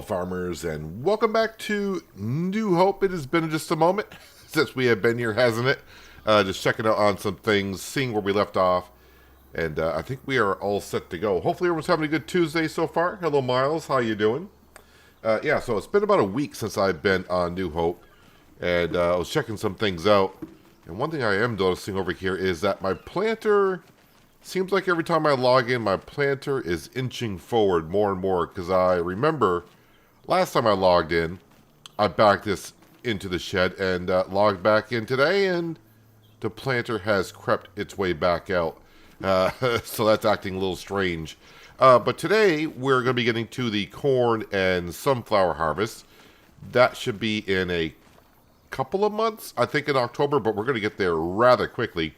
Hello, farmers, and welcome back to New Hope. It has been just a moment since we have been here, hasn't it? Just checking out on some things, seeing where we left off, and I think we are all set to go. Hopefully, everyone's having a good Tuesday so far. Hello, Miles. How you doing? Yeah, so it's been about a week since I've been on New Hope, and I was checking some things out. And one thing I am noticing over here is that my planter seems like every time I log in, my planter is inching forward more and more, because I remember last time I logged in, I backed this into the shed and logged back in today, and the planter has crept its way back out. So that's acting a little strange. But today, we're going to be getting to the corn and sunflower harvest. That should be in a couple of months, I think in October, but we're going to get there rather quickly.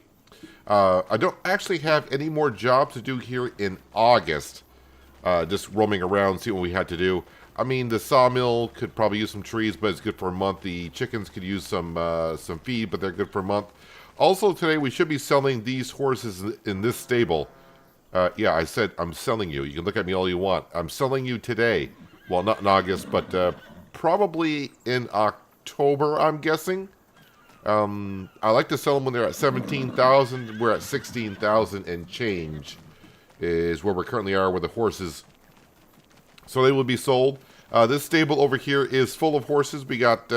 I don't actually have any more jobs to do here in August. Just roaming around, see what we had to do. I mean, the sawmill could probably use some trees, but it's good for a month. The chickens could use some feed, but they're good for a month. Also, today we should be selling these horses in this stable. Yeah, I said I'm selling you. You can look at me all you want. I'm selling you today. Well, not in August, but probably in October, I'm guessing. I like to sell them when they're at 17,000. We're at 16,000 and change is where we currently are with the horses. So they will be sold. This stable over here is full of horses. We got,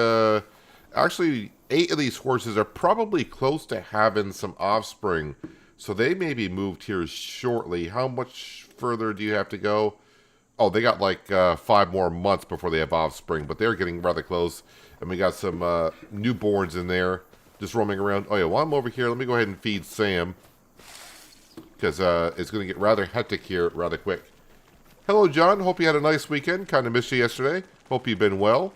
actually, 8 of these horses are probably close to having some offspring. So they may be moved here shortly. How much further do you have to go? Oh, they got like 5 more months before they have offspring, but they're getting rather close. And we got some newborns in there just roaming around. Oh, yeah, while I'm over here, let me go ahead and feed Sam, because it's going to get rather hectic here rather quick. Hello, John. Hope you had a nice weekend. Kind of missed you yesterday. Hope you've been well.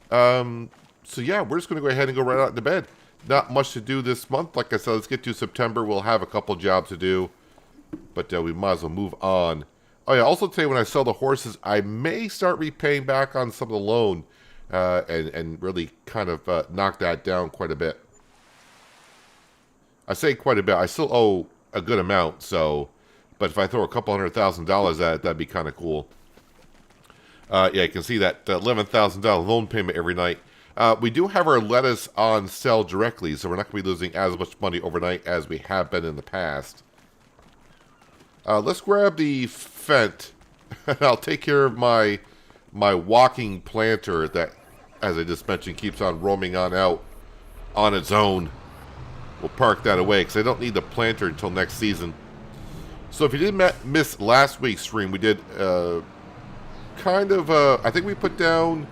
So, yeah, we're just going to go ahead and go right out to bed. Not much to do this month. Like I said, let's get to September. We'll have a couple jobs to do, but we might as well move on. Oh, yeah, also today when I sell the horses, I may start repaying back on some of the loan and really kind of knock that down quite a bit. I say quite a bit. I still owe a good amount, so, but if I throw a couple $100,000 at it, that'd be kind of cool. Yeah, you can see that $11,000 loan payment every night. We do have our lettuce on sale directly, so we're not going to be losing as much money overnight as we have been in the past. Let's grab the Fendt. I'll take care of my walking planter that, as I just mentioned, keeps on roaming on out on its own. We'll park that away because I don't need the planter until next season. So if you didn't miss last week's stream, we did I think we put down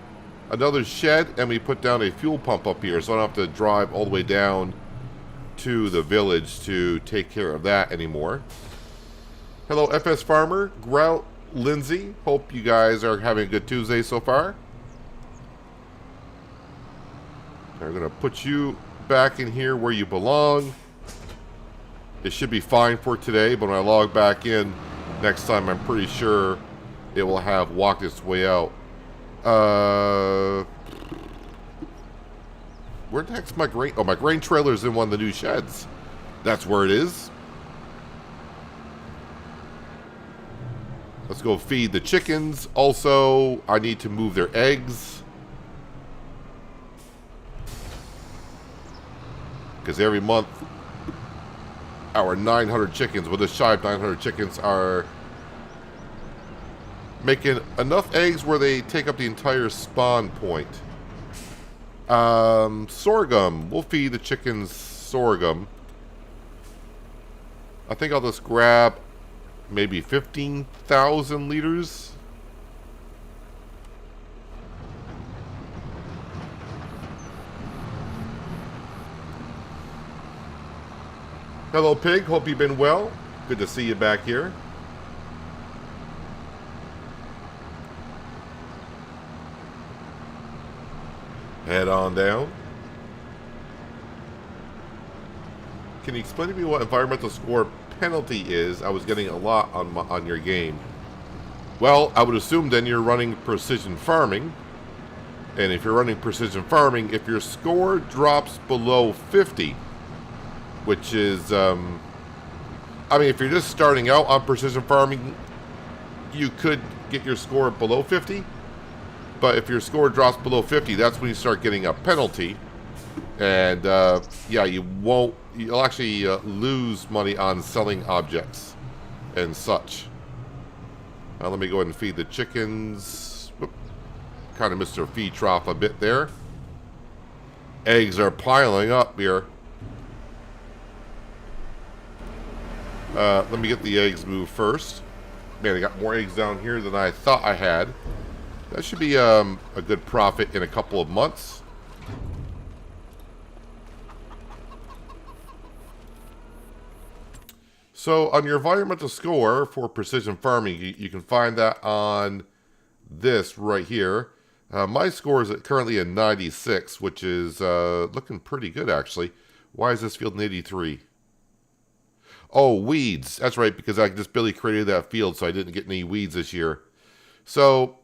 another shed and we put down a fuel pump up here, so I don't have to drive all the way down to the village to take care of that anymore. Hello, FS Farmer, Grout, Lindsay. Hope you guys are having a good Tuesday so far. We're going to put you back in here where you belong. It should be fine for today, but when I log back in next time, I'm pretty sure it will have walked its way out. Where the heck's my grain? Oh, my grain trailer's in one of the new sheds. That's where it is. Let's go feed the chickens. Also, I need to move their eggs, because every month our 900 chickens, well, just shy of 900 chickens, are making enough eggs where they take up the entire spawn point. Sorghum. We'll feed the chickens sorghum. I think I'll just grab maybe 15,000 liters. Hello, Pig. Hope you've been well. Good to see you back here. Head on down. Can you explain to me what environmental score penalty is? I was getting a lot on your game. Well, I would assume then you're running precision farming. And if you're running precision farming, if your score drops below 50, which is, I mean, if you're just starting out on precision farming, you could get your score below 50. But if your score drops below 50, that's when you start getting a penalty. And yeah, you'll actually lose money on selling objects and such. Let me go ahead and feed the chickens. Whoop. Kind of missed their feed trough a bit there. Eggs are piling up here. Let me get the eggs moved first. Man, I got more eggs down here than I thought I had. That should be a good profit in a couple of months. So on your environmental score for precision farming, you can find that on this right here. My score is currently a 96, which is looking pretty good actually. Why is this field an 83? Oh, weeds. That's right, because I just barely created that field, so I didn't get any weeds this year. So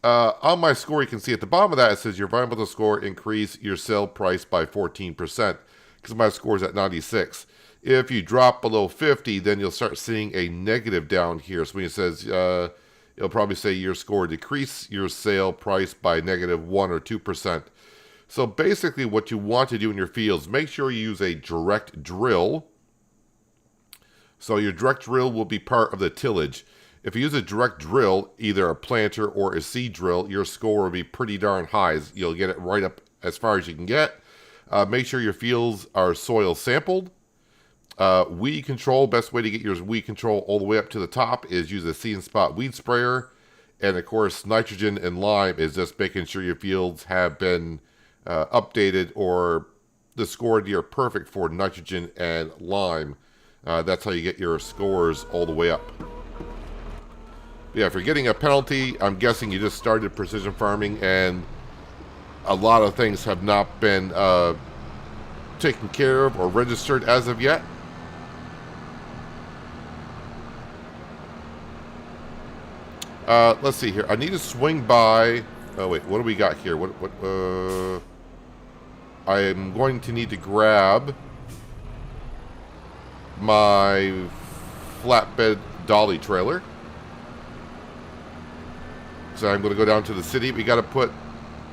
on my score, you can see at the bottom of that, it says your environmental score increase your sale price by 14%, because my score is at 96. If you drop below 50, then you'll start seeing a negative down here. So when it says, it'll probably say your score decrease your sale price by negative 1 or 2%. So basically what you want to do in your fields, make sure you use a direct drill. So your direct drill will be part of the tillage. If you use a direct drill, either a planter or a seed drill, your score will be pretty darn high. You'll get it right up as far as you can get. Make sure your fields are soil sampled. Weed control, best way to get your weed control all the way up to the top is use a seed and spot weed sprayer. And of course, nitrogen and lime is just making sure your fields have been updated or the score near perfect for nitrogen and lime. That's how you get your scores all the way up. Yeah, if you're getting a penalty, I'm guessing you just started precision farming and a lot of things have not been taken care of or registered as of yet. Let's see here. I need to swing by. Oh wait, what do we got here? I am going to need to grab my flatbed dolly trailer. So I'm going to go down to the city. We got to put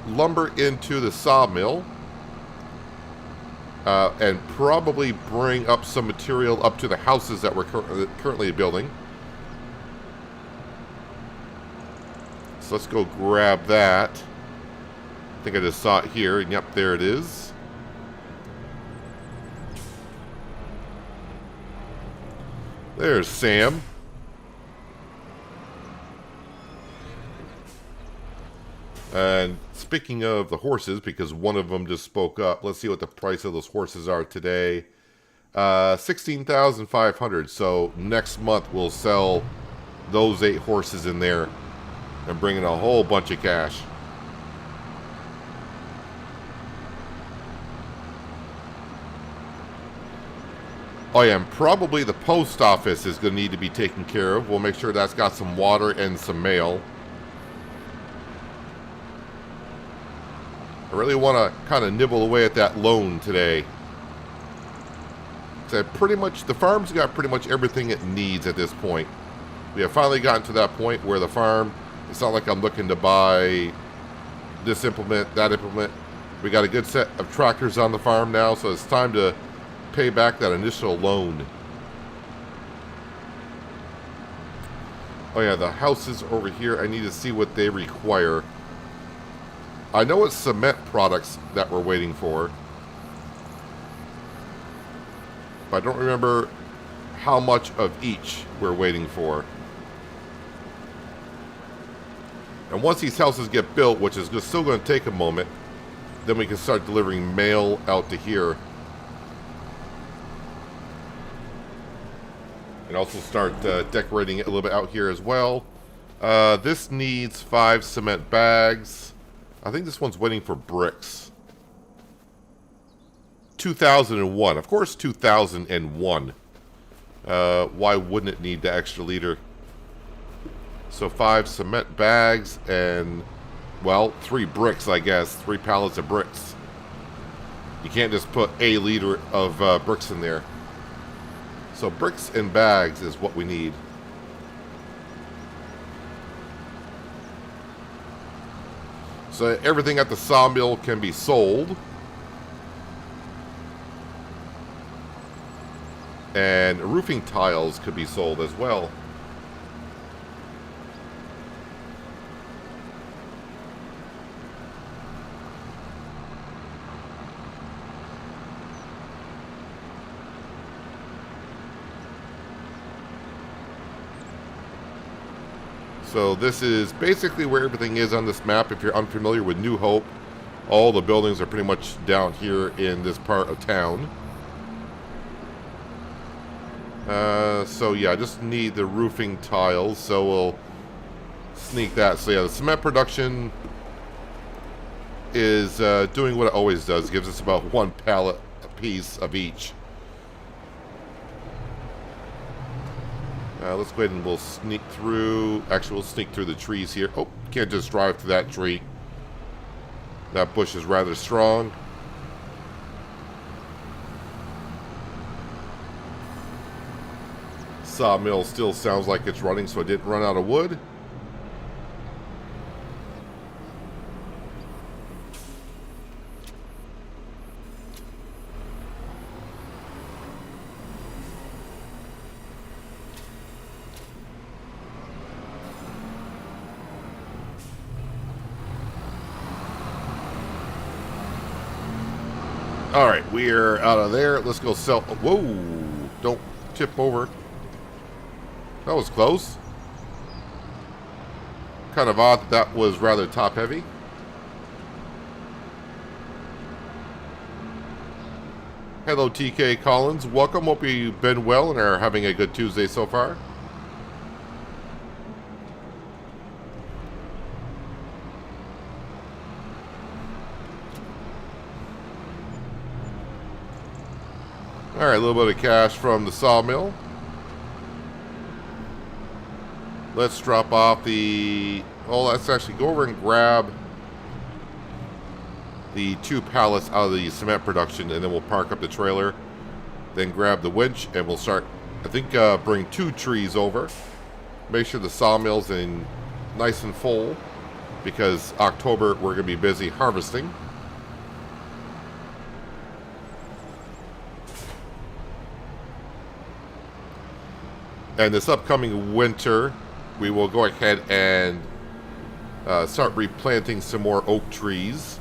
lumber into the sawmill. And probably bring up some material up to the houses that we're currently building. So let's go grab that. I think I just saw it here. And yep, there it is. There's Sam. And speaking of the horses, because one of them just spoke up, let's see what the price of those horses are today. 16,500. So next month we'll sell those 8 horses in there and bring in a whole bunch of cash. Oh yeah, and probably the post office is going to need to be taken care of. We'll make sure that's got some water and some mail. I really want to kind of nibble away at that loan today. So the farm's got pretty much everything it needs at this point. We have finally gotten to that point where the farm, it's not like I'm looking to buy this implement, that implement. We got a good set of tractors on the farm now, so it's time to pay back that initial loan. Oh yeah, the houses over here, I need to see what they require. I know it's cement products that we're waiting for, but I don't remember how much of each we're waiting for. And once these houses get built, which is still going to take a moment, then we can start delivering mail out to here. And also start decorating it a little bit out here as well. This needs 5 cement bags. I think this one's waiting for bricks. 2001. Of course, 2001. Why wouldn't it need the extra liter? So 5 cement bags and, well, 3 bricks, I guess. 3 pallets of bricks. You can't just put a liter of bricks in there. So bricks and bags is what we need. So everything at the sawmill can be sold. And roofing tiles could be sold as well. So this is basically where everything is on this map. If you're unfamiliar with New Hope, all the buildings are pretty much down here in this part of town. So yeah, I just need the roofing tiles, so we'll sneak that. So yeah, the cement production is doing what it always does. Gives us about 1 pallet a piece of each. Let's go ahead and we'll sneak through. Actually, we'll sneak through the trees here. Oh, can't just drive through that tree. That bush is rather strong. Sawmill still sounds like it's running, so it didn't run out of wood. All right, we are out of there. Let's go sell. Whoa, don't tip over. That was close. Kind of odd that was rather top heavy. Hello, TK Collins. Welcome. Hope you've been well and are having a good Tuesday so far. All right, a little bit of cash from the sawmill. Let's drop off the... Oh, let's actually go over and grab the 2 pallets out of the cement production, and then we'll park up the trailer. Then grab the winch, and we'll start, I think, bring 2 trees over. Make sure the sawmill's in nice and full, because October we're going to be busy harvesting. And this upcoming winter, we will go ahead and start replanting some more oak trees.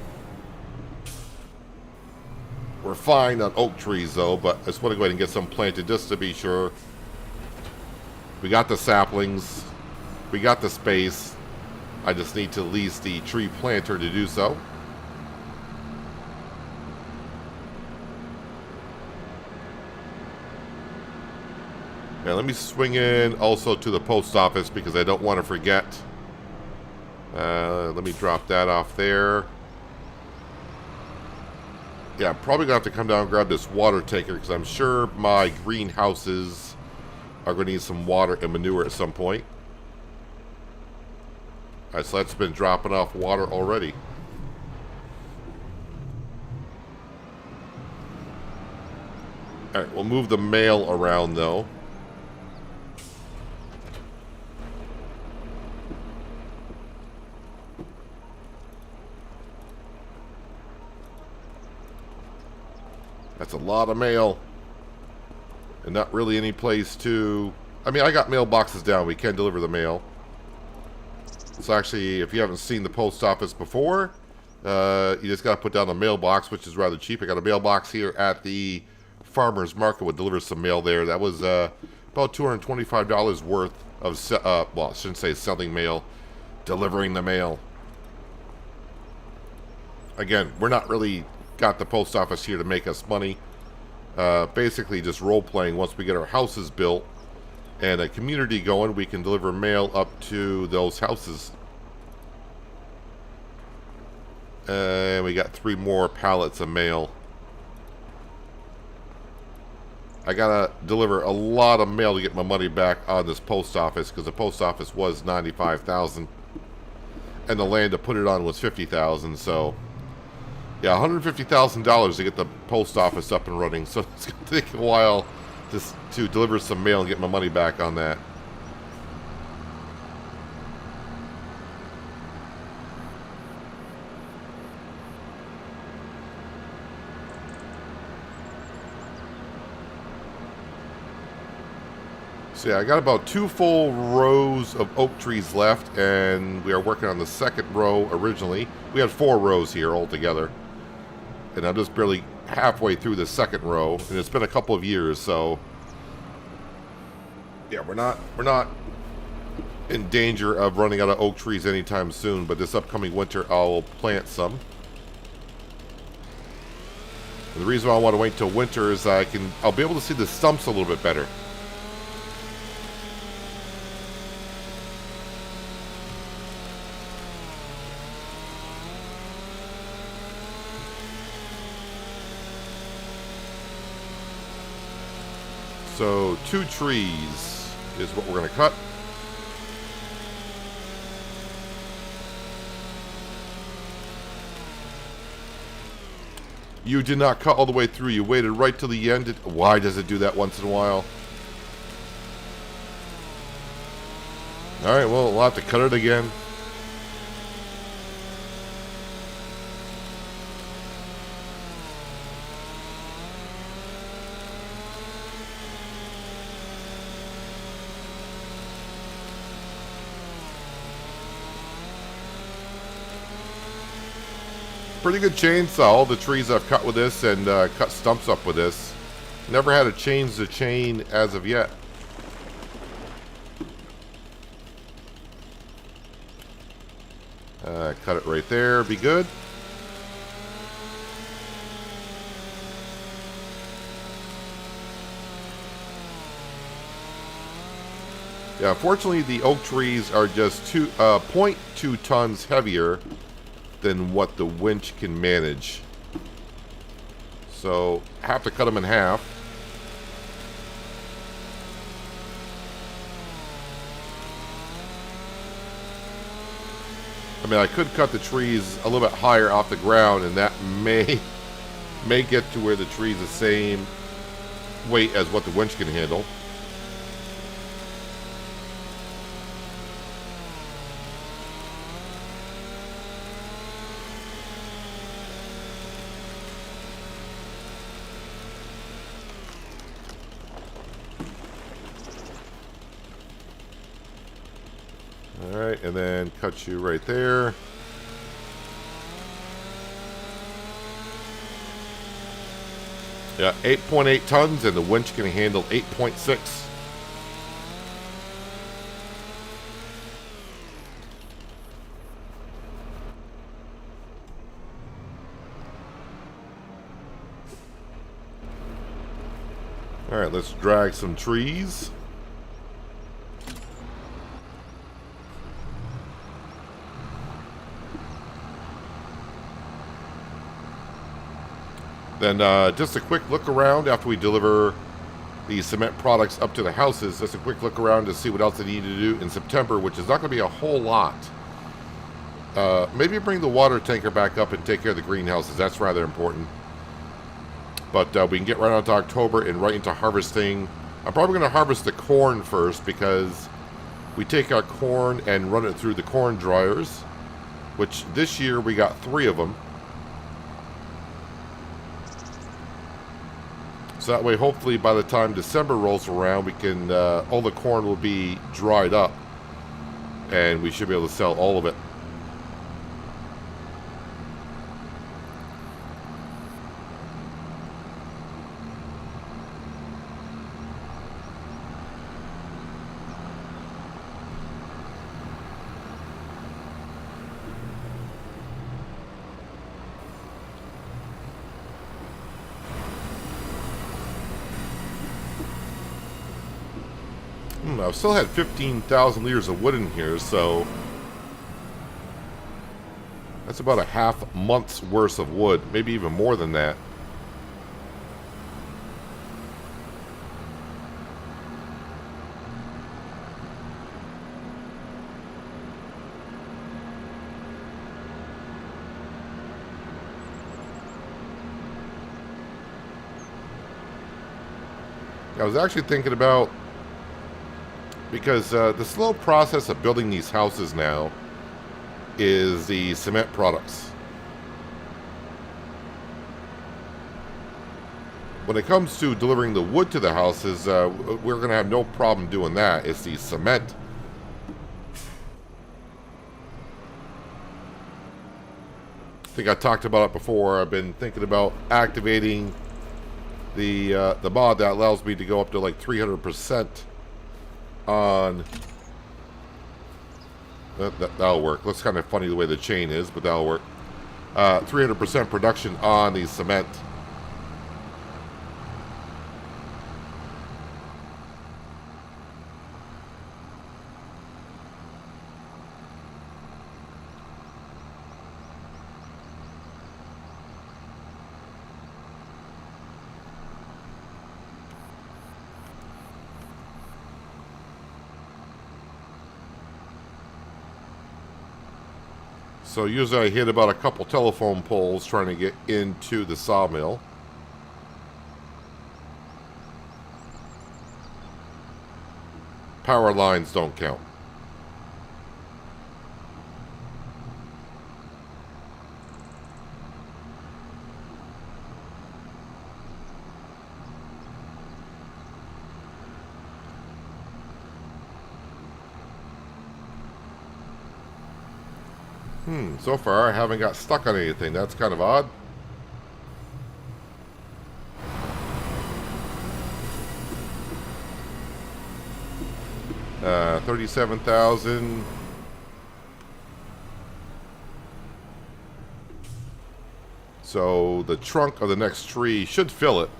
We're fine on oak trees, though, but I just want to go ahead and get some planted just to be sure. We got the saplings. We got the space. I just need to lease the tree planter to do so. Now let me swing in also to the post office because I don't want to forget. Let me drop that off there. Yeah, I'm probably going to have to come down and grab this water taker because I'm sure my greenhouses are going to need some water and manure at some point. Alright, so that's been dropping off water already. Alright, we'll move the mail around though. That's a lot of mail. And not really any place to... I mean, I got mailboxes down. We can deliver the mail. So actually, if you haven't seen the post office before, you just got to put down a mailbox, which is rather cheap. I got a mailbox here at the farmer's market. Would deliver some mail there. That was about $225 worth of... well, I shouldn't say selling mail. Delivering the mail. Again, we're not really... got the post office here to make us money. Basically just role-playing. Once we get our houses built and a community going, we can deliver mail up to those houses. And we got 3 more pallets of mail. I gotta deliver a lot of mail to get my money back on this post office because the post office was $95,000 and the land to put it on was $50,000. So yeah, $150,000 to get the post office up and running. So it's going to take a while to deliver some mail and get my money back on that. So yeah, I got about 2 full rows of oak trees left, and we are working on the second row originally. We had 4 rows here altogether. And I'm just barely halfway through the second row, and it's been a couple of years, so yeah, we're not in danger of running out of oak trees anytime soon, but this upcoming winter I'll plant some. And the reason why I want to wait till winter is I'll be able to see the stumps a little bit better. So 2 trees is what we're going to cut. You did not cut all the way through. You waited right till the end. Why does it do that once in a while? Alright, well, we'll have to cut it again. Pretty good chainsaw. All the trees I've cut with this and cut stumps up with this. Never had to change the chain as of yet. Cut it right there. Be good. Yeah, unfortunately, the oak trees are just 0.2 tons heavier than what the winch can manage. So, I have to cut them in half. I mean, I could cut the trees a little bit higher off the ground, and that may get to where the tree's the same weight as what the winch can handle. Alright, and then cut you right there. Yeah, 8.8 tons, and the winch can handle 8.6. Alright, let's drag some trees. Then just a quick look around after we deliver the cement products up to the houses. Just a quick look around to see what else they need to do in September, which is not going to be a whole lot. Maybe bring the water tanker back up and take care of the greenhouses. That's rather important. But we can get right on to October and right into harvesting. I'm probably going to harvest the corn first because we take our corn and run it through the corn dryers, which this year we got 3 of them. So that way, hopefully, by the time December rolls around, we can all the corn will be dried up, and we should be able to sell all of it. I've still had 15,000 liters of wood in here, so that's about a half month's worth of wood, maybe even more than that. I was actually thinking about, because the slow process of building these houses now is the cement products. When it comes to delivering the wood to the houses, we're going to have no problem doing that. It's the cement. I think I talked about it before. I've been thinking about activating the mod that allows me to go up to like 300% on... That'll work. Looks kind of funny the way the chain is, but that'll work. 300% production on the cement. So usually I hit about a couple telephone poles trying to get into the sawmill. Power lines don't count. So far I haven't got stuck on anything. That's kind of odd. $37,000. So the trunk of the next tree should fill it.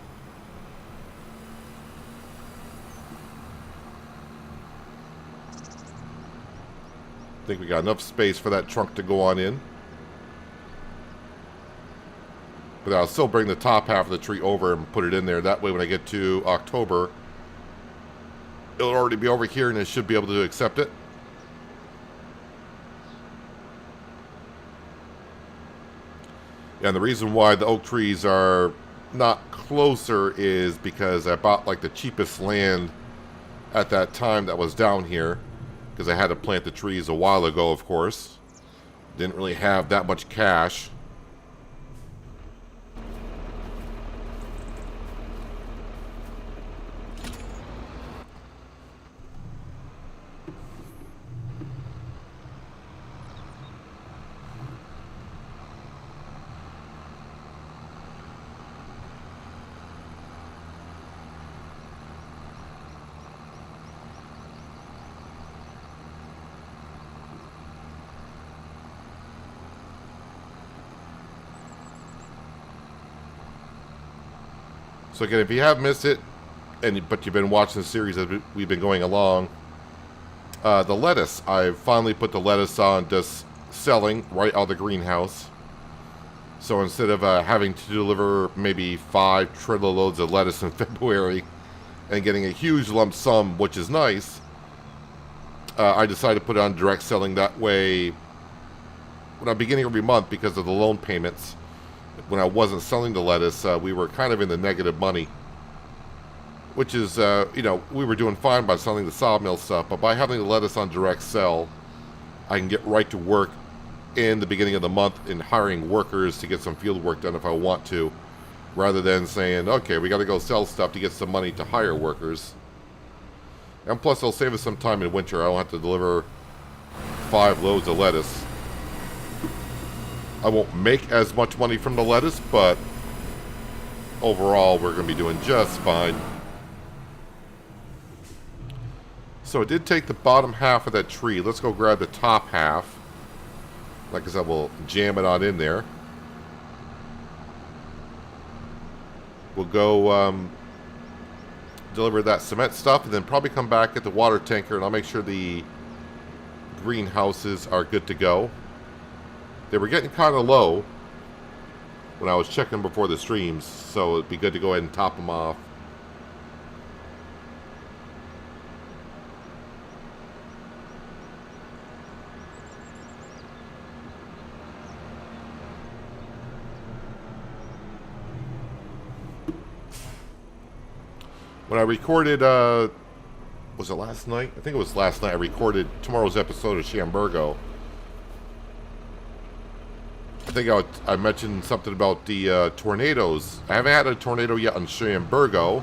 I think we got enough space for that trunk to go on in. But I'll still bring the top half of the tree over and put it in there. That way when I get to October, it'll already be over here and it should be able to accept it. And the reason why the oak trees are not closer is because I bought like the cheapest land at that time that was down here. Because I had to plant the trees a while ago, of course. Didn't really have that much cash. So again, if you have missed it, but you've been watching the series as we've been going along, the lettuce, I've finally put the lettuce on just selling right out of the greenhouse. So instead of having to deliver maybe 5 trailer loads of lettuce in February and getting a huge lump sum, which is nice, I decided to put it on direct selling. That way, when I'm beginning every month because of the loan payments, when I wasn't selling the lettuce, we were kind of in the negative money. Which is, we were doing fine by selling the sawmill stuff, but by having the lettuce on direct sell, I can get right to work in the beginning of the month in hiring workers to get some field work done if I want to, rather than saying, okay, we got to go sell stuff to get some money to hire workers. And plus, it'll save us some time in winter. I don't have to deliver 5 loads of lettuce. I won't make as much money from the lettuce, but overall, we're going to be doing just fine. So it did take the bottom half of that tree. Let's go grab the top half. Like I said, we'll jam it on in there. We'll go deliver that cement stuff and then probably come back at the water tanker and I'll make sure the greenhouses are good to go. They were getting kind of low when I was checking before the streams, so it'd be good to go ahead and top them off. When I recorded, was it last night? I think it was last night. I recorded tomorrow's episode of Shamburgo. I think I mentioned something about the tornadoes. I haven't had a tornado yet on Shamburgo.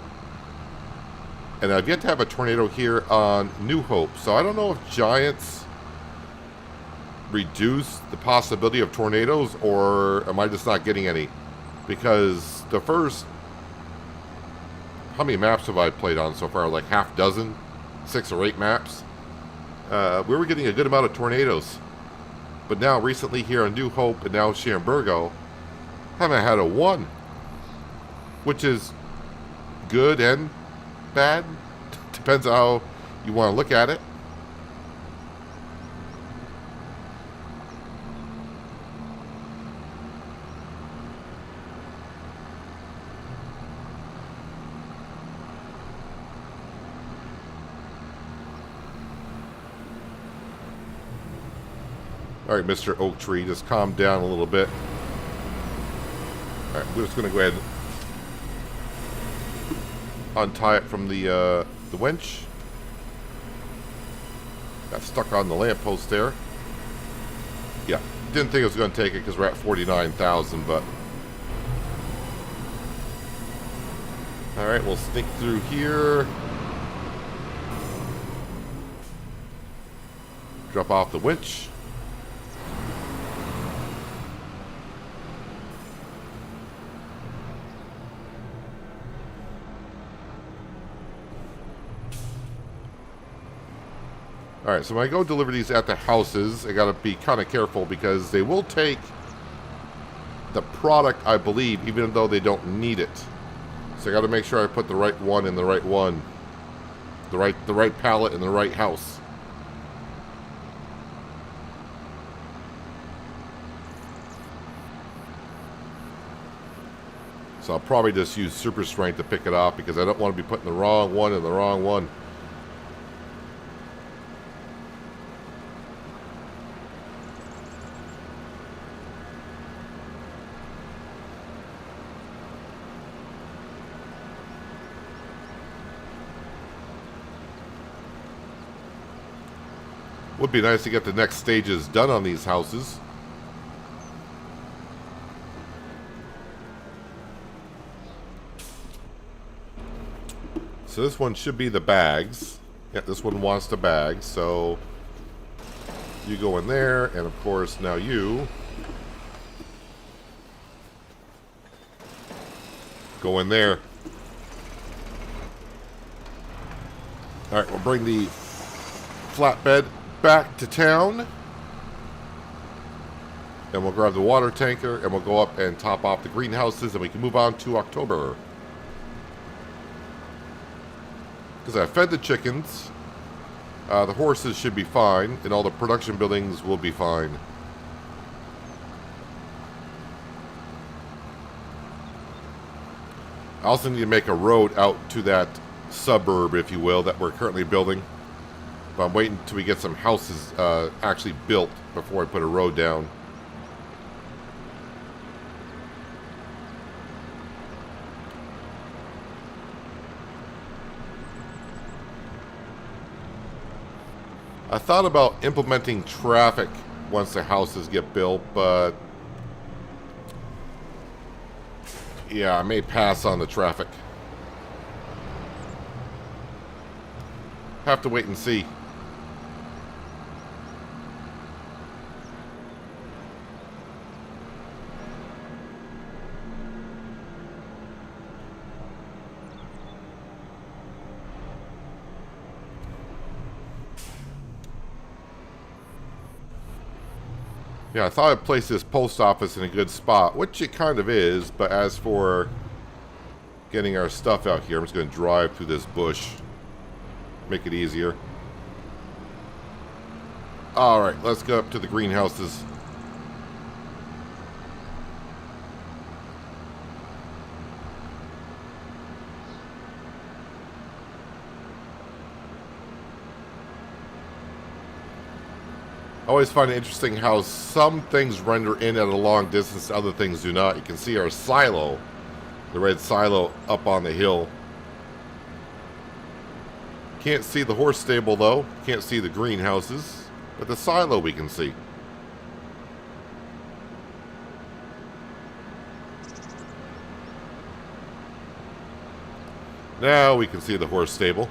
And I've yet to have a tornado here on New Hope. So I don't know if Giants reduce the possibility of tornadoes, or am I just not getting any? Because the first... How many maps have I played on so far? Like half dozen? 6 or 8 maps? We were getting a good amount of tornadoes. But now, recently here on New Hope and now Shamburgo, haven't had a one. Which is good and bad. Depends on how you want to look at it. All right, Mr. Oak Tree, just calm down a little bit. All right, we're just going to go ahead and untie it from the winch. Got stuck on the lamppost there. Yeah, didn't think it was going to take it because we're at 49,000, but... All right, we'll sneak through here. Drop off the winch. Alright, so when I go deliver these at the houses, I gotta be kind of careful because they will take the product, I believe, even though they don't need it. So I gotta make sure I put the right one in the right one. The right pallet in the right house. So I'll probably just use super strength to pick it off because I don't want to be putting the wrong one in the wrong one. Would be nice to get the next stages done on these houses. So this one should be the bags. Yeah, this one wants the bags. So you go in there, and of course now you go in there. All right, we'll bring the flatbed back to town, and we'll grab the water tanker, and we'll go up and top off the greenhouses, and we can move on to October. Because I fed the chickens, the horses should be fine, and all the production buildings will be fine. I also need to make a road out to that suburb, if you will, that we're currently building. But I'm waiting until we get some houses actually built before I put a road down. I thought about implementing traffic once the houses get built, but yeah, I may pass on the traffic. Have to wait and see. Yeah, I thought I'd place this post office in a good spot, which it kind of is, but as for getting our stuff out here, I'm just going to drive through this bush. Make it easier. Alright, let's go up to the greenhouses. I always find it interesting how some things render in at a long distance, other things do not. You can see our silo, the red silo up on the hill. Can't see the horse stable though, can't see the greenhouses, but the silo we can see. Now we can see the horse stable.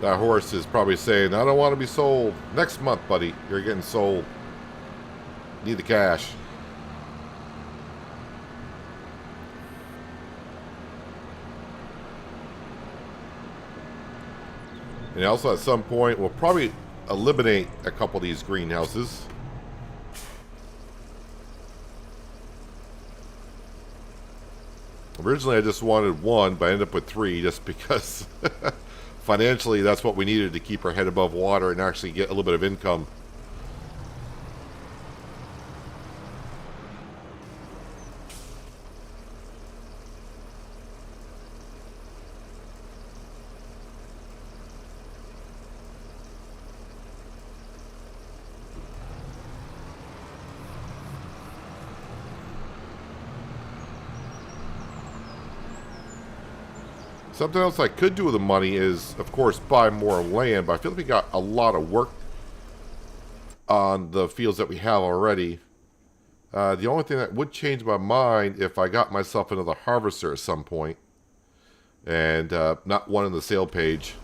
That horse is probably saying, I don't want to be sold. Next month, buddy, you're getting sold. Need the cash. And also at some point, we'll probably eliminate a couple of these greenhouses. Originally, I just wanted one, but I ended up with 3 just because financially, that's what we needed to keep our head above water and actually get a little bit of income. Something else I could do with the money is, of course, buy more land, but I feel like we got a lot of work on the fields that we have already. The only thing that would change my mind if I got myself another harvester at some point, and not one on the sale page.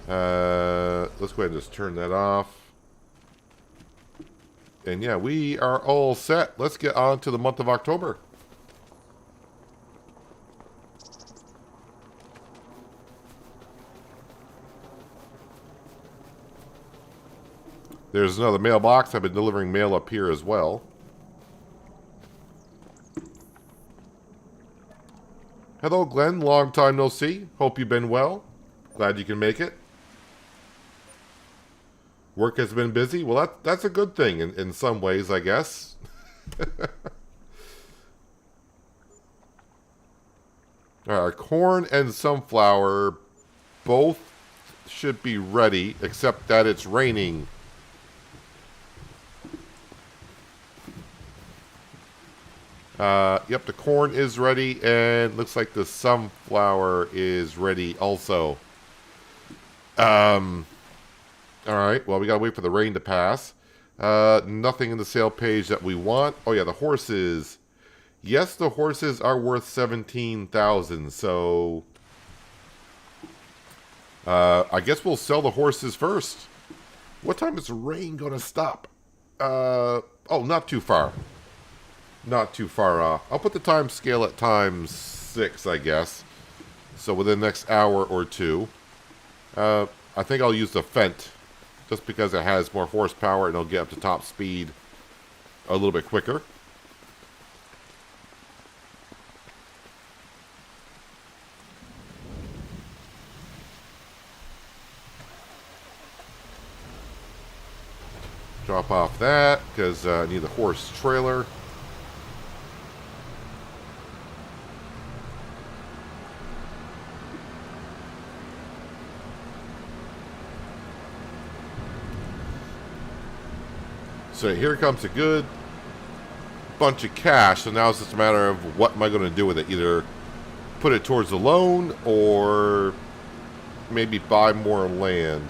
Let's go ahead and just turn that off. And yeah, we are all set. Let's get on to the month of October. There's another mailbox. I've been delivering mail up here as well. Hello, Glenn. Long time no see. Hope you've been well. Glad you can make it. Work has been busy. Well, that's a good thing in some ways, I guess. Corn and sunflower both should be ready, except that it's raining. Yep, the corn is ready, and looks like the sunflower is ready also. Alright, well, we gotta wait for the rain to pass. Nothing in the sale page that we want. Oh yeah, the horses. Yes, the horses are worth 17,000, so... I guess we'll sell the horses first. What time is the rain gonna stop? Oh, not too far. Not too far off. I'll put the time scale at ×6, I guess. So within the next hour or two. I think I'll use the Fendt, just because it has more horsepower and it'll get up to top speed a little bit quicker. Drop off that, because I need the horse trailer. So here comes a good bunch of cash. So now it's just a matter of what am I going to do with it. Either put it towards the loan or maybe buy more land.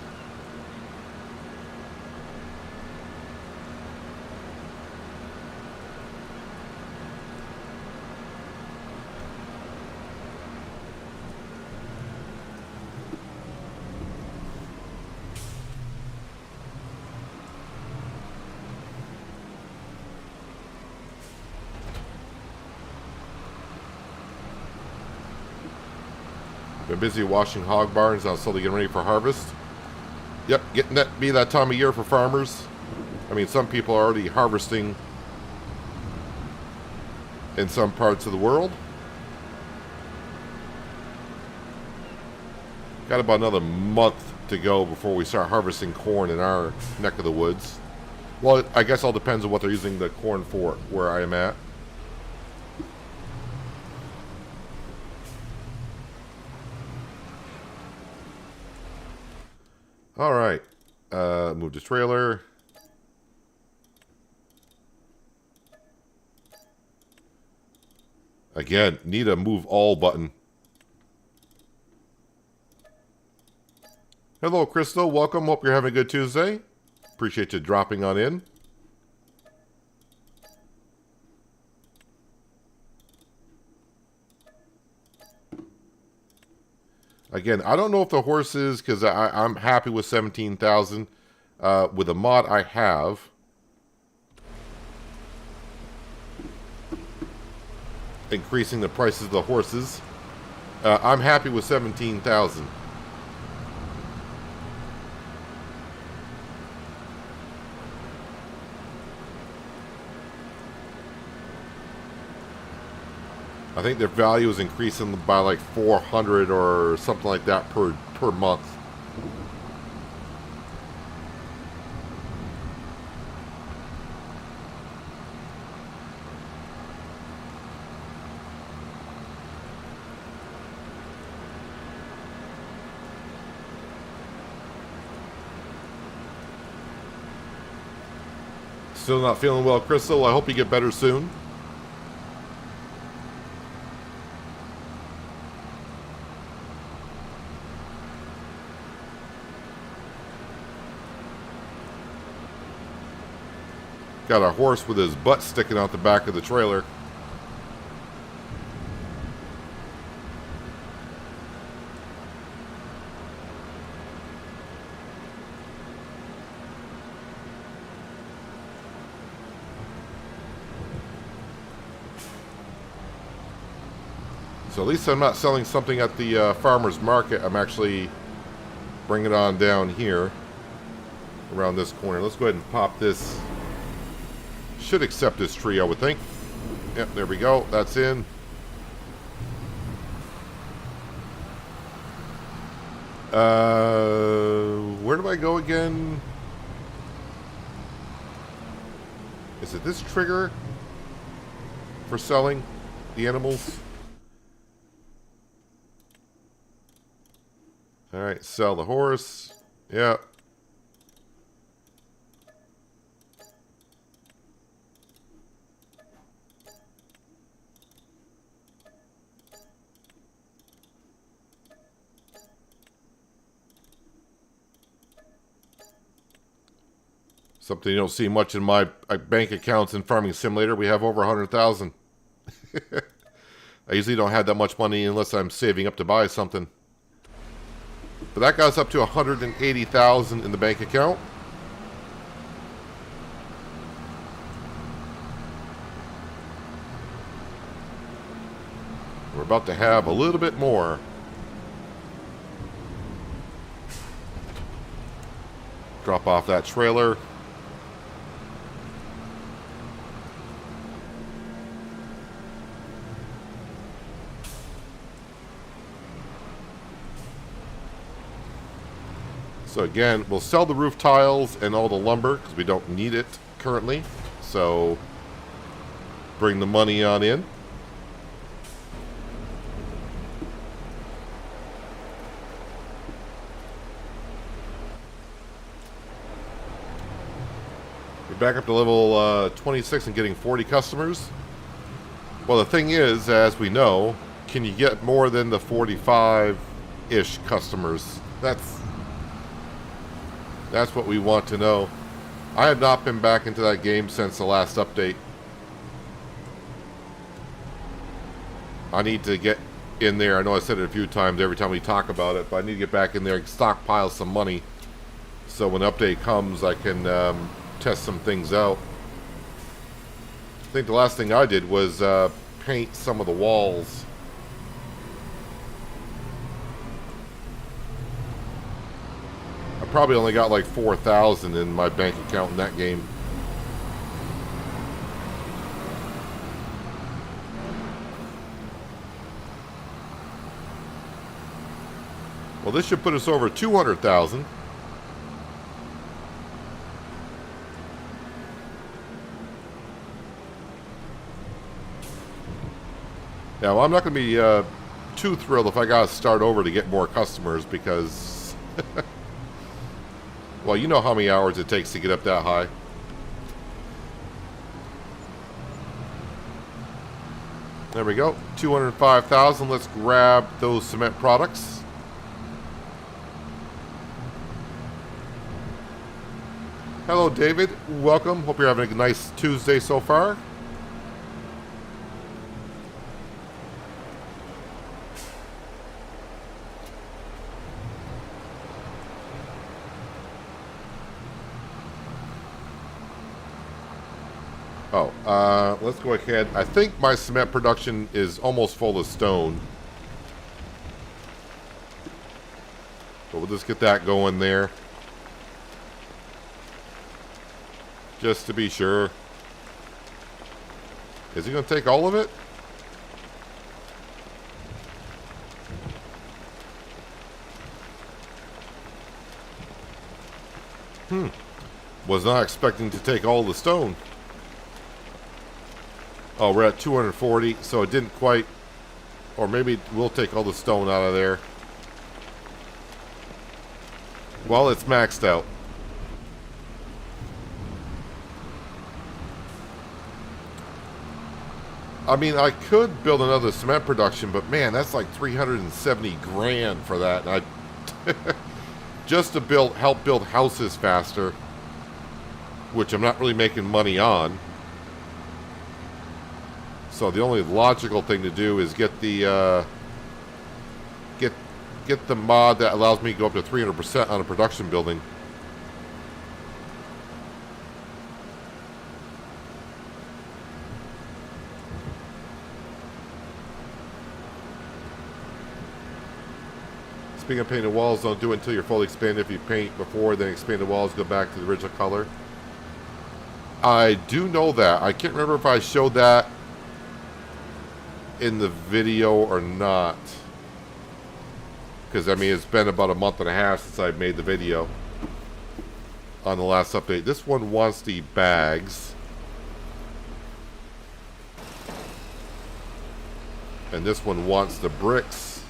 Been busy washing hog barns. Now slowly getting ready for harvest. Yep, getting that be that time of year for farmers. I mean, some people are already harvesting in some parts of the world. Got about another month to go before we start harvesting corn in our neck of the woods. Well, I guess all depends on what they're using the corn for, where I am at. All right. Move the trailer. Again, need a move all button. Hello, Crystal. Welcome. Hope you're having a good Tuesday. Appreciate you dropping on in. Again, I don't know if the horses, because I'm happy with 17,000. With a mod I have, increasing the prices of the horses, I'm happy with 17,000. I think their value is increasing by like 400 or something like that per month. Still not feeling well, Crystal. I hope you get better soon. Got a horse with his butt sticking out the back of the trailer. So at least I'm not selling something at the farmer's market. I'm actually bringing it on down here around this corner. Let's go ahead and pop this. Should accept this tree, I would think. Yep, there we go. That's in. Where do I go again? Is it this trigger for selling the animals? Alright, sell the horse. Yeah. Something you don't see much in my bank accounts in Farming Simulator. We have over 100,000. I usually don't have that much money unless I'm saving up to buy something. But that got us up to 180,000 in the bank account. We're about to have a little bit more. Drop off that trailer. So again, we'll sell the roof tiles and all the lumber because we don't need it currently. So bring the money on in. We're back up to level 26 and getting 40 customers. Well, the thing is, as we know, can you get more than the 45-ish customers? That's what we want to know. I have not been back into that game since the last update. I need to get in there. I know I said it a few times every time we talk about it, but I need to get back in there and stockpile some money. So when the update comes, I can test some things out. I think the last thing I did was paint some of the walls. Probably only got like 4,000 in my bank account in that game. Well, this should put us over 200,000. Now, I'm not going to be too thrilled if I got to start over to get more customers because Well, you know how many hours it takes to get up that high. There we go. 205,000. Let's grab those cement products. Hello, David. Welcome. Hope you're having a nice Tuesday so far. Oh, let's go ahead. I think my cement production is almost full of stone. But we'll just get that going there. Just to be sure. Is he going to take all of it? Was not expecting to take all the stone. Oh, we're at 240, so it didn't quite... Or maybe we'll take all the stone out of there. Well, it's maxed out. I mean, I could build another cement production, but man, that's like 370 grand for that. And just to help build houses faster, which I'm not really making money on. So the only logical thing to do is get the get the mod that allows me to go up to 300% on a production building. Speaking of painted walls, don't do it until you're fully expanded. If you paint before, then expand the walls, go back to the original color. I do know that. I can't remember if I showed that in the video or not. Because, I mean, it's been about a month and a half since I made the video on the last update. This one wants the bags. And this one wants the bricks.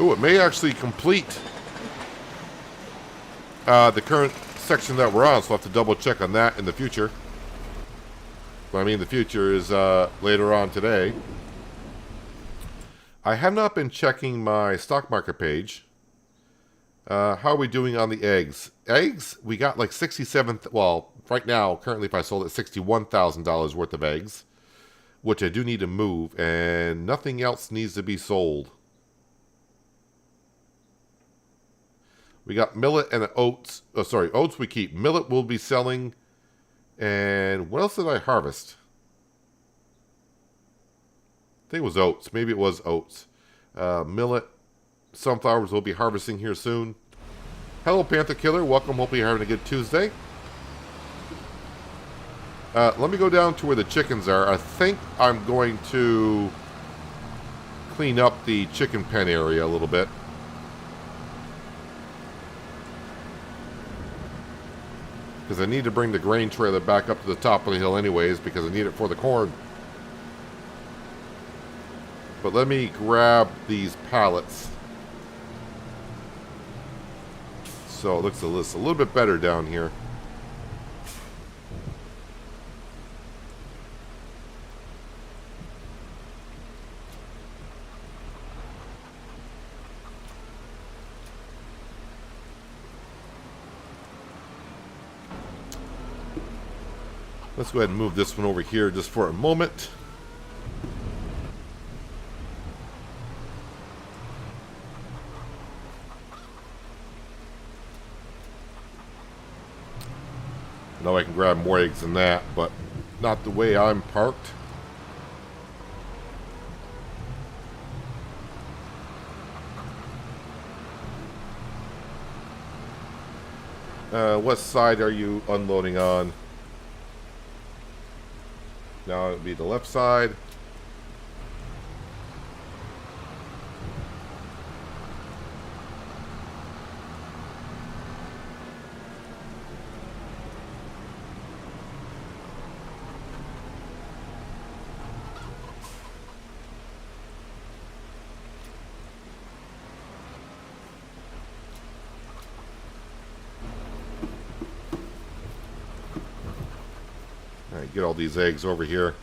Ooh, it may actually complete the current section that we're on, so I'll have to double check on that in the future. But I mean, the future is later on today. I have not been checking my stock market page. How are we doing on the eggs? Eggs, we got like 67, well, right now, currently if I sold it, $61,000 worth of eggs, which I do need to move, and nothing else needs to be sold. We got millet and oats. Oh, sorry, oats we keep. Millet we'll be selling. And what else did I harvest? I think it was oats. Maybe it was oats. Millet, sunflowers we'll be harvesting here soon. Hello, Panther Killer. Welcome. Hope you're having a good Tuesday. Let me go down to where the chickens are. I think I'm going to clean up the chicken pen area a little bit. Because I need to bring the grain trailer back up to the top of the hill anyways, because I need it for the corn. But let me grab these pallets. So it looks a little bit better down here. Let's go ahead and move this one over here just for a moment. Now I can grab more eggs than that, but not the way I'm parked. What side are you unloading on? Now it would be the left side. Get all these eggs over here.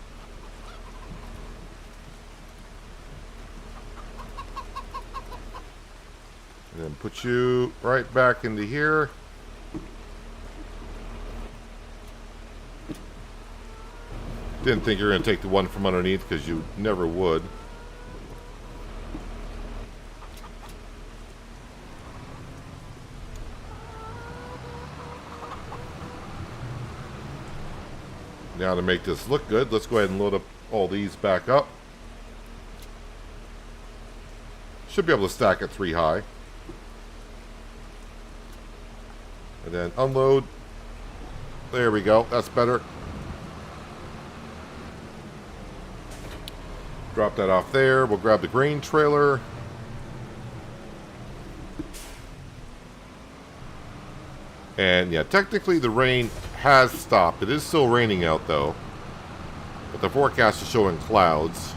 And then put you right back into here. Didn't think you were going to take the one from underneath because you never would. Now to make this look good, let's go ahead and load up all these back up. Should be able to stack it 3 high. And then unload. There we go. That's better. Drop that off there. We'll grab the grain trailer. And yeah, technically the rain has stopped. It is still raining out though. But the forecast is showing clouds.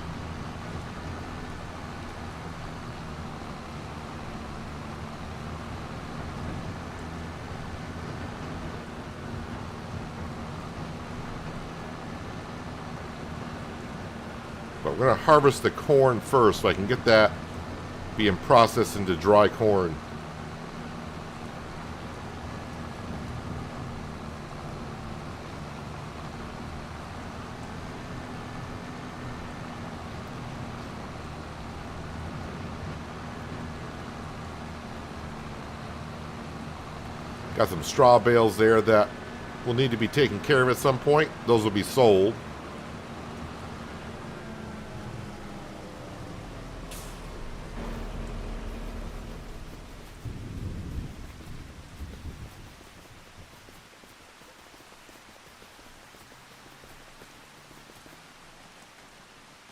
But we're going to harvest the corn first so I can get that being processed into dry corn. Got some straw bales there that will need to be taken care of at some point. Those will be sold.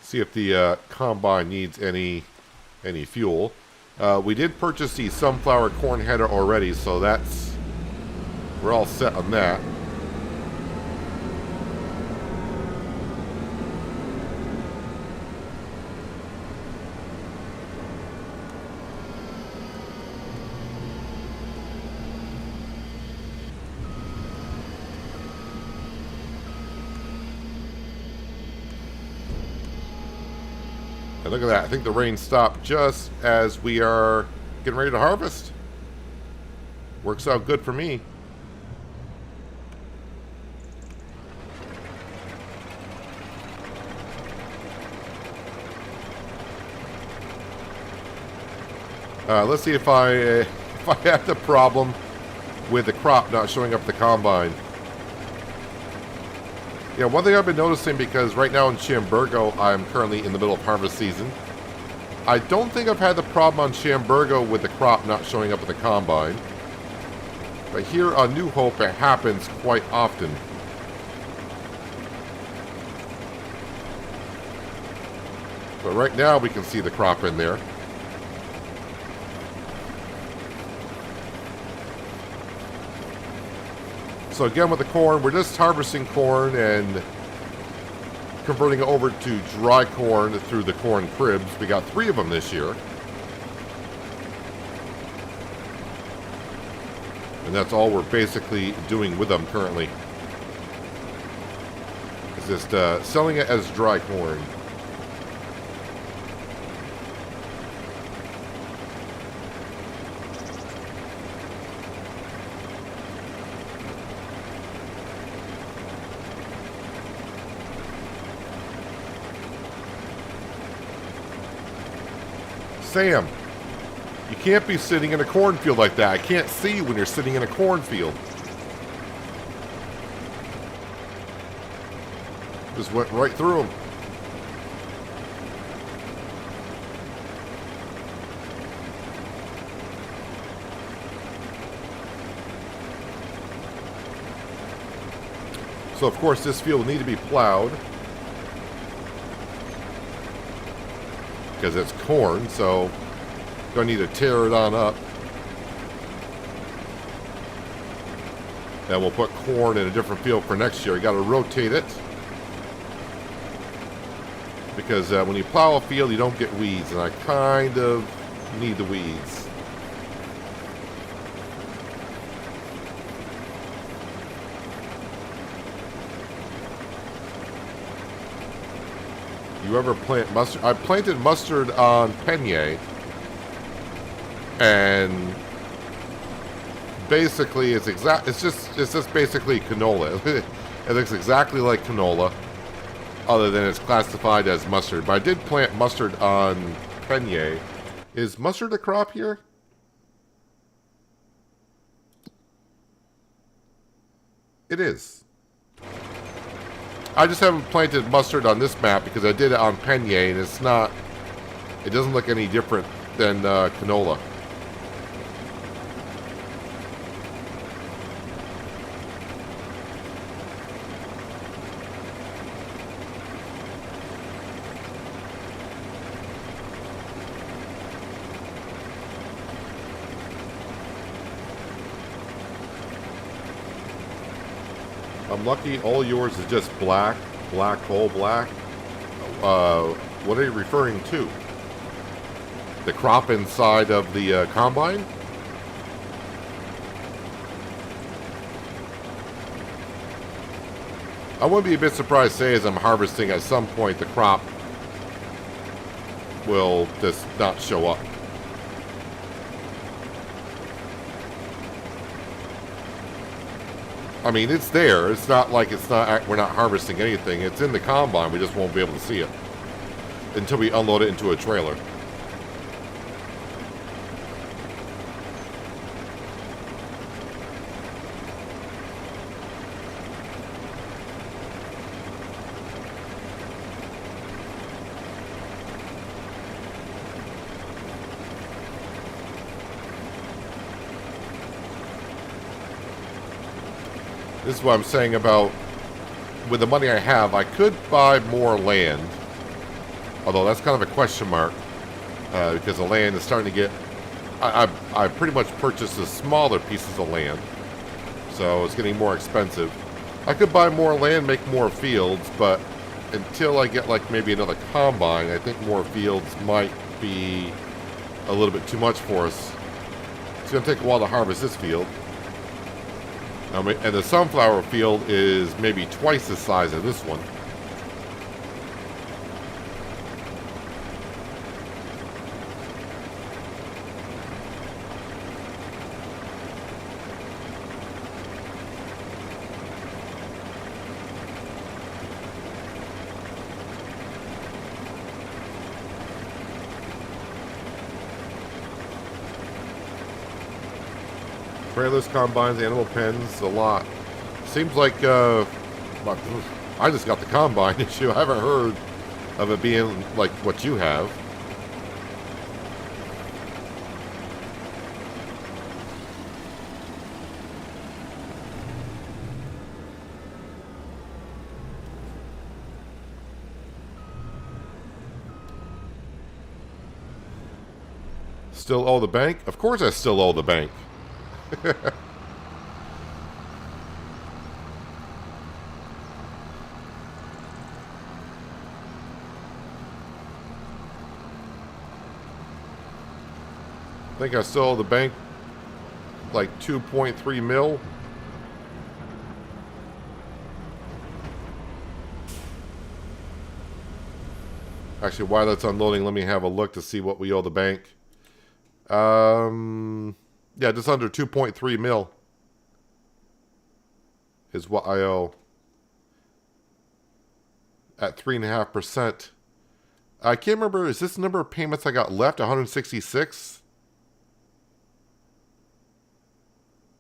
See if the combine needs any fuel. We did purchase the sunflower corn header already, so we're all set on that. And look at that. I think the rain stopped just as we are getting ready to harvest. Works out good for me. Let's see if I have the problem with the crop not showing up at the combine. Yeah, one thing I've been noticing, because right now in Shamburgo, I'm currently in the middle of harvest season. I don't think I've had the problem on Shamburgo with the crop not showing up at the combine. But here on New Hope, it happens quite often. But right now, we can see the crop in there. So again, with the corn, we're just harvesting corn and converting it over to dry corn through the corn cribs. We got 3 of them this year. And that's all we're basically doing with them currently. It's just selling it as dry corn. Sam, you can't be sitting in a cornfield like that. I can't see you when you're sitting in a cornfield. Just went right through them. So of course this field will need to be plowed. Because it's corn, so gonna need to tear it on up. Then we'll put corn in a different field for next year. You got to rotate it, because when you plow a field, you don't get weeds, and I kind of need the weeds. you ever plant mustard? I planted mustard on Peigne, and basically it's just basically canola. It looks exactly like canola, other than it's classified as mustard. But I did plant mustard on Peigne. Is mustard a crop here? It is. I just haven't planted mustard on this map because I did it on Peigne, and it's not. It doesn't look any different than canola. I'm lucky all yours is just black hole black. What are you referring to? The crop inside of the combine? I wouldn't be a bit surprised, say, as I'm harvesting, at some point the crop will just not show up. I mean, it's there. It's not like we're not harvesting anything. It's in the combine. We just won't be able to see it until we unload it into a trailer. This is what I'm saying about, with the money I have, I could buy more land. Although that's kind of a question mark, because the land is starting to get... I pretty much purchased the smaller pieces of land, so it's getting more expensive. I could buy more land, make more fields, but until I get like maybe another combine, I think more fields might be a little bit too much for us. It's going to take a while to harvest this field. And the sunflower field is maybe twice the size of this one. Trailers, combines, animal pens, a lot. Seems like I just got the combine issue. I haven't heard of it being like what you have. Still owe the bank? Of course I still owe the bank. I think I still owe the bank like 2.3 mil. Actually, while that's unloading, let me have a look to see what we owe the bank. Yeah, just under 2.3 mil is what I owe at 3.5%. I can't remember, is this the number of payments I got left? 166?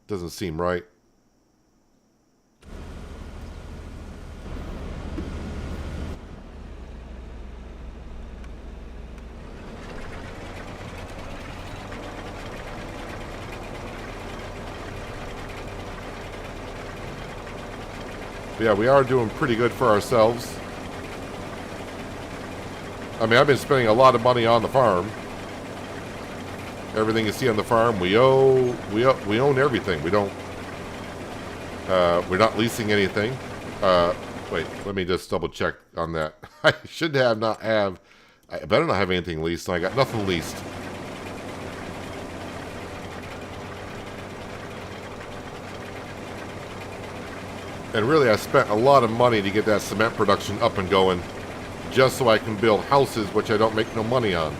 Doesn't seem right. Yeah, we are doing pretty good for ourselves. I mean, I've been spending a lot of money on the farm. Everything you see on the farm, we own everything. We don't. We're not leasing anything. Wait, let me just double check on that. I should not have. I better not have anything leased. I got nothing leased. And really, I spent a lot of money to get that cement production up and going. just so I can build houses, which I don't make no money on.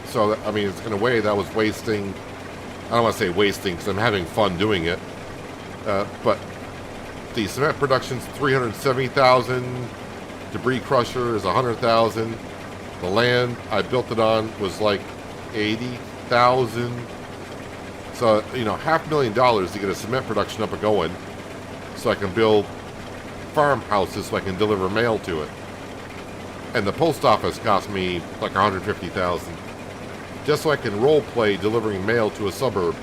So, I mean, in a way, that was wasting. I don't want to say wasting because I'm having fun doing it. But the cement production's 370,000. Debris crusher is 100,000. The land I built it on was like 80,000. So, $500,000 to get a cement production up and going, so I can build farmhouses so I can deliver mail to it. And the post office cost me like 150,000, just so I can role play delivering mail to a suburb.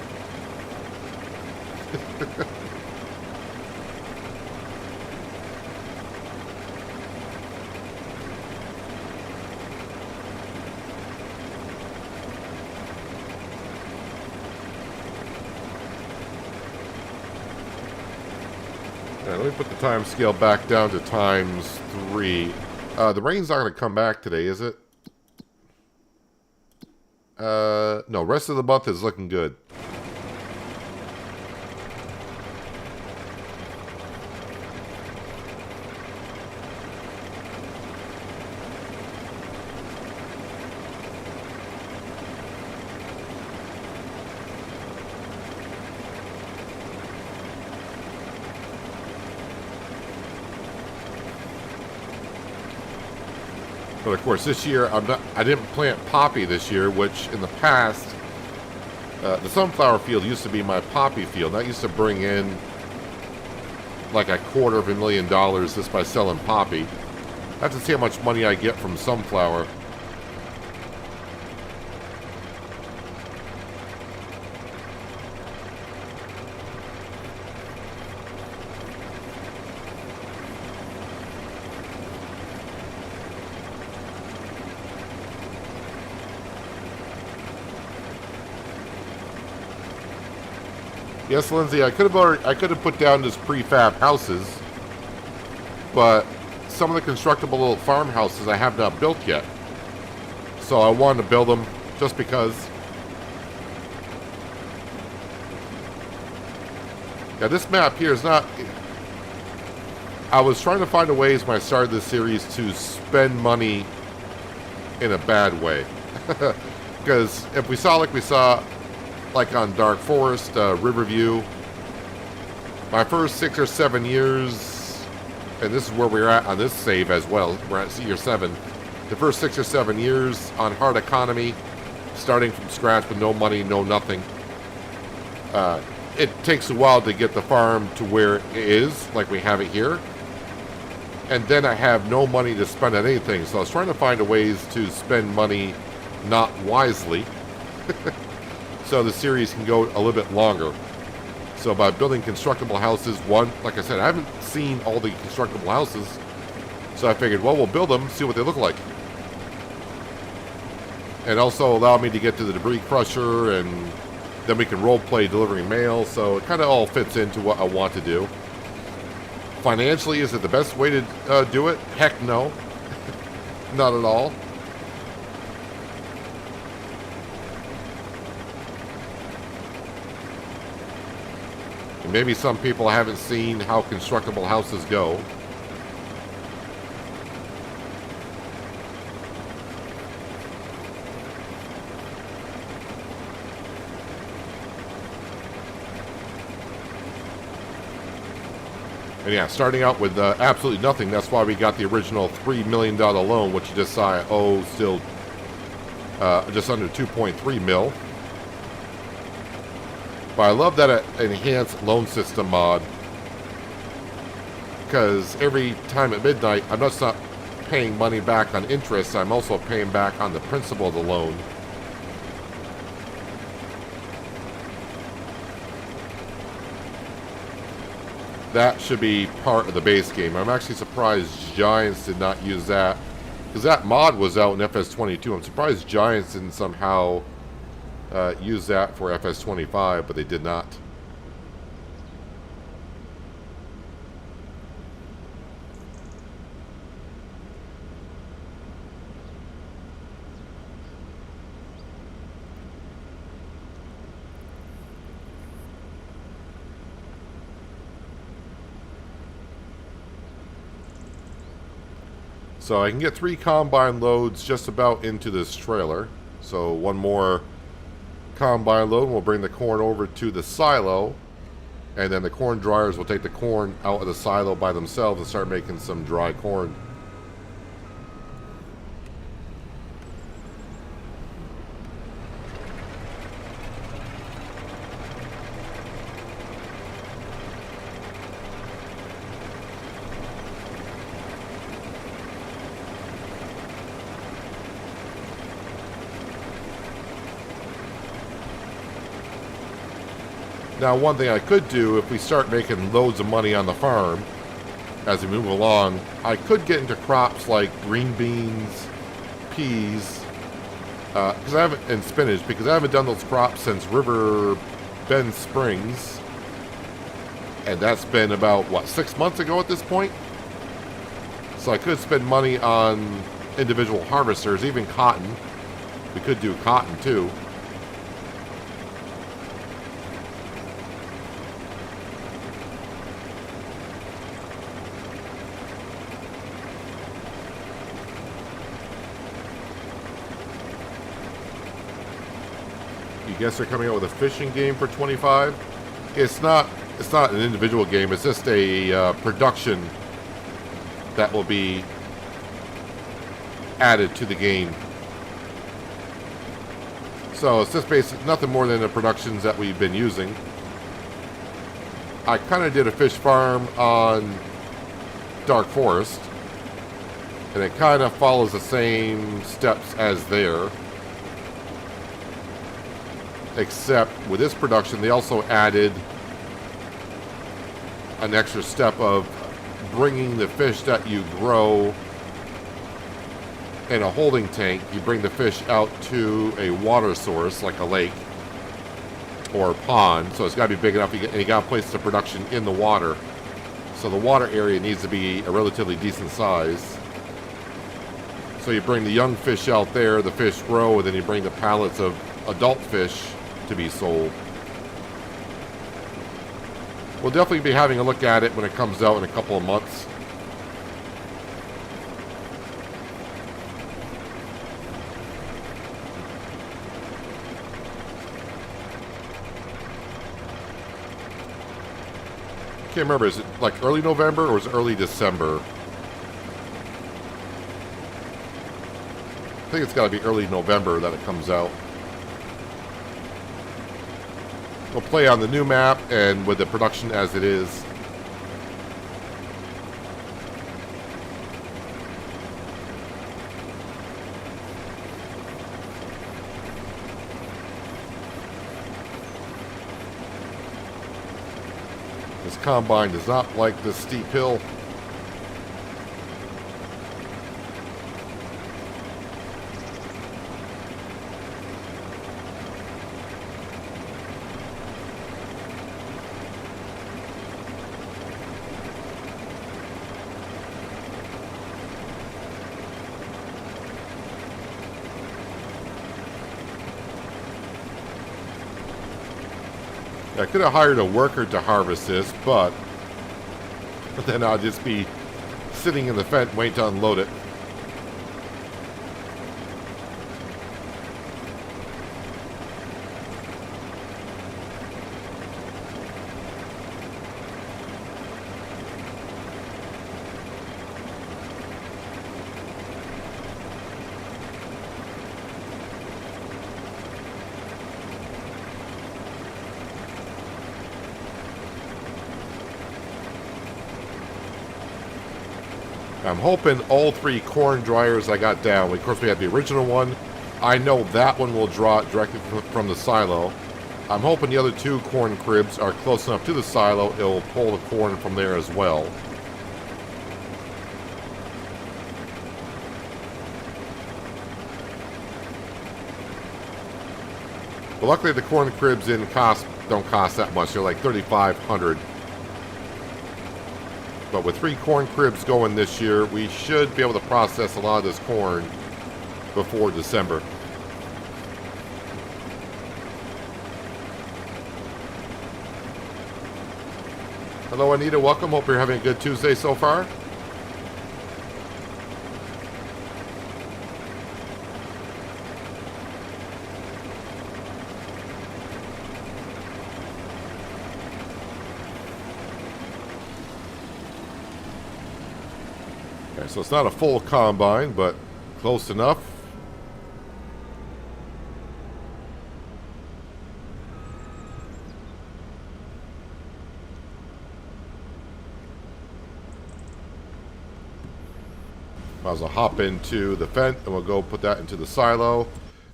Let me put the time scale back down to ×3. The rain's not going to come back today, is it? No, rest of the month is looking good. But of course, this year I didn't plant poppy this year, which in the past, the sunflower field used to be my poppy field. That used to bring in like $250,000 just by selling poppy. I have to see how much money I get from sunflower. Yes, Lindsay, I could have put down just prefab houses, but some of the constructible little farmhouses I have not built yet. So I wanted to build them just because. Yeah, this map here is not. I was trying to find a ways when I started this series to spend money in a bad way. Because if we saw like on Dark Forest, Riverview, my first 6 or 7 years, and this is where we're at on this save as well, we're at year 7, the first 6 or 7 years on hard economy, starting from scratch with no money, no nothing, it takes a while to get the farm to where it is, like we have it here, and then I have no money to spend on anything, so I was trying to find a ways to spend money not wisely, so the series can go a little bit longer. So by building constructible houses, like I said, I haven't seen all the constructible houses, so I figured, well, we'll build them, see what they look like. And also allow me to get to the debris crusher, and then we can role play delivering mail, so it kind of all fits into what I want to do. Financially, is it the best way to do it? Heck no. Not at all. Maybe some people haven't seen how constructible houses go. And yeah, starting out with absolutely nothing. That's why we got the original $3 million loan, which you just saw I owe still just under 2.3 mil. But I love that enhanced loan system mod, because every time at midnight, I'm just not paying money back on interest, I'm also paying back on the principal of the loan. That should be part of the base game. I'm actually surprised Giants did not use that, because that mod was out in FS22. I'm surprised Giants didn't somehow use that for FS25, but they did not. So I can get 3 combine loads just about into this trailer. So one more combine load will bring the corn over to the silo, and then the corn dryers will take the corn out of the silo by themselves and start making some dry corn. Now, one thing I could do if we start making loads of money on the farm as we move along, I could get into crops like green beans, peas, because I haven't, and spinach, because I haven't done those crops since River Bend Springs, and that's been about, what, 6 months ago at this point? So I could spend money on individual harvesters, even cotton. We could do cotton too. You guess they're coming out with a fishing game for 25. It's not an individual game. It's just a production that will be added to the game. So it's just basically nothing more than the productions that we've been using. I kind of did a fish farm on Dark Forest, and it kind of follows the same steps as there. Except with this production, they also added an extra step of bringing the fish that you grow in a holding tank. You bring the fish out to a water source, like a lake or a pond. So it's got to be big enough, and you got to place the production in the water. So the water area needs to be a relatively decent size. So you bring the young fish out there, the fish grow, and then you bring the pallets of adult fish to be sold. We'll definitely be having a look at it when it comes out in a couple of months. Can't remember, is it like early November or is it early December? I think it's got to be early November that it comes out. We'll play on the new map and with the production as it is. This combine does not like this steep hill. I could have hired a worker to harvest this, but then I'll just be sitting in the fence waiting to unload it. I'm hoping all 3 corn dryers I got down. Of course, we had the original one. I know that one will draw it directly from the silo. I'm hoping the other 2 corn cribs are close enough to the silo, it'll pull the corn from there as well. But luckily, the corn cribs don't cost that much. They're like $3,500. But with 3 corn cribs going this year, we should be able to process a lot of this corn before December. Hello, Anita. Welcome. Hope you're having a good Tuesday so far. Okay, so it's not a full combine, but close enough. Might as well hop into the vent and we'll go put that into the silo.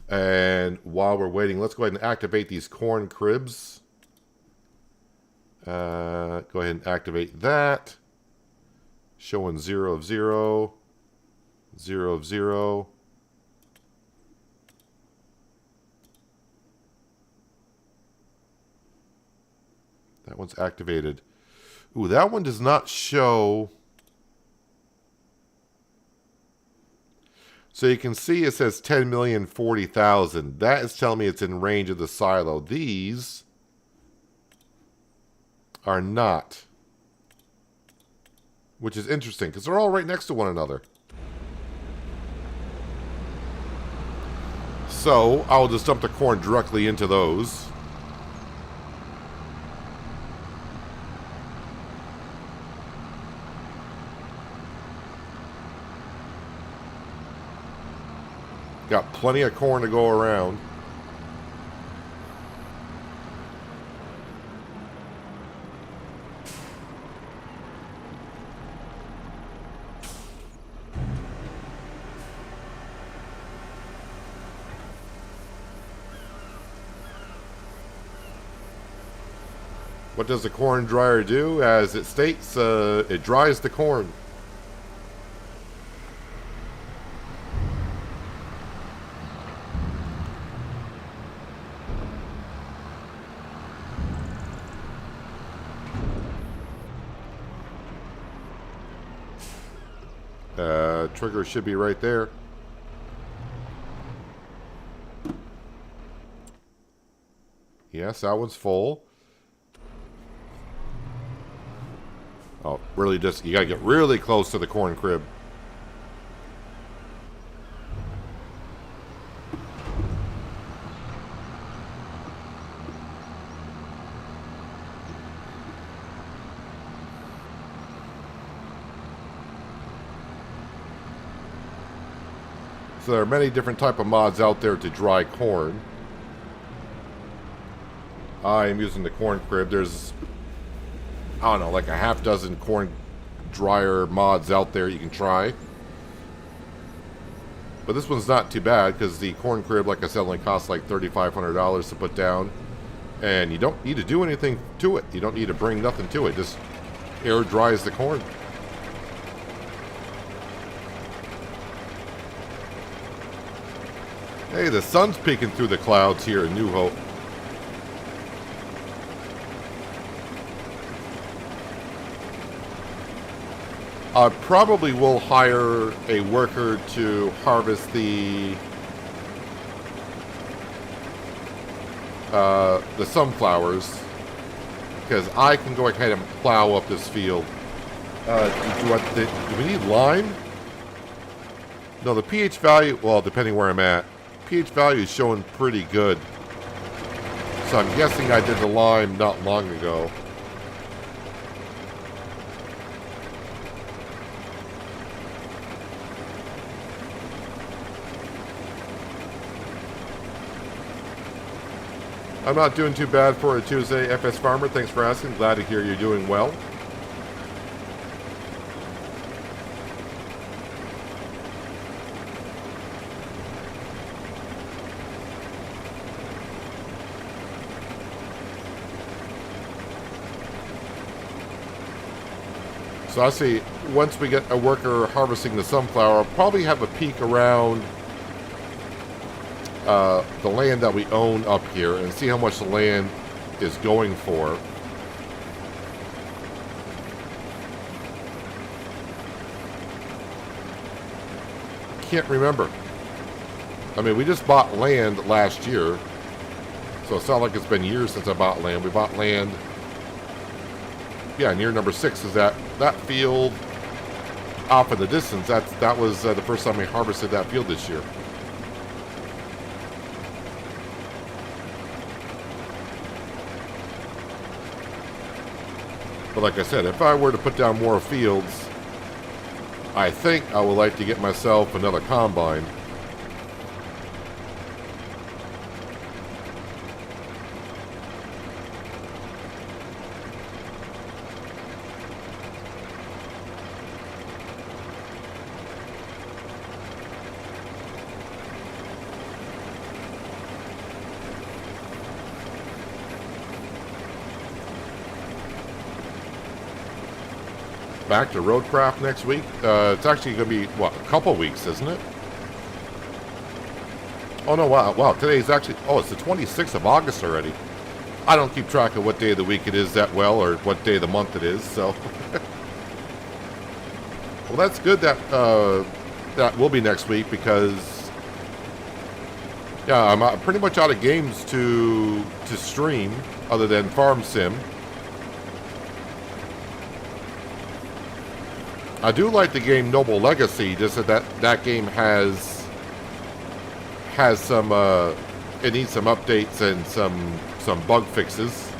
And while we're waiting, let's go ahead and activate these corn cribs. Go ahead and activate that. Showing 0 of 0. 0 of 0. That one's activated. Ooh, that one does not show. So you can see it says 10,040,000. That is telling me it's in range of the silo. These are not. Which is interesting, because they're all right next to one another. So, I'll just dump the corn directly into those. Got plenty of corn to go around. What does the corn dryer do? As it states, it dries the corn. Trigger should be right there. Yes, that one's full. Oh, really just, you gotta get really close to the corn crib. So there are many different type of mods out there to dry corn. I am using the corn crib. There's, I don't know, like a half dozen corn dryer mods out there you can try. But this one's not too bad because the corn crib, like I said, only costs like $3,500 to put down. And you don't need to do anything to it. You don't need to bring nothing to it. Just air dries the corn. Hey, the sun's peeking through the clouds here in New Hope. I probably will hire a worker to harvest the sunflowers, because I can go ahead and plow up this field. Do we need lime? No, the pH value, well, depending where I'm at, pH value is showing pretty good. So I'm guessing I did the lime not long ago. I'm not doing too bad for a Tuesday, FS Farmer. Thanks for asking. Glad to hear you're doing well. So I see, once we get a worker harvesting the sunflower, I'll probably have a peek around the land that we own up here and see how much the land is going for. Can't remember. I mean, we just bought land last year, so it's not like it's been years since I bought land. We bought land, yeah, near number 6 is that field off in the distance. That was the first time we harvested that field this year. But like I said, if I were to put down more fields, I think I would like to get myself another combine. Back to Roadcraft next week. It's actually going to be, what, a couple weeks, isn't it? Oh, no, wow. Wow, today's actually, oh, it's the 26th of August already. I don't keep track of what day of the week it is that well, or what day of the month it is, so. Well, that's good that that will be next week, because, yeah, I'm pretty much out of games to stream, other than Farm Sim. I do like the game Noble Legacy, just that game has some, it needs some updates and some bug fixes.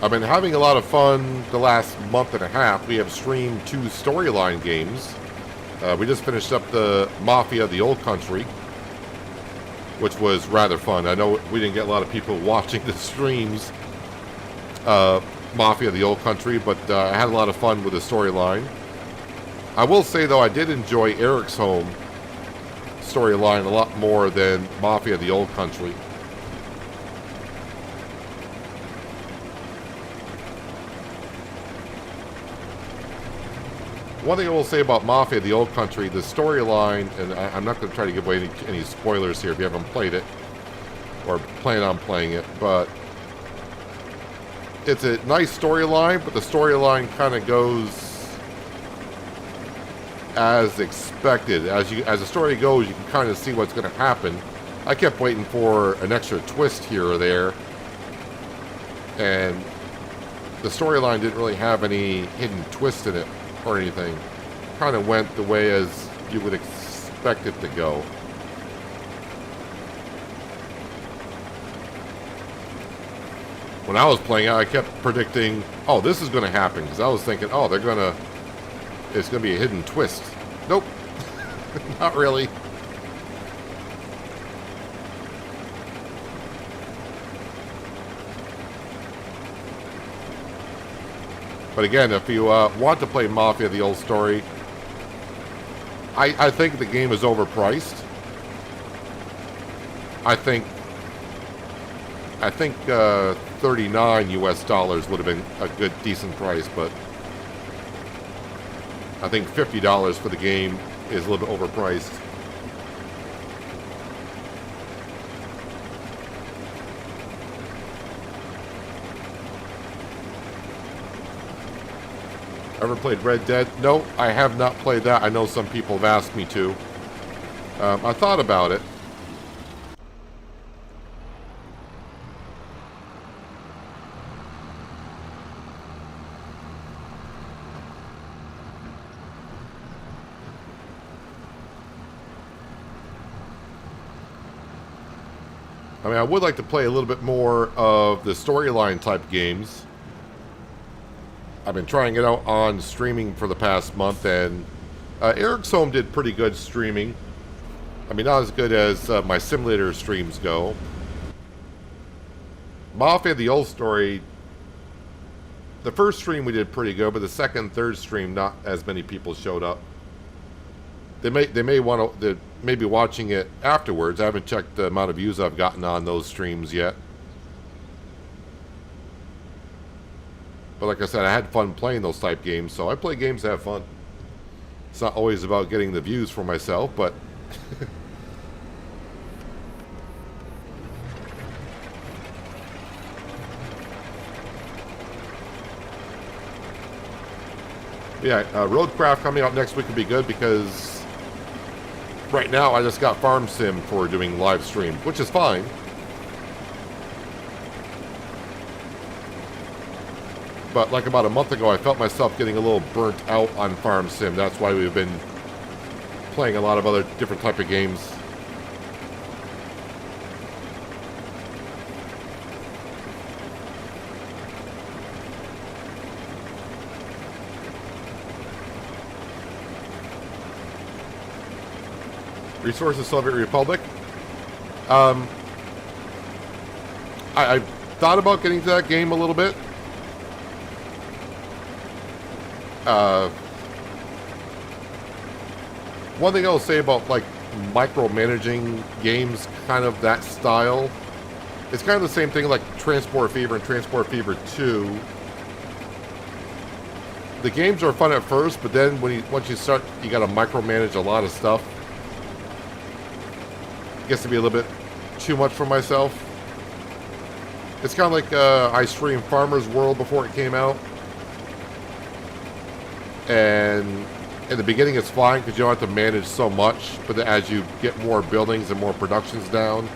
I've been having a lot of fun the last month and a half. We have streamed 2 storyline games. We just finished up the Mafia of the Old Country, which was rather fun. I know we didn't get a lot of people watching the streams, Mafia of the Old Country, but I had a lot of fun with the storyline. I will say, though, I did enjoy Eric's Home storyline a lot more than Mafia of the Old Country. One thing I will say about Mafia of the Old Country, the storyline, and I'm not going to try to give away any spoilers here if you haven't played it or plan on playing it, but it's a nice storyline, but the storyline kind of goes as expected. As the story goes, you can kind of see what's going to happen. I kept waiting for an extra twist here or there, and the storyline didn't really have any hidden twist in it or anything. Kind of went the way as you would expect it to go. When I was playing it, I kept predicting, oh, this is going to happen, because I was thinking, oh, it's going to be a hidden twist. Nope. Not really. But again, if you want to play Mafia the Old Story, I think the game is overpriced. I think 39 US dollars would have been a good, decent price, but I think $50 for the game is a little bit overpriced. Ever played Red Dead? No, I have not played that. I know some people have asked me to. I thought about it. I mean, I would like to play a little bit more of the storyline type games. I've been trying it out on streaming for the past month, and Eric's Home did pretty good streaming. I mean, not as good as my simulator streams go. Mafia the Old Story, the first stream we did pretty good, but the second, third stream, not as many people showed up. They may want to maybe watching it afterwards. I haven't checked the amount of views I've gotten on those streams yet. But like I said, I had fun playing those type games, so I play games to have fun. It's not always about getting the views for myself, but yeah, Roadcraft coming out next week will be good, because right now I just got Farm Sim for doing live streams, which is fine. But like about a month ago, I felt myself getting a little burnt out on Farm Sim. That's why we've been playing a lot of other different type of games. Resources Soviet Republic. I thought about getting to that game a little bit. One thing I'll say about like micromanaging games, kind of that style, it's kind of the same thing like Transport Fever and Transport Fever 2. The games are fun at first, but then once you start, you got to micromanage a lot of stuff. It gets to be a little bit too much for myself. It's kind of like I streamed Farmer's World before it came out. And in the beginning it's fine because you don't have to manage so much, but then as you get more buildings and more productions down,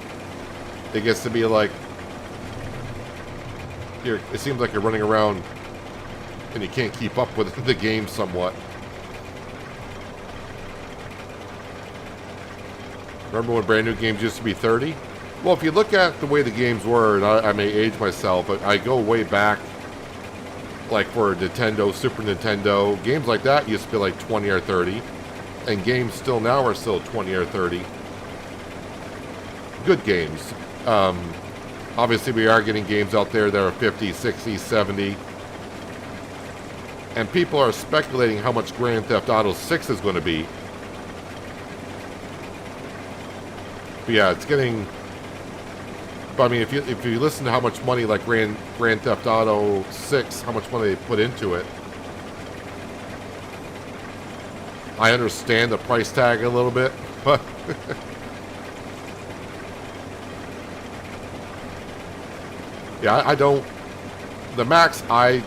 it gets to be like, it seems like you're running around and you can't keep up with the game somewhat. Remember when brand new games used to be 30? Well, if you look at the way the games were, and I may age myself, but I go way back, like for Nintendo, Super Nintendo, games like that used to be like 20 or 30, and games still now are still 20 or 30. Good games. Obviously, we are getting games out there that are 50, 60, 70. And people are speculating how much Grand Theft Auto 6 is going to be. But yeah, it's getting... But I mean, if you listen to how much money, like Grand Theft Auto 6, how much money they put into it, I understand the price tag a little bit, but... yeah, I don't... The max I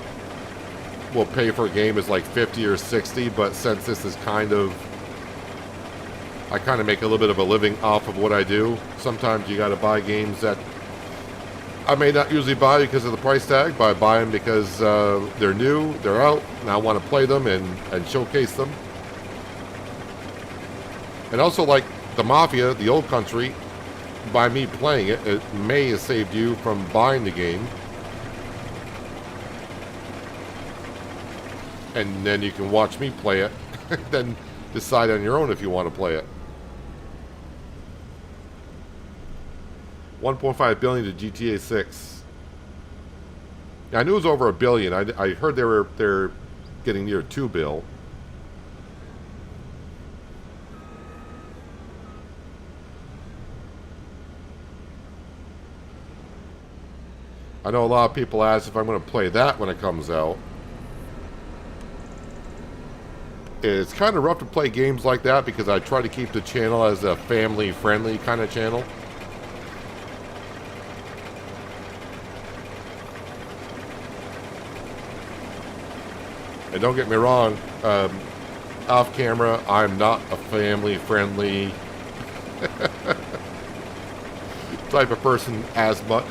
will pay for a game is like 50 or 60, but since this is kind of... I kind of make a little bit of a living off of what I do. Sometimes you got to buy games that I may not usually buy because of the price tag, but I buy them because they're new, they're out, and I want to play them and showcase them. And also, like the Mafia, the old country, by me playing it, it may have saved you from buying the game. And then you can watch me play it, then decide on your own if you want to play it. 1.5 billion to GTA 6. I knew it was over $1 billion. I heard they're getting near $2 billion. I know a lot of people ask if I'm going to play that when it comes out. It's kind of rough to play games like that because I try to keep the channel as a family-friendly kind of channel. And don't get me wrong, off camera, I'm not a family-friendly type of person as much.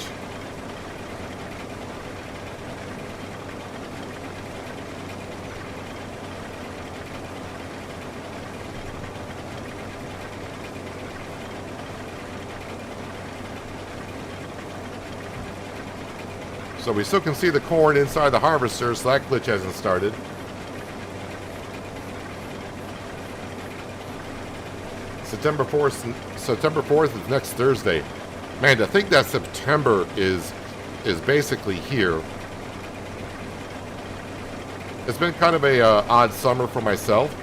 So we still can see the corn inside the harvester, so that glitch hasn't started. September 4th is next Thursday. Man, to think that September is basically here. It's been kind of a odd summer for myself.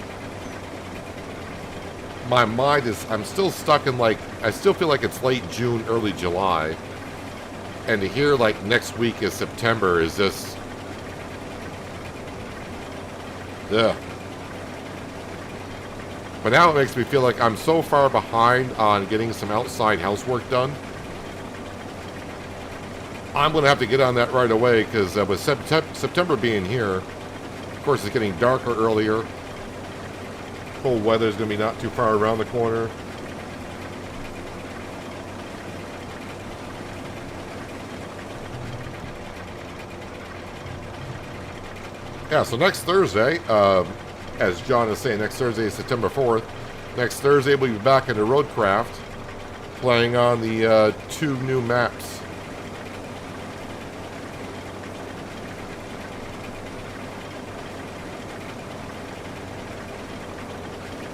My mind is, I'm still stuck in like, I still feel like it's late June, early July. And to hear like next week is September is just... Ugh. But now it makes me feel like I'm so far behind on getting some outside housework done. I'm going to have to get on that right away because with September being here, of course it's getting darker earlier. Cold weather is going to be not too far around the corner. Yeah, so next Thursday, as John is saying, next Thursday is September 4th. Next Thursday, we'll be back into Roadcraft, playing on the 2 new maps.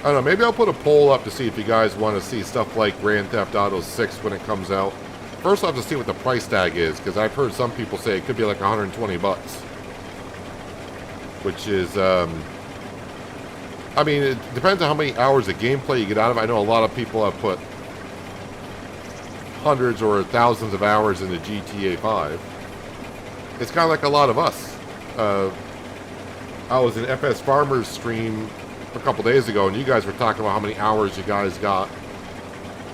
I don't know, maybe I'll put a poll up to see if you guys want to see stuff like Grand Theft Auto 6 when it comes out. First, I'll have to see what the price tag is, because I've heard some people say it could be like 120 bucks. Which is, I mean, it depends on how many hours of gameplay you get out of it. I know a lot of people have put hundreds or thousands of hours into GTA 5. It's kind of like a lot of us. I was in FS Farmers stream a couple days ago, and you guys were talking about how many hours you guys got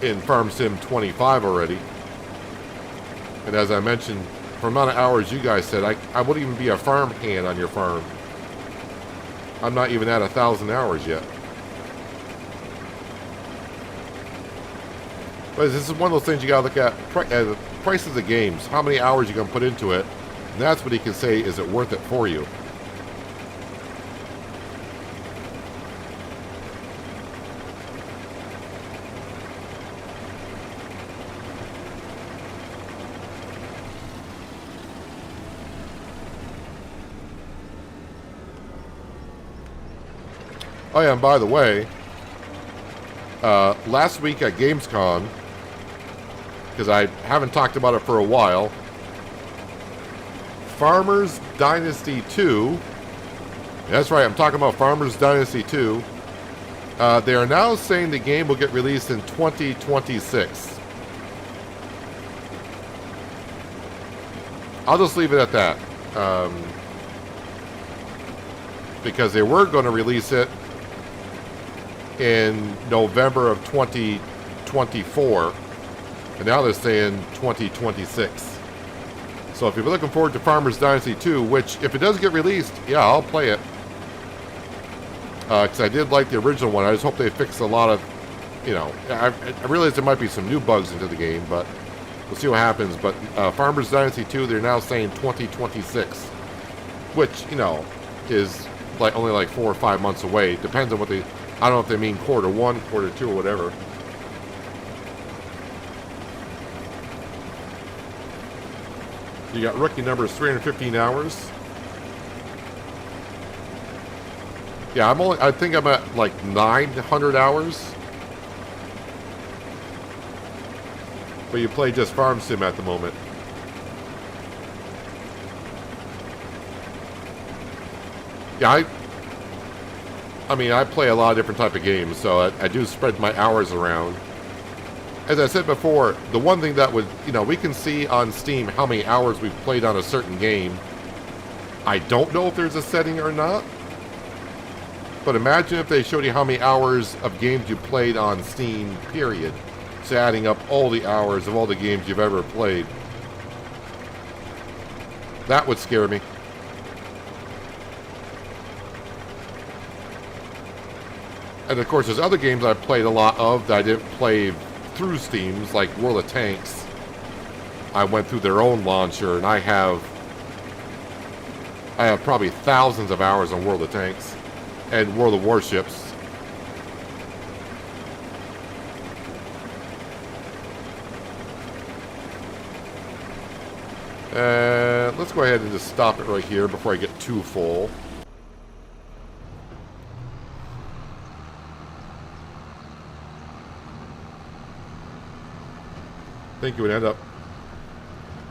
in Farm Sim 25 already. And as I mentioned, for the amount of hours you guys said, I wouldn't even be a farm hand on your farm. I'm not even at 1,000 hours yet. But this is one of those things you gotta look at. The prices of games, how many hours you gonna put into it, and that's what he can say, is it worth it for you? Oh yeah, and by the way, last week at Gamescom, because I haven't talked about it for a while, Farmers Dynasty 2, that's right, I'm talking about Farmers Dynasty 2, they are now saying the game will get released in 2026. I'll just leave it at that. Because they were going to release it in November of 2024, and now they're saying 2026. So if you're looking forward to Farmers Dynasty 2, which if it does get released, yeah, I'll play it. Because I did like the original one. I just hope they fix a lot of, you know, I realize there might be some new bugs into the game, but we'll see what happens. But Farmers Dynasty 2, they're now saying 2026, which, you know, is like only like 4 or 5 months away. Depends on what they, I don't know if they mean quarter 1, quarter 2, or whatever. You got rookie numbers 315 hours. Yeah, I think I'm at like 900 hours. But you play just Farm Sim at the moment. Yeah, I mean, I play a lot of different type of games, so I do spread my hours around. As I said before, the one thing that would, you know, we can see on Steam how many hours we've played on a certain game. I don't know if there's a setting or not. But imagine if they showed you how many hours of games you played on Steam, period. So adding up all the hours of all the games you've ever played. That would scare me. And of course, there's other games I've played a lot of that I didn't play through Steam's, like World of Tanks. I went through their own launcher, and I have probably thousands of hours on World of Tanks and World of Warships. Let's go ahead and just stop it right here before I get too full. Think you would end up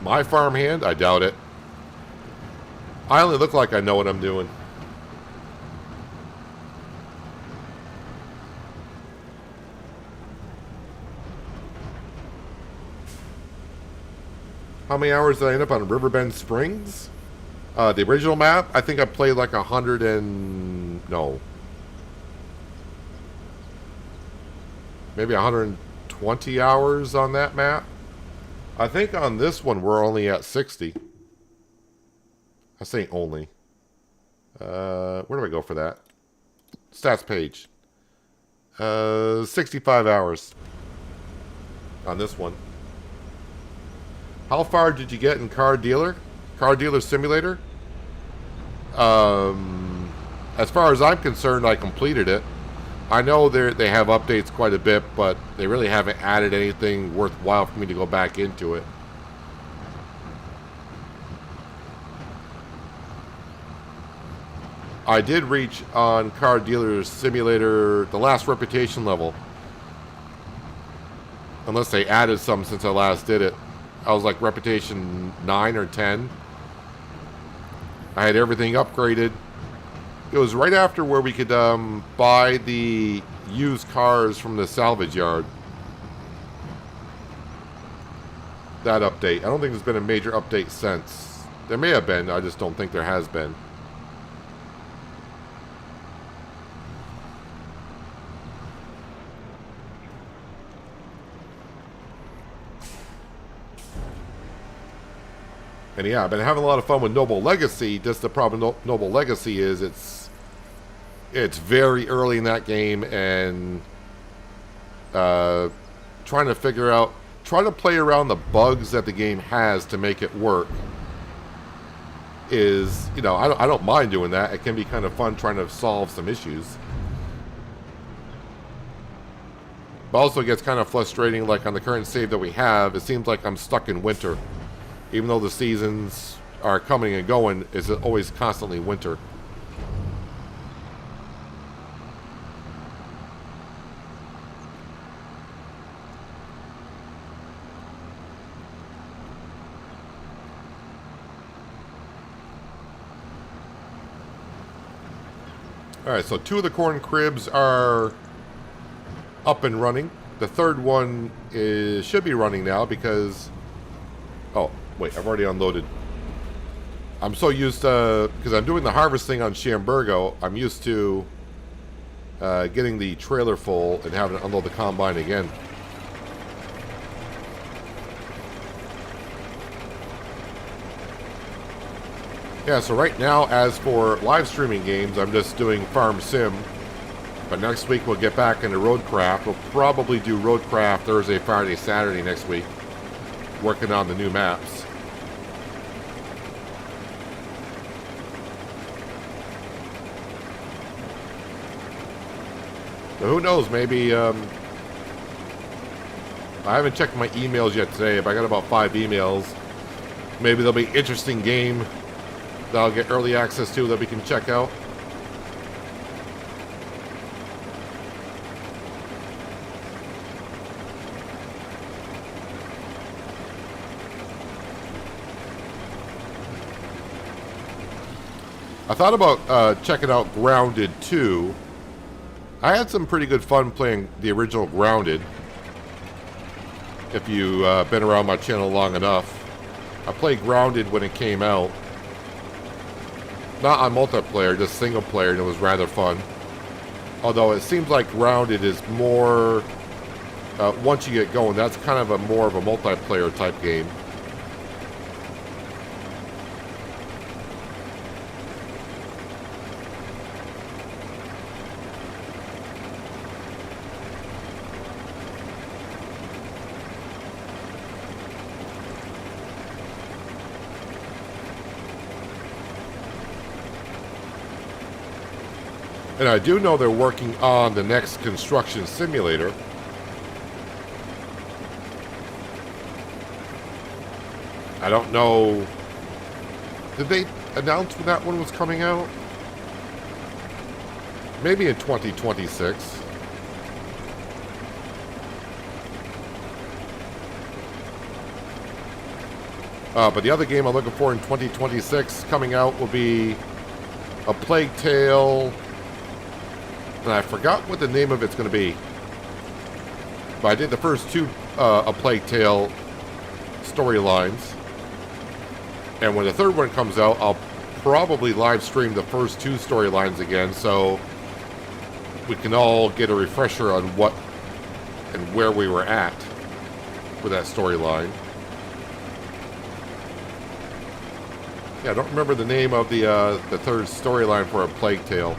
my farmhand? I doubt it. I only look like I know what I'm doing. How many hours did I end up on Riverbend Springs? The original map, I think I played like 100 and... no. Maybe 120 hours on that map. I think on this one we're only at 60. I say only. Where do I go for that? Stats page. 65 hours on this one. How far did you get in Car Dealer? Car Dealer Simulator? As far as I'm concerned, I completed it. I know they have updates quite a bit, but they really haven't added anything worthwhile for me to go back into it. I did reach on Car Dealer Simulator the last reputation level. Unless they added some since I last did it. I was like reputation 9 or 10. I had everything upgraded. It was right after where we could buy the used cars from the salvage yard. That update. I don't think there's been a major update since. There may have been, I just don't think there has been. And yeah, I've been having a lot of fun with Noble Legacy. Just the problem with Noble Legacy is it's very early in that game, and trying to play around the bugs that the game has to make it work is, you know, I don't mind doing that. It can be kind of fun trying to solve some issues. But also it gets kind of frustrating, like on the current save that we have, it seems like I'm stuck in winter. Even though the seasons are coming and going, it's always constantly winter. Alright, so 2 of the corn cribs are up and running. The third one should be running now because... Oh, wait, I've already unloaded. I'm so used to... Because I'm doing the harvesting on Shamburgo, I'm used to getting the trailer full and having to unload the combine again. Yeah, so right now, as for live streaming games, I'm just doing Farm Sim. But next week we'll get back into Roadcraft. We'll probably do Roadcraft Thursday, Friday, Saturday next week. Working on the new maps. So who knows, maybe, I haven't checked my emails yet today, but I got about 5 emails. Maybe there'll be an interesting game that I'll get early access to that we can check out. I thought about checking out Grounded 2. I had some pretty good fun playing the original Grounded. If you've been around my channel long enough. I played Grounded when it came out. Not on multiplayer, just single player, and it was rather fun. Although it seems like Grounded is more... once you get going, that's kind of more of a multiplayer type game. And I do know they're working on the next construction simulator. I don't know. Did they announce when that one was coming out? Maybe in 2026. But the other game I'm looking for in 2026 coming out will be A Plague Tale. And I forgot what the name of it's going to be. But I did the first 2 A Plague Tale storylines. And when the third one comes out, I'll probably live stream the first 2 storylines again, so we can all get a refresher on what and where we were at with that storyline. Yeah, I don't remember the name of the third storyline for A Plague Tale.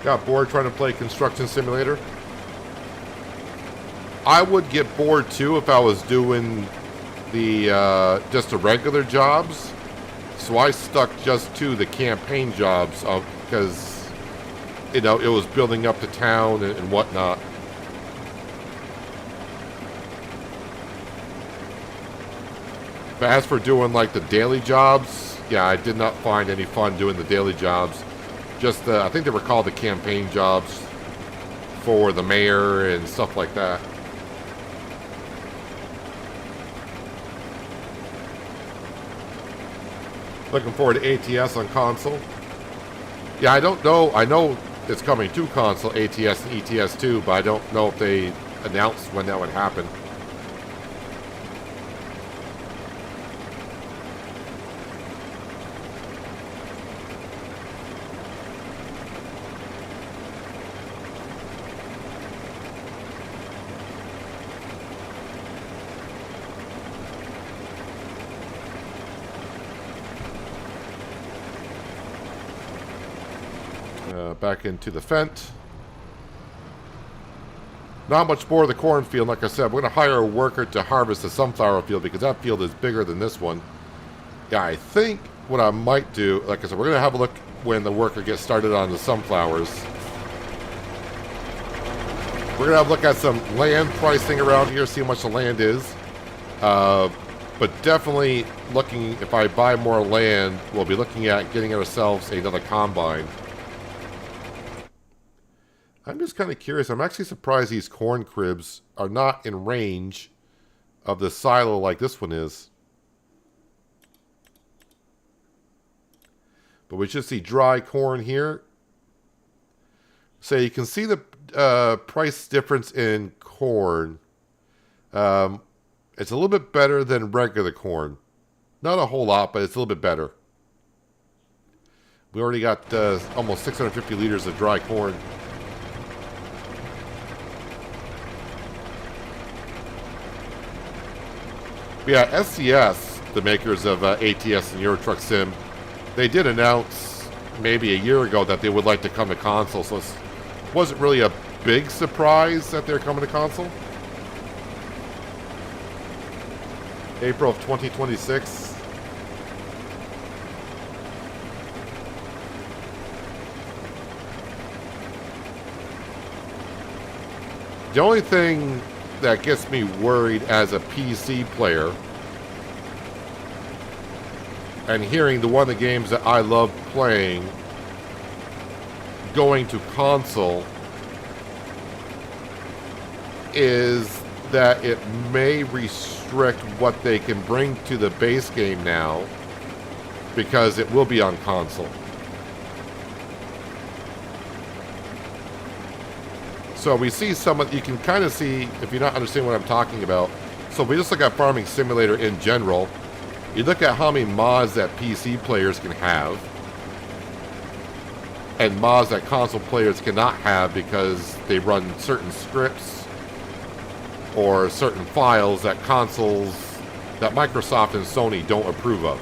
Got bored trying to play Construction Simulator. I would get bored too if I was doing the just the regular jobs. So I stuck just to the campaign jobs because you know, it was building up to town and whatnot. But as for doing like the daily jobs, yeah, I did not find any fun doing the daily jobs. Just I think they were called the campaign jobs for the mayor and stuff like that. Looking forward to ATS on console. Yeah, I don't know. I know it's coming to console, ATS and ETS too, but I don't know if they announced when that would happen. Back into the Fent. Not much more of the cornfield. Like I said, we're going to hire a worker to harvest the sunflower field because that field is bigger than this one. Yeah, I think what I might do, like I said, we're going to have a look when the worker gets started on the sunflowers. We're going to have a look at some land pricing around here, see how much the land is. But definitely looking, if I buy more land, we'll be looking at getting ourselves another combine. I'm just kind of curious. I'm actually surprised these corn cribs are not in range of the silo like this one is. But we should see dry corn here. So you can see the price difference in corn. It's a little bit better than regular corn. Not a whole lot, but it's a little bit better. We already got almost 650 liters of dry corn. Yeah, SCS, the makers of ATS and Euro Truck Sim, they did announce maybe a year ago that they would like to come to console, so it wasn't really a big surprise that they're coming to console. April of 2026. The only thing that gets me worried as a PC player, and hearing the one of the games that I love playing going to console, is that it may restrict what they can bring to the base game now, because it will be on console. So we see some of, you can kind of see, if you're not understanding what I'm talking about, so if we just look at Farming Simulator in general, you look at how many mods that PC players can have, and mods that console players cannot have because they run certain scripts or certain files that consoles, that Microsoft and Sony don't approve of.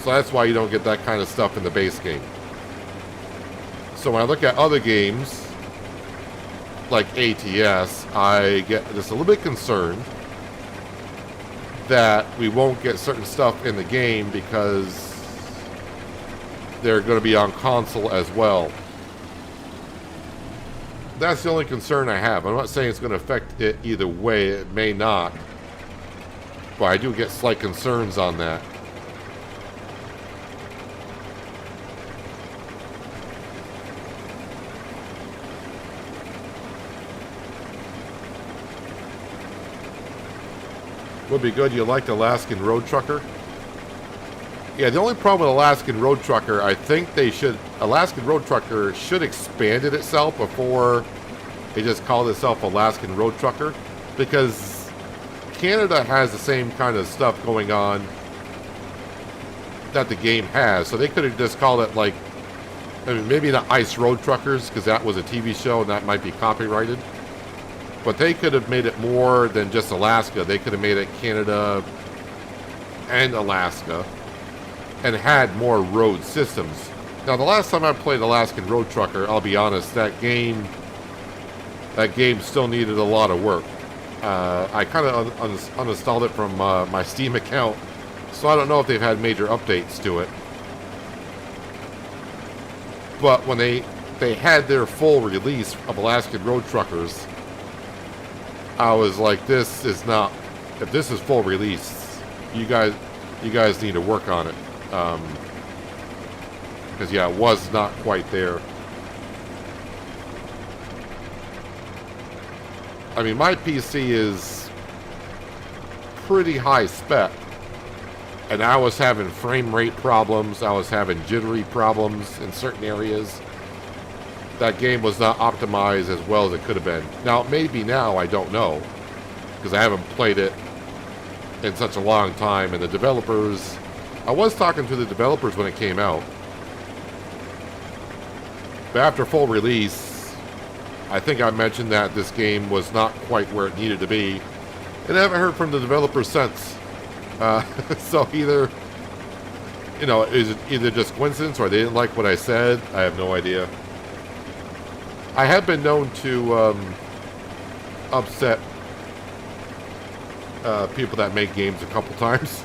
So that's why you don't get that kind of stuff in the base game. So when I look at other games, like ATS, I get just a little bit concerned that we won't get certain stuff in the game because they're going to be on console as well. That's the only concern I have. I'm not saying it's going to affect it either way. It may not. But I do get slight concerns on that. Would be good. You liked Alaskan Road Trucker? Yeah, the only problem with Alaskan Road Trucker, I think they should, Alaskan Road Trucker should expand it itself before they just called itself Alaskan Road Trucker, because Canada has the same kind of stuff going on that the game has, so they could have just called it like, I mean, maybe not Ice Road Truckers, because that was a TV show and that might be copyrighted. But they could have made it more than just Alaska. They could have made it Canada and Alaska and had more road systems. Now, the last time I played Alaskan Road Trucker, I'll be honest, that game still needed a lot of work. I kind of uninstalled it from my Steam account, so I don't know if they've had major updates to it. But when they they had their full release of Alaskan Road Truckers, I was like, this is not, if this is full release, you guys need to work on it. Because, yeah, it was not quite there. I mean, my PC is pretty high spec. And I was having frame rate problems. I was having jittery problems in certain areas. That game was not optimized as well as it could have been. Now, maybe now, I don't know. Because I haven't played it in such a long time. And the developers... I was talking to the developers when it came out. But after full release, I think I mentioned that this game was not quite where it needed to be. And I haven't heard from the developers since. So either, you know, is it either just coincidence or they didn't like what I said? I have no idea. I have been known to upset people that make games a couple times.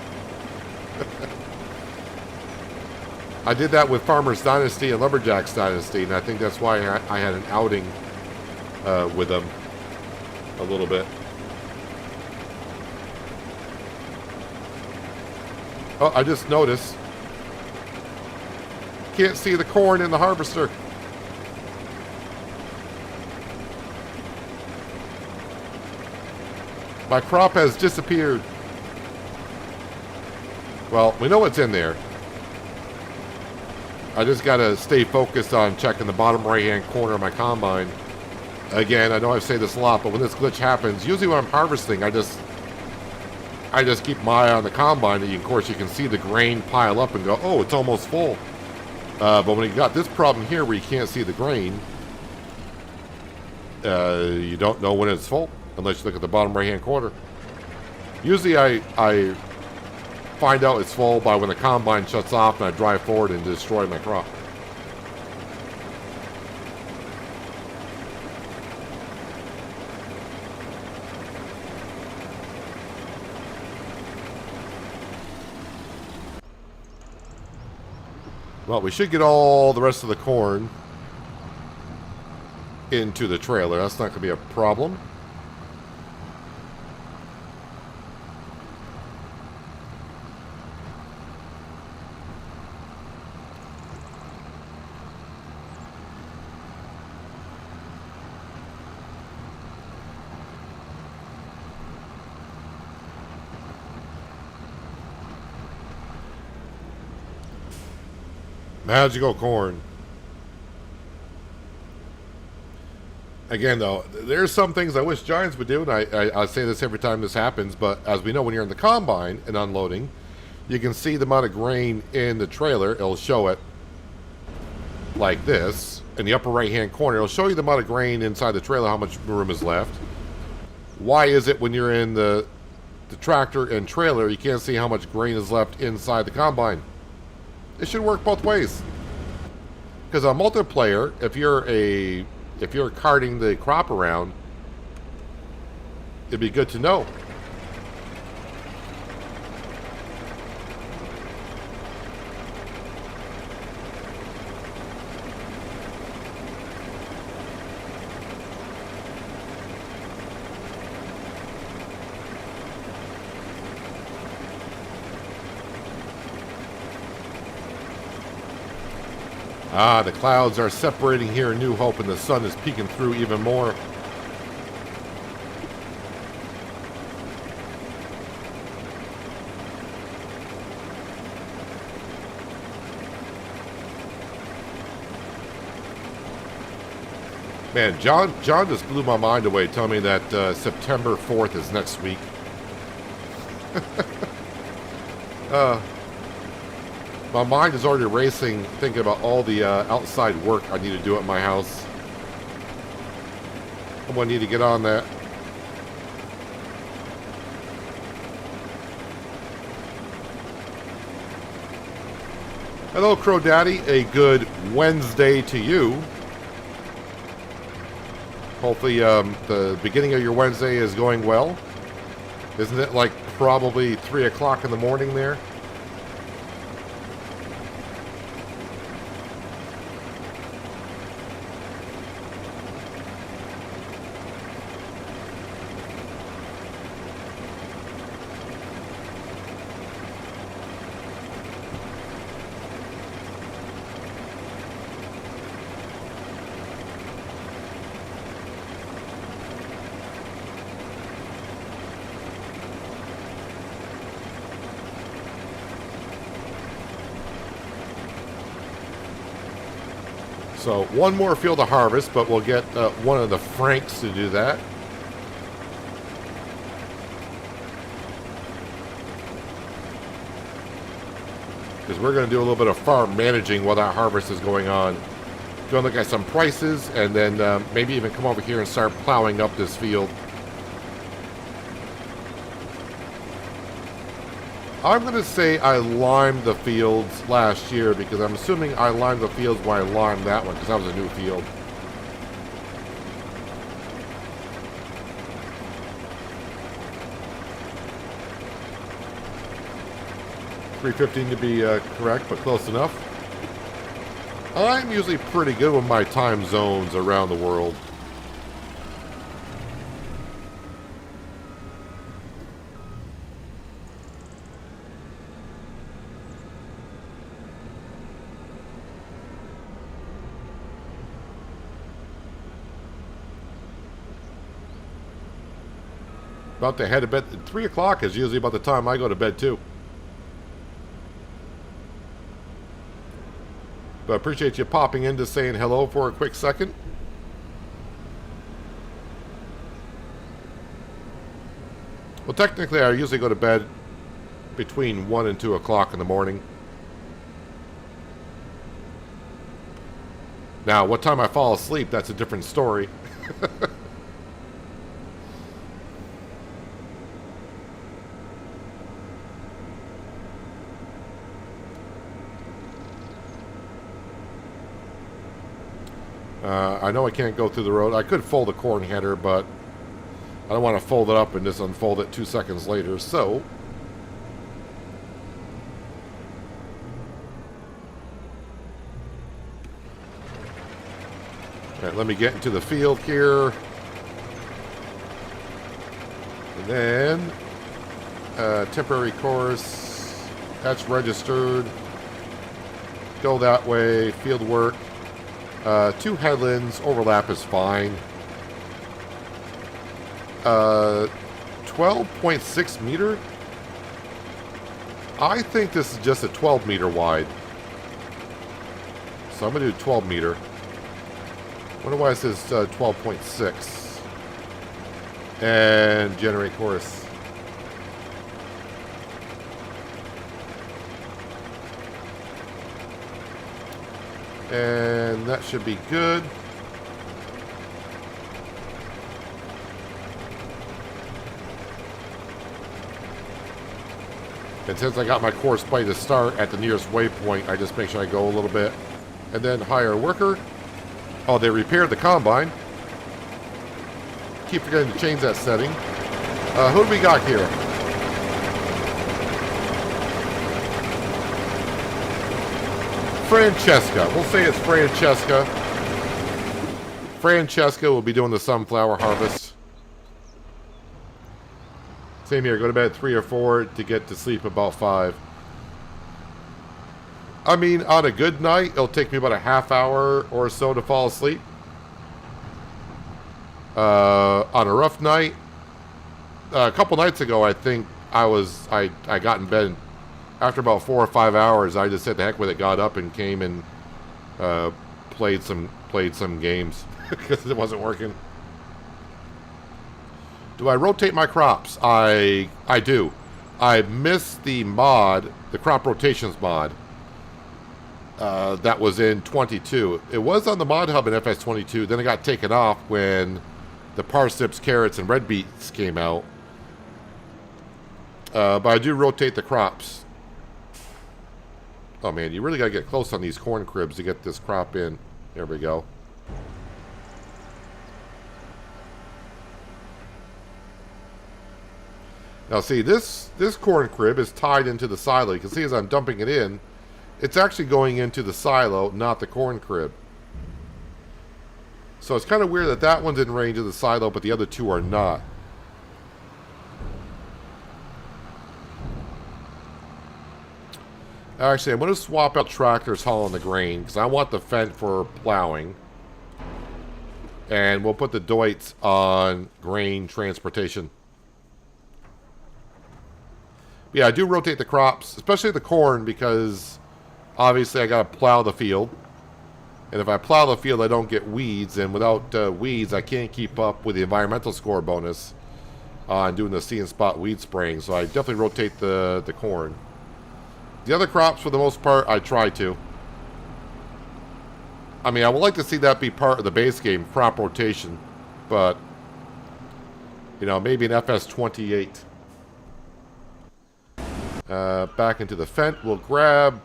I did that with Farmers Dynasty and Lumberjacks Dynasty, and I think that's why I had an outing with them a little bit. Oh, I just noticed. Can't see the corn in the harvester. My crop has disappeared. Well, we know what's in there. I just gotta stay focused on checking the bottom right-hand corner of my combine. Again, I know I've said this a lot, but when this glitch happens, usually when I'm harvesting, I just keep my eye on the combine, and of course you can see the grain pile up and go, oh, it's almost full. But when you got this problem here where you can't see the grain, you don't know when it's full unless you look at the bottom right-hand corner. Usually I find out it's full by when the combine shuts off and I drive forward and destroy my crop. Well, we should get all the rest of the corn into the trailer. That's not going to be a problem. Magical corn. Again, though, there's some things I wish Giants would do, and I say this every time this happens, but as we know, when you're in the combine and unloading, you can see the amount of grain in the trailer. It'll show it like this. In the upper right-hand corner, it'll show you the amount of grain inside the trailer, how much room is left. Why is it when you're in the tractor and trailer, you can't see how much grain is left inside the combine? It should work both ways. Because on multiplayer, if you're carting the crop around, it'd be good to know. Ah, the clouds are separating here in New Hope, and the sun is peeking through even more. Man, John just blew my mind away telling me that September 4th is next week. My mind is already racing, thinking about all the outside work I need to do at my house. I'm going to need to get on that. Hello, Crow Daddy. A good Wednesday to you. Hopefully the beginning of your Wednesday is going well. Isn't it like probably 3 o'clock in the morning there? So one more field to harvest, but we'll get one of the Franks to do that. Because we're going to do a little bit of farm managing while that harvest is going on. Going to look at some prices, and then maybe even come over here and start plowing up this field. I'm going to say I limed the fields last year, because I'm assuming I limed the fields when I limed that one, because that was a new field. $3.15 to be correct, but close enough. I'm usually pretty good with my time zones around the world. About to head to bed. 3 o'clock is usually about the time I go to bed, too. But I appreciate you popping in, just saying hello for a quick second. Well, technically, I usually go to bed between 1 and 2 o'clock in the morning. Now, what time I fall asleep, that's a different story. I know I can't go through the road. I could fold the corn header, but I don't want to fold it up and just unfold it 2 seconds later, so... Alright, let me get into the field here. And then... temporary course. That's registered. Go that way. Field work. 2 headlands, overlap is fine. 12.6 meter? I think this is just a 12 meter wide. So I'm going to do 12 meter. Wonder why it says 12.6. And generate course. And that should be good. And since I got my course play to start at the nearest waypoint, I just make sure I go a little bit. And then hire a worker. Oh, they repaired the combine. Keep forgetting to change that setting. Who do we got here? Francesca. We'll say it's Francesca. Francesca will be doing the sunflower harvest. Same here. Go to bed at 3 or 4 to get to sleep about 5. I mean, on a good night, it'll take me about a half hour or so to fall asleep. On a rough night, a couple nights ago, I think I got in bed. After about 4 or 5 hours, I just said the heck with it, got up and came and played some games because it wasn't working. Do I rotate my crops? I do. I missed the mod, the crop rotations mod. That was in 22. It was on the mod hub in FS22. Then it got taken off when the parsnips, carrots, and red beets came out. But I do rotate the crops. Oh man, you really gotta get close on these corn cribs to get this crop in. There we go. Now see, this corn crib is tied into the silo. You can see as I'm dumping it in, it's actually going into the silo, not the corn crib. So it's kind of weird that that one's in range of the silo, but the other two are not. Actually, I'm going to swap out tractors hauling the grain, because I want the Fendt for plowing. And we'll put the Deutz on grain transportation. But yeah, I do rotate the crops, especially the corn, because obviously I got to plow the field. And if I plow the field, I don't get weeds. And without weeds, I can't keep up with the environmental score bonus on doing the see and spot weed spraying. So I definitely rotate the corn. The other crops, for the most part, I try to. I mean, I would like to see that be part of the base game, crop rotation. But, you know, maybe an FS28. Back into the Fendt. We'll grab...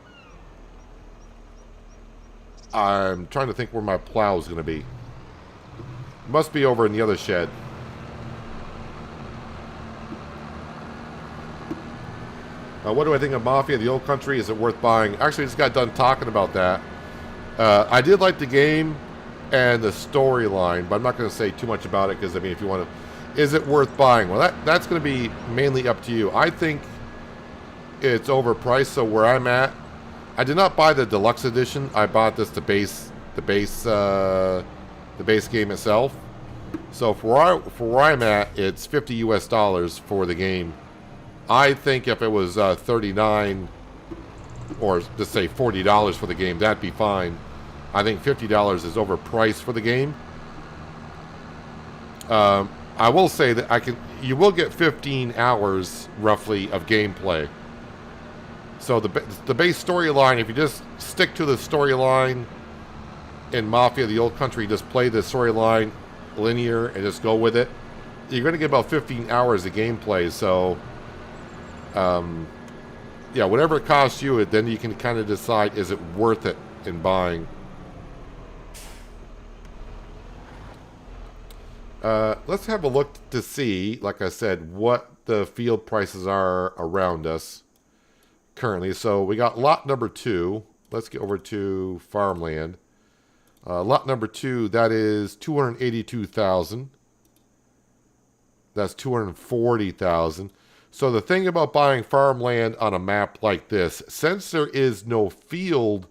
I'm trying to think where my plow is going to be. Must be over in the other shed. What do I think of Mafia, the old country? Is it worth buying? Actually, I just got done talking about that. I did like the game and the storyline, but I'm not going to say too much about it because, I mean, if you want to... Is it worth buying? Well, that's going to be mainly up to you. I think it's overpriced, so where I'm at, I did not buy the deluxe edition. I bought this the base game itself. So for where I'm at, it's $50 US for the game. I think if it was $39 or just say $40 for the game, that'd be fine. I think $50 is overpriced for the game. I will say that you will get 15 hours roughly of gameplay. So the base storyline, if you just stick to the storyline in Mafia, the old country, just play the storyline linear and just go with it, you're going to get about 15 hours of gameplay. So, yeah, whatever it costs you, then you can kind of decide, is it worth it in buying. Let's have a look to see, like I said, what the field prices are around us currently. So we got lot number 2. Let's get over to farmland. Lot number 2, that is 282,000. That's 240,000. So the thing about buying farmland on a map like this, since there is no field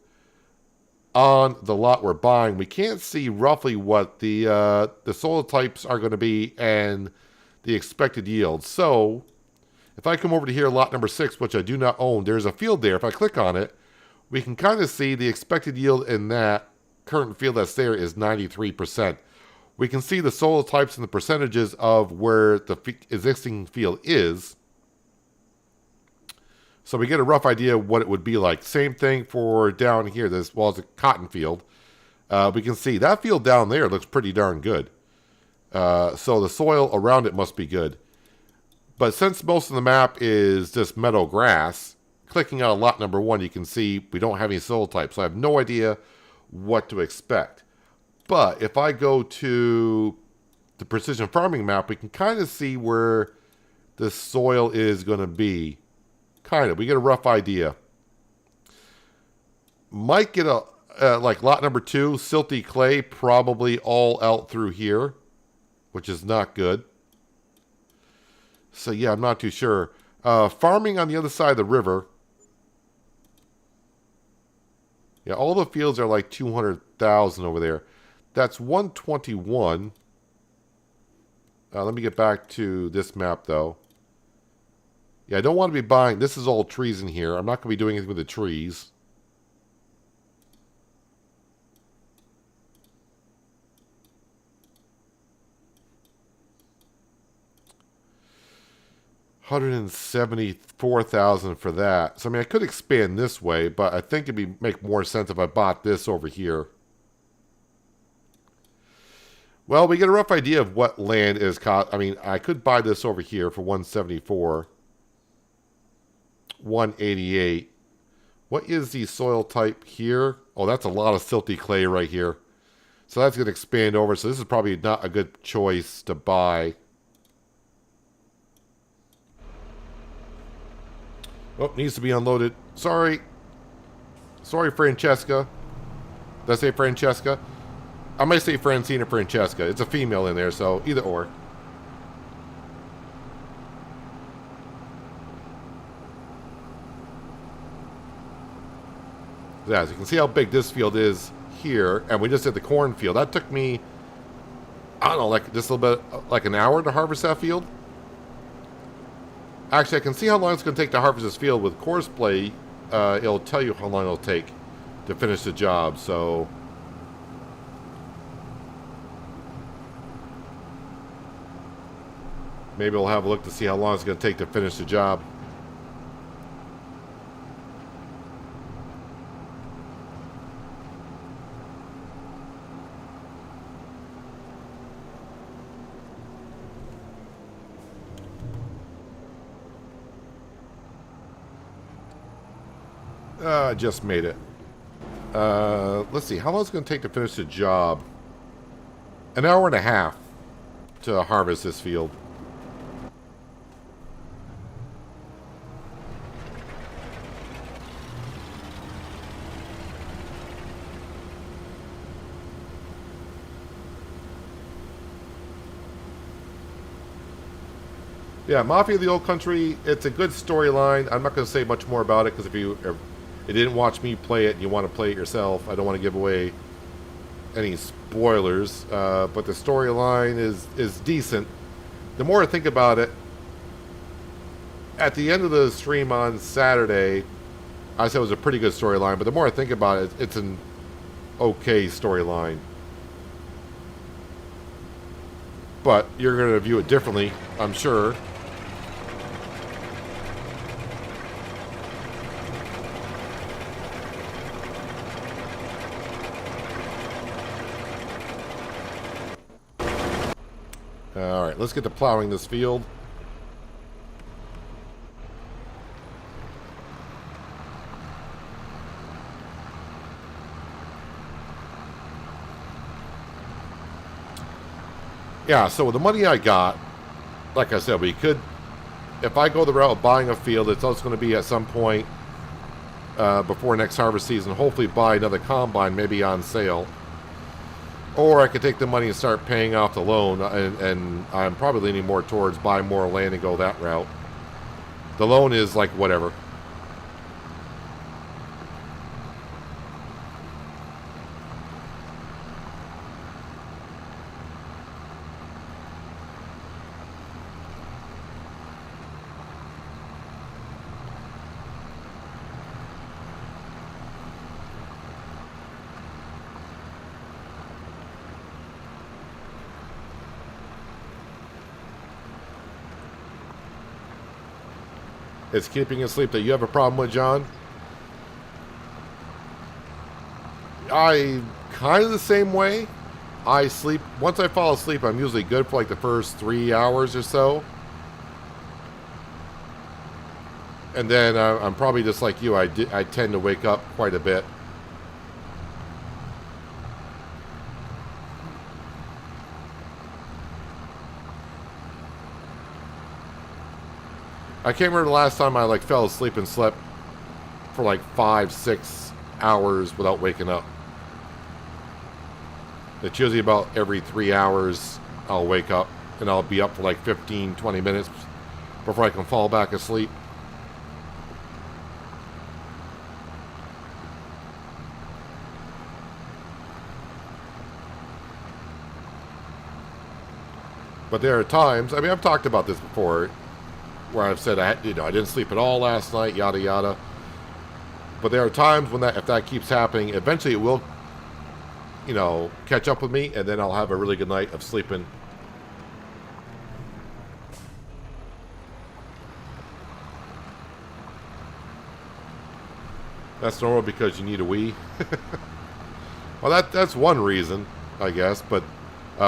on the lot we're buying, we can't see roughly what the soil types are going to be and the expected yield. So if I come over to here, lot number 6, which I do not own, there's a field there. If I click on it, we can kind of see the expected yield in that current field that's there is 93%. We can see the soil types and the percentages of where the existing field is. So we get a rough idea of what it would be like. Same thing for down here, this was a cotton field. We can see that field down there looks pretty darn good. So the soil around it must be good. But since most of the map is just meadow grass, clicking on lot number 1, you can see we don't have any soil types. So I have no idea what to expect. But if I go to the precision farming map, we can kind of see where the soil is going to be. Kind of. We get a rough idea. Might get a, like lot number 2, silty clay, probably all out through here, which is not good. So yeah, I'm not too sure. Farming on the other side of the river. Yeah, all the fields are like 200,000 over there. That's 121. Let me get back to this map though. Yeah, I don't want to be buying... This is all trees in here. I'm not going to be doing anything with the trees. $174,000 for that. So, I mean, I could expand this way, but I think it'd make more sense if I bought this over here. Well, we get a rough idea of what land is cost. I mean, I could buy this over here for $174. 188. What is the soil type here? Oh, that's a lot of silty clay right here. So that's going to expand over. So this is probably not a good choice to buy. Oh, needs to be unloaded. Sorry. Sorry, Francesca. Did I say Francesca? I might say Francina Francesca. It's a female in there, so either or. Yeah, so you can see how big this field is here, and we just did the cornfield. That took me, I don't know, like just a little bit, like an hour to harvest that field. Actually, I can see how long it's going to take to harvest this field with Courseplay. It'll tell you how long it'll take to finish the job. So Maybe we'll have a look to see how long it's going to take to finish the job. I just made it. Let's see. How long is it going to take to finish the job? An hour and a half to harvest this field. Yeah, Mafia of the Old Country, it's a good storyline. I'm not going to say much more about it because if you didn't watch me play it and you want to play it yourself, I don't want to give away any spoilers. But the storyline is decent. The more I think about it, at the end of the stream on Saturday, I said it was a pretty good storyline, but the more I think about it, it's an okay storyline. But you're going to view it differently, I'm sure. Alright, let's get to plowing this field. Yeah, so with the money I got, like I said, we could, if I go the route of buying a field, it's also going to be at some point before next harvest season, hopefully buy another combine, maybe on sale. Or I could take the money and start paying off the loan, and I'm probably leaning more towards buy more land and go that route. The loan is like whatever. It's keeping you asleep that you have a problem with, John? I kind of the same way. I sleep, once I fall asleep, I'm usually good for like the first 3 hours or so. And then I'm probably just like you. I tend to wake up quite a bit. I can't remember the last time I like fell asleep and slept for like 5-6 hours without waking up. It's usually about every 3 hours I'll wake up, and I'll be up for like 15-20 minutes before I can fall back asleep. But there are times, I mean, I've talked about this before, where I've said I didn't sleep at all last night, yada yada. But there are times when if that keeps happening, eventually it will, catch up with me, and then I'll have a really good night of sleeping. That's normal because you need a wee. Well, that's one reason, I guess. But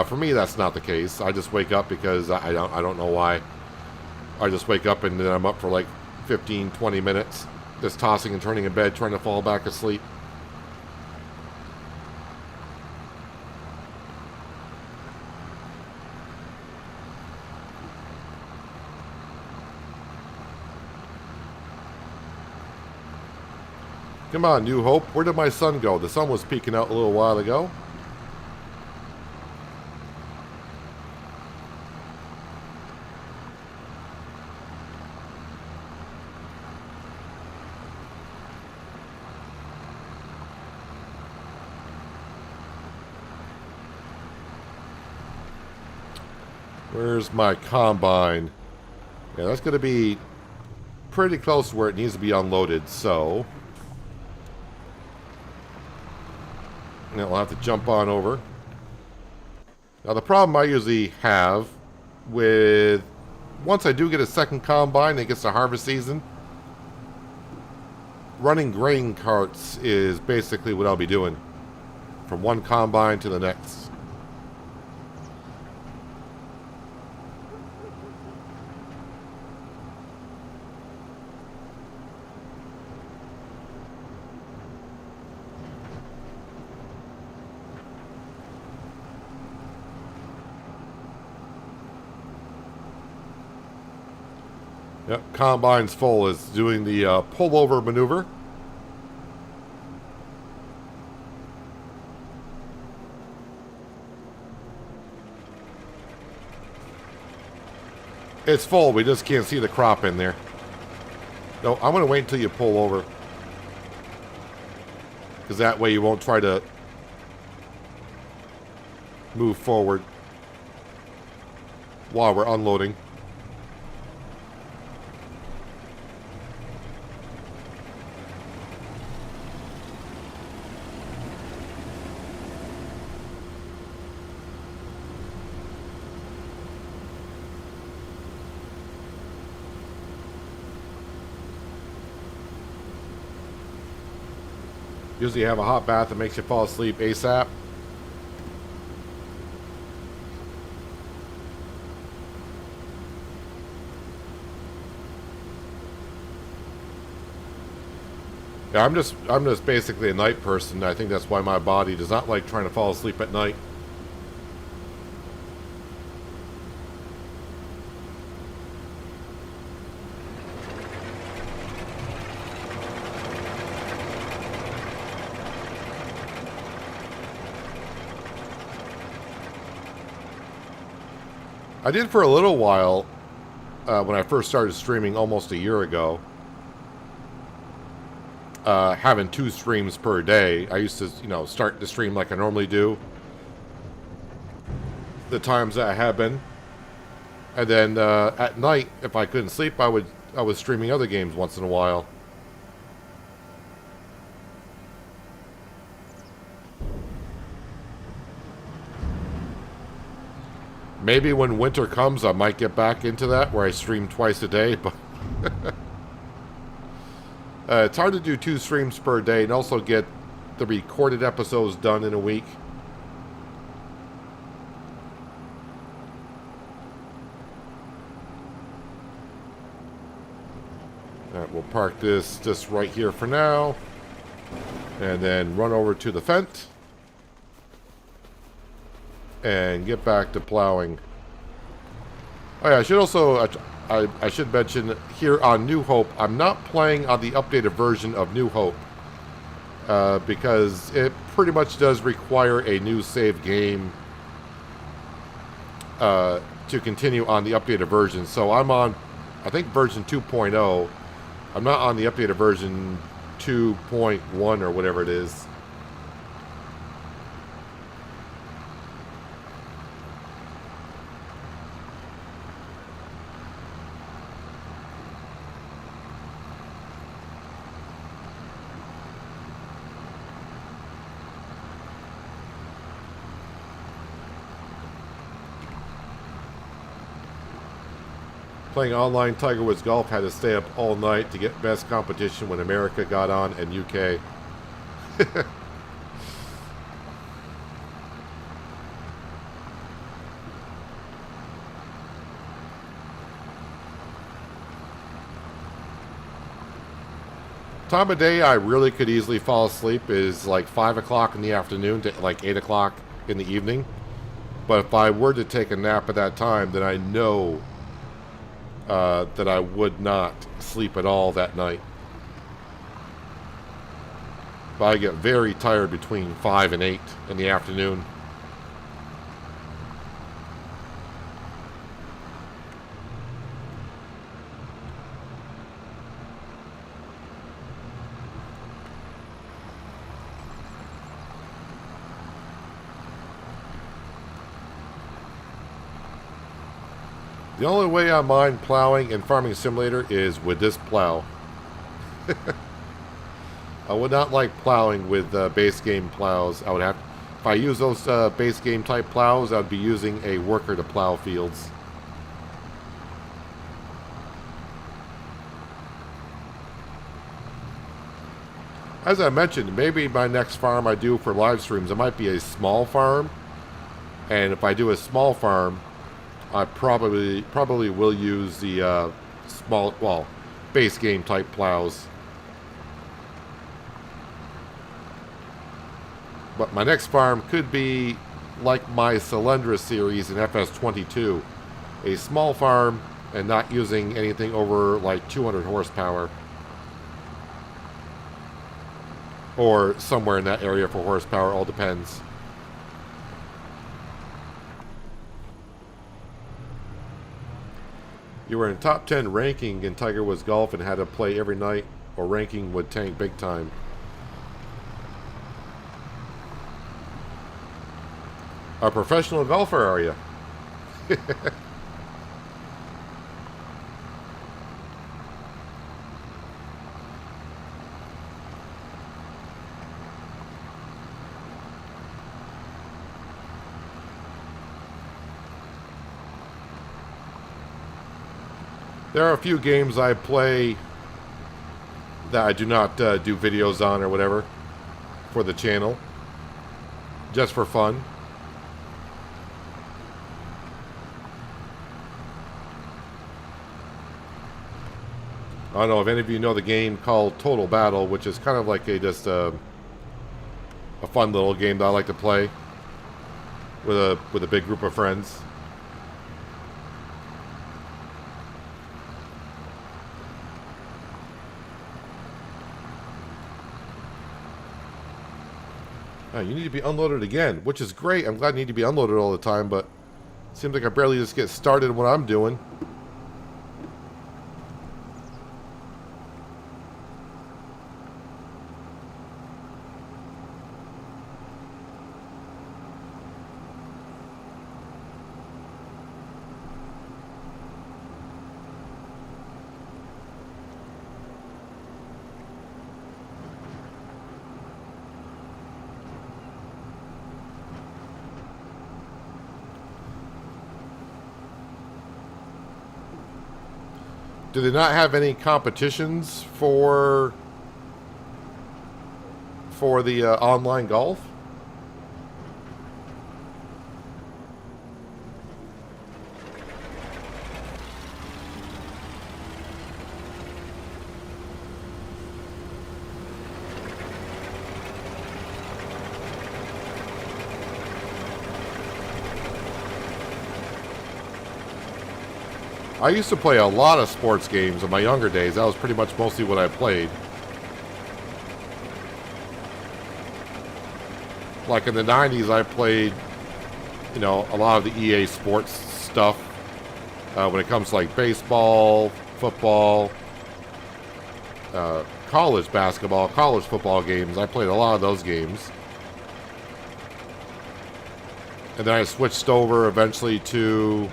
for me, that's not the case. I just wake up because I don't know why. I just wake up and then I'm up for like 15-20 minutes, just tossing and turning in bed, trying to fall back asleep. Come on, New Hope. Where did my sun go? The sun was peeking out a little while ago. Where's my combine? Yeah, that's going to be pretty close to where it needs to be unloaded, so we'll have to jump on over. Now, the problem I usually have with once I do get a second combine and it gets to harvest season, running grain carts is basically what I'll be doing. From one combine to the next. Yep, combine's full is doing the pullover maneuver. It's full, we just can't see the crop in there. No, I'm going to wait until you pull over. Because that way you won't try to move forward while we're unloading. Usually you have a hot bath that makes you fall asleep ASAP. Yeah, I'm just basically a night person. I think that's why my body does not like trying to fall asleep at night. I did for a little while when I first started streaming almost a year ago. Having 2 streams per day. I used to, start the stream like I normally do. The times that I have been. And then at night, if I couldn't sleep, I was streaming other games once in a while. Maybe when winter comes, I might get back into that, where I stream twice a day, but... it's hard to do 2 streams per day and also get the recorded episodes done in a week. Alright, we'll park this just right here for now. And then run over to the fence. And get back to plowing. Oh yeah, I should also... I should mention here on New Hope, I'm not playing on the updated version of New Hope because it pretty much does require a new save game to continue on the updated version. So I'm on, I think, version 2.0. I'm not on the updated version 2.1 or whatever it is. Playing online Tiger Woods Golf, had to stay up all night to get best competition when America got on and UK. Time of day I really could easily fall asleep is like 5 o'clock in the afternoon to like 8 o'clock in the evening. But if I were to take a nap at that time, then I know that I would not sleep at all that night. But I get very tired between 5 and 8 in the afternoon. The only way I mind plowing in Farming Simulator is with this plow. I would not like plowing with base game plows. I would have, if I use those base game type plows, I'd be using a worker to plow fields. As I mentioned, maybe my next farm I do for live streams, it might be a small farm. And if I do a small farm, I probably will use the small, well, base game type plows. But my next farm could be like my Solyndra series in FS22. A small farm and not using anything over like 200 horsepower. Or somewhere in that area for horsepower, all depends. You were in top 10 ranking in Tiger Woods Golf and had to play every night, or ranking would tank big time. A professional golfer, are you? There are a few games I play that I do not do videos on or whatever for the channel, just for fun. I don't know if any of you know the game called Total Battle, which is kind of like a fun little game that I like to play with a big group of friends. Oh, you need to be unloaded again, which is great. I'm glad I need to be unloaded all the time, but it seems like I barely just get started in what I'm doing. Do they not have any competitions for the online golf? I used to play a lot of sports games in my younger days. That was pretty much mostly what I played. Like in the 90s, I played, you know, a lot of the EA Sports stuff. When it comes to like baseball, football, college basketball, college football games, I played a lot of those games. And then I switched over eventually to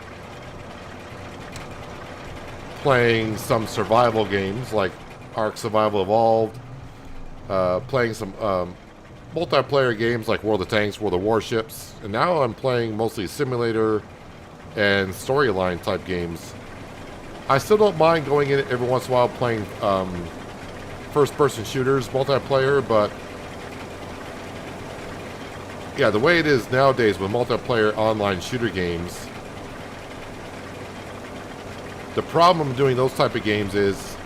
playing some survival games like Ark Survival Evolved, playing some multiplayer games like World of Tanks, World of Warships, and now I'm playing mostly simulator and storyline type games. I still don't mind going in every once in a while playing first-person shooters, multiplayer, but yeah, the way it is nowadays with multiplayer online shooter games, the problem doing those type of games is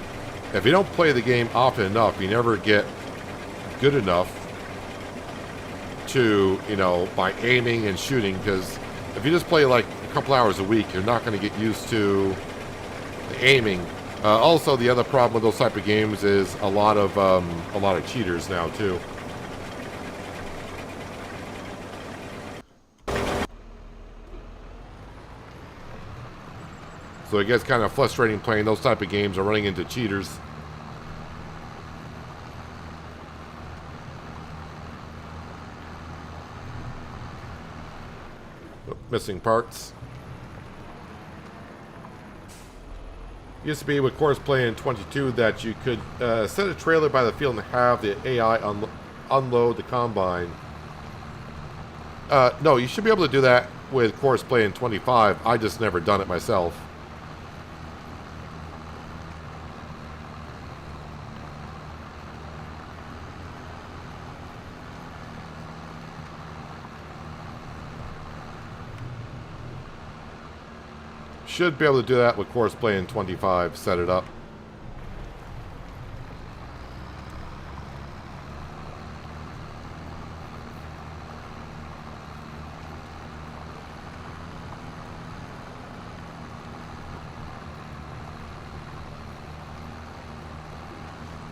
if you don't play the game often enough, you never get good enough to, you know, by aiming and shooting, because if you just play like a couple hours a week, you're not going to get used to the aiming. Also, the other problem with those type of games is a lot of cheaters now too. So it gets kind of frustrating playing those type of games or running into cheaters. Oh, missing parts. Used to be with Course Play in 22 that you could set a trailer by the field and have the AI unload the combine. No, you should be able to do that with Course Play in 25. I just never done it myself. Should be able to do that with Course Play in 25. Set it up.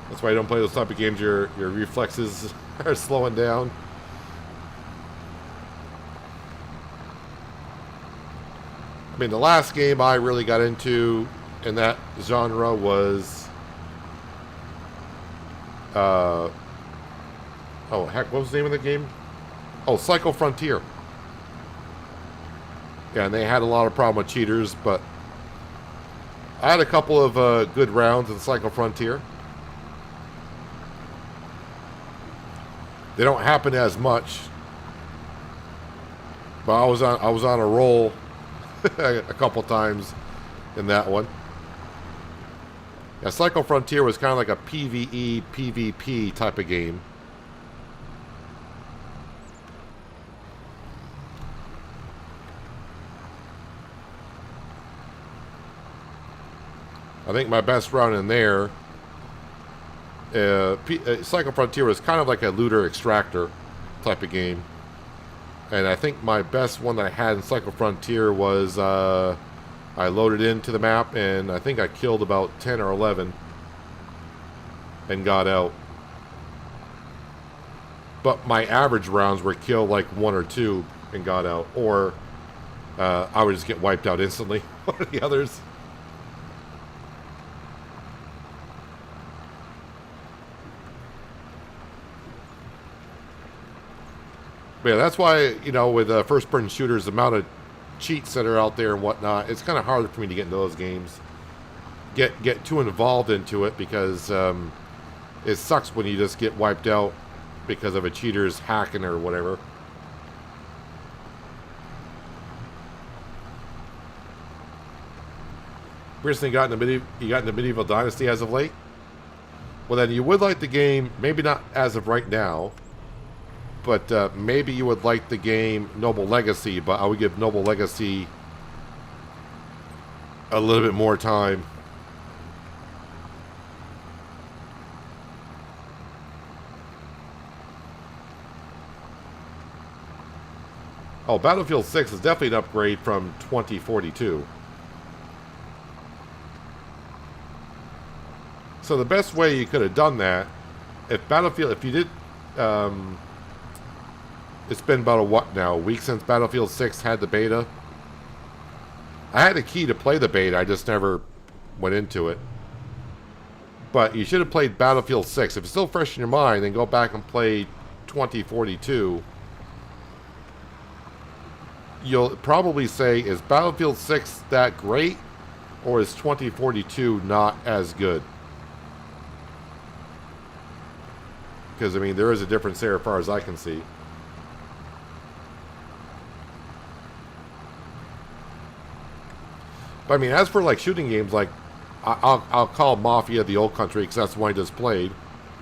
That's why you don't play those type of games. Your reflexes are slowing down. I mean, the last game I really got into in that genre was, oh heck, what was the name of the game? Oh, Psycho Frontier. Yeah, and they had a lot of problem with cheaters, but I had a couple of good rounds in Psycho Frontier. They don't happen as much, but I was on a roll a couple times in that one. Yeah, Psycho Frontier was kind of like a PvE, PvP type of game. I think my best round in there, Psycho Frontier was kind of like a looter extractor type of game. And I think my best one that I had in Psycho Frontier was I loaded into the map and I think I killed about 10 or 11 and got out. But my average rounds were kill like 1 or 2 and got out. Or I would just get wiped out instantly. One of the others. But yeah, that's why, you know, with first-person shooters, the amount of cheats that are out there and whatnot, it's kind of harder for me to get into those games. Get too involved into it because it sucks when you just get wiped out because of a cheater's hacking or whatever. Recently got into Medieval Dynasty as of late? Well, then you would like the game, maybe not as of right now, but maybe you would like the game Noble Legacy, but I would give Noble Legacy a little bit more time. Oh, Battlefield 6 is definitely an upgrade from 2042. So the best way you could have done that, if you did... it's been about a week since Battlefield 6 had the beta. I had a key to play the beta, I just never went into it. But you should have played Battlefield 6. If it's still fresh in your mind, then go back and play 2042. You'll probably say, is Battlefield 6 that great? Or is 2042 not as good? Because, I mean, there is a difference there as far as I can see. But I mean, as for like shooting games, like I'll call Mafia the Old Country because that's the one I just played,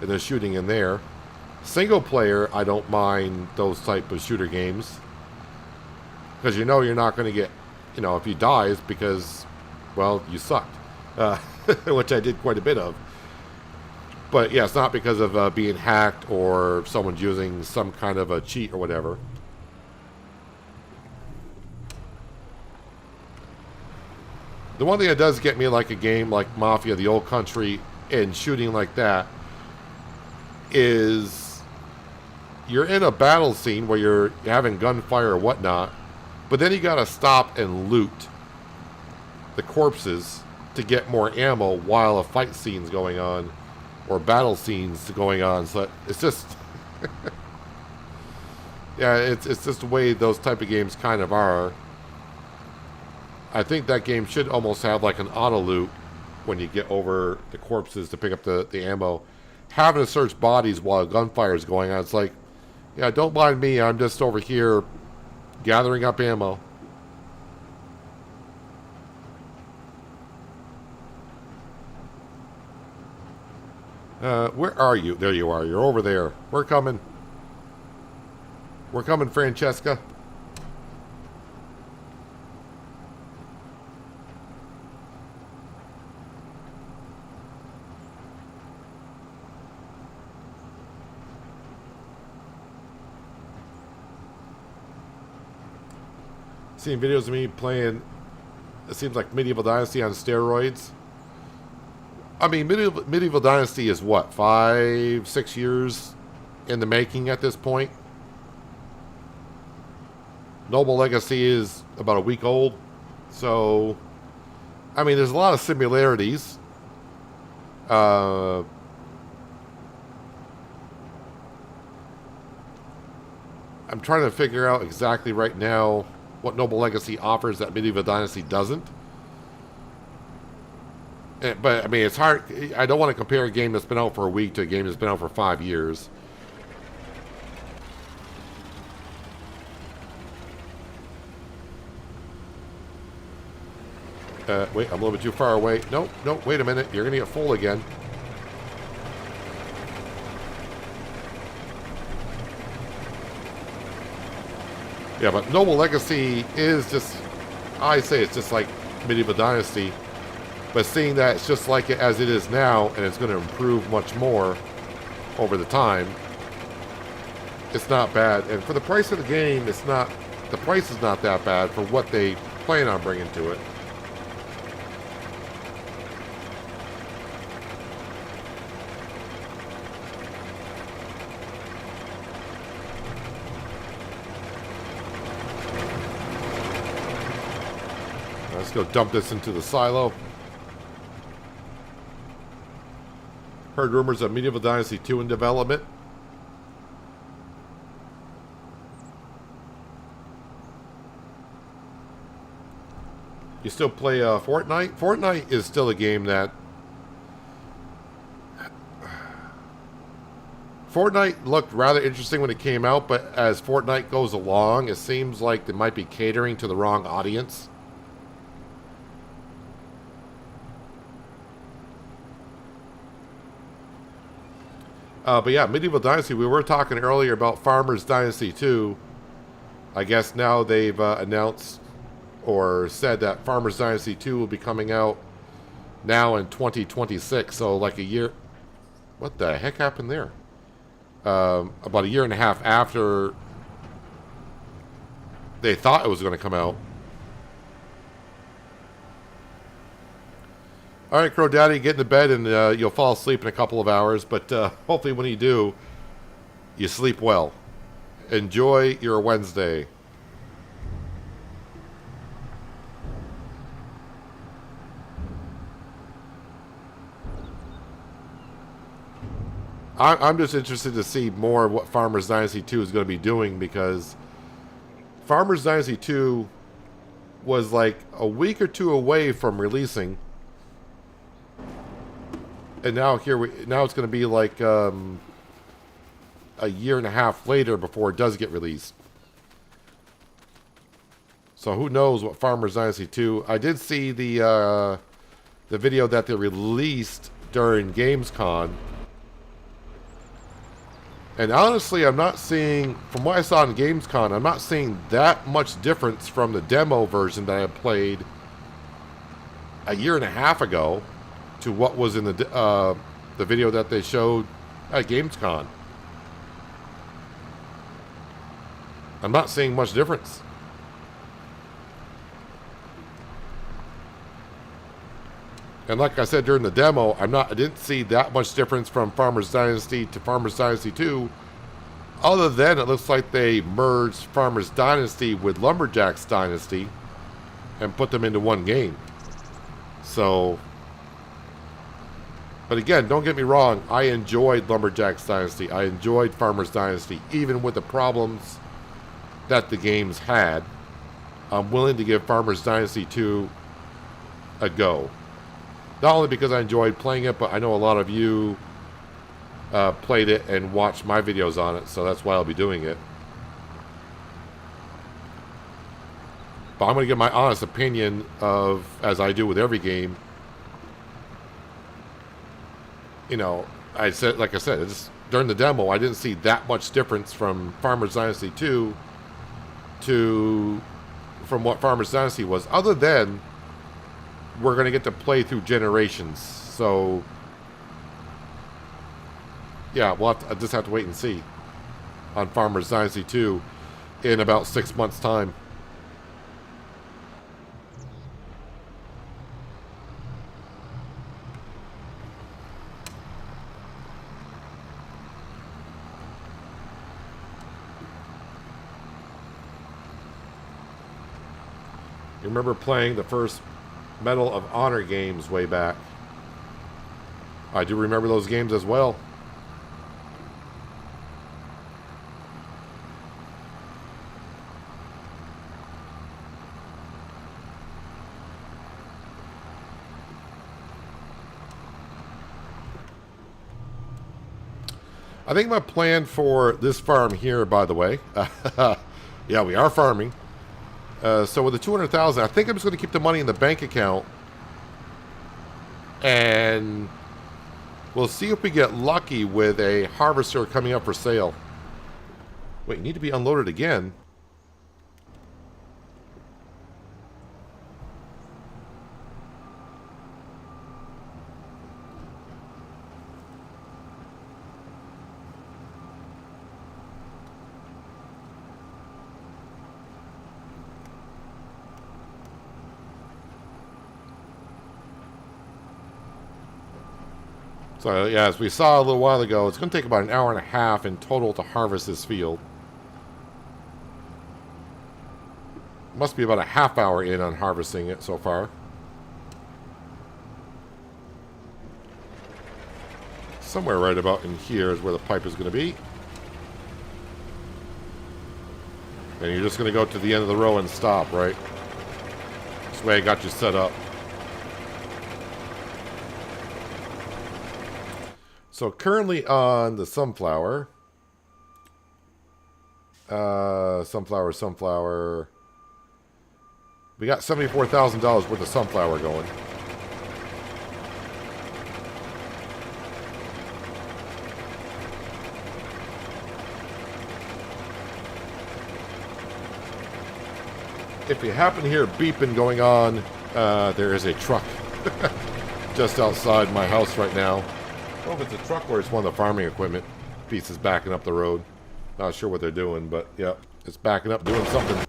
and there's shooting in there. Single player, I don't mind those type of shooter games because you know you're not going to get, you know, if you die, it's because, well, you sucked, which I did quite a bit of. But yeah, it's not because of being hacked or someone's using some kind of a cheat or whatever. The one thing that does get me like a game like Mafia the Old Country and shooting like that is you're in a battle scene where you're having gunfire or whatnot, but then you gotta stop and loot the corpses to get more ammo while a fight scene's going on or battle scenes going on. So it's just yeah, it's just the way those type of games kind of are. I think that game should almost have like an auto loot when you get over the corpses to pick up the ammo. Having to search bodies while gunfire is going on, it's like, yeah, don't mind me, I'm just over here gathering up ammo. Where are you? There you are. You're over there. We're coming. We're coming, Francesca. Seeing videos of me playing, it seems like Medieval Dynasty on steroids. I mean, Medieval Dynasty is what, 5, 6 years in the making at this point? Noble Legacy is about a week old. So, I mean, there's a lot of similarities. I'm trying to figure out exactly right now what Noble Legacy offers that Medieval Dynasty doesn't. But, I mean, it's hard. I don't want to compare a game that's been out for a week to a game that's been out for 5 years. Wait, I'm a little bit too far away. Nope, wait a minute. You're going to get full again. Yeah, but Noble Legacy is just, I say it's just like Medieval Dynasty. But seeing that it's just like it as it is now, and it's going to improve much more over the time, it's not bad. And for the price of the game, it's not, the price is not that bad for what they plan on bringing to it. Let's go dump this into the silo. Heard rumors of Medieval Dynasty 2 in development. You still play Fortnite? Fortnite is still a game that... Fortnite looked rather interesting when it came out, but as Fortnite goes along, it seems like they might be catering to the wrong audience. But yeah, Medieval Dynasty, we were talking earlier about Farmers Dynasty 2. I guess now they've announced or said that Farmers Dynasty 2 will be coming out now in 2026. So like a year... What the heck happened there? About a year and a half after they thought it was going to come out. All right, Crow Daddy, get into bed and you'll fall asleep in a couple of hours. But hopefully when you do, you sleep well. Enjoy your Wednesday. I'm just interested to see more of what Farmers Dynasty 2 is going to be doing, because Farmers Dynasty 2 was like a week or two away from releasing. And now now it's going to be like a year and a half later before it does get released. So who knows what Farmers Dynasty 2... I did see the video that they released during Gamescom. And honestly, I'm not seeing... From what I saw in Gamescom, I'm not seeing that much difference from the demo version that I played a year and a half ago to what was in the video that they showed at Gamescom. I'm not seeing much difference. And like I said during the demo, I didn't see that much difference from Farmers Dynasty to Farmers Dynasty 2, other than it looks like they merged Farmers Dynasty with Lumberjacks Dynasty and put them into one game. So... But again, don't get me wrong, I enjoyed Lumberjacks Dynasty. I enjoyed Farmers Dynasty, even with the problems that the games had. I'm willing to give Farmers Dynasty 2 a go. Not only because I enjoyed playing it, but I know a lot of you played it and watched my videos on it, so that's why I'll be doing it. But I'm going to give my honest opinion of, as I do with every game. You know, like I said, during the demo, I didn't see that much difference from Farmers Dynasty 2 from what Farmers Dynasty was, other than we're going to get to play through generations. So, yeah, I just have to wait and see on Farmers Dynasty 2 in about 6 months' time. You remember playing the first Medal of Honor games way back. I do remember those games as well. I think my plan for this farm here, by the way, yeah, we are farming. So with the 200,000, I think I'm just going to keep the money in the bank account, and we'll see if we get lucky with a harvester coming up for sale. Wait, you need to be unloaded again. So, yeah, as we saw a little while ago, it's going to take about an hour and a half in total to harvest this field. Must be about a half hour in on harvesting it so far. Somewhere right about in here is where the pipe is going to be. And you're just going to go to the end of the row and stop, right? This way I got you set up. So currently on the sunflower, sunflower, we got $74,000 worth of sunflower going. If you happen to hear beeping going on, there is a truck just outside my house right now. I don't know if it's a truck or it's one of the farming equipment pieces backing up the road. Not sure what they're doing, but yeah, it's backing up doing something.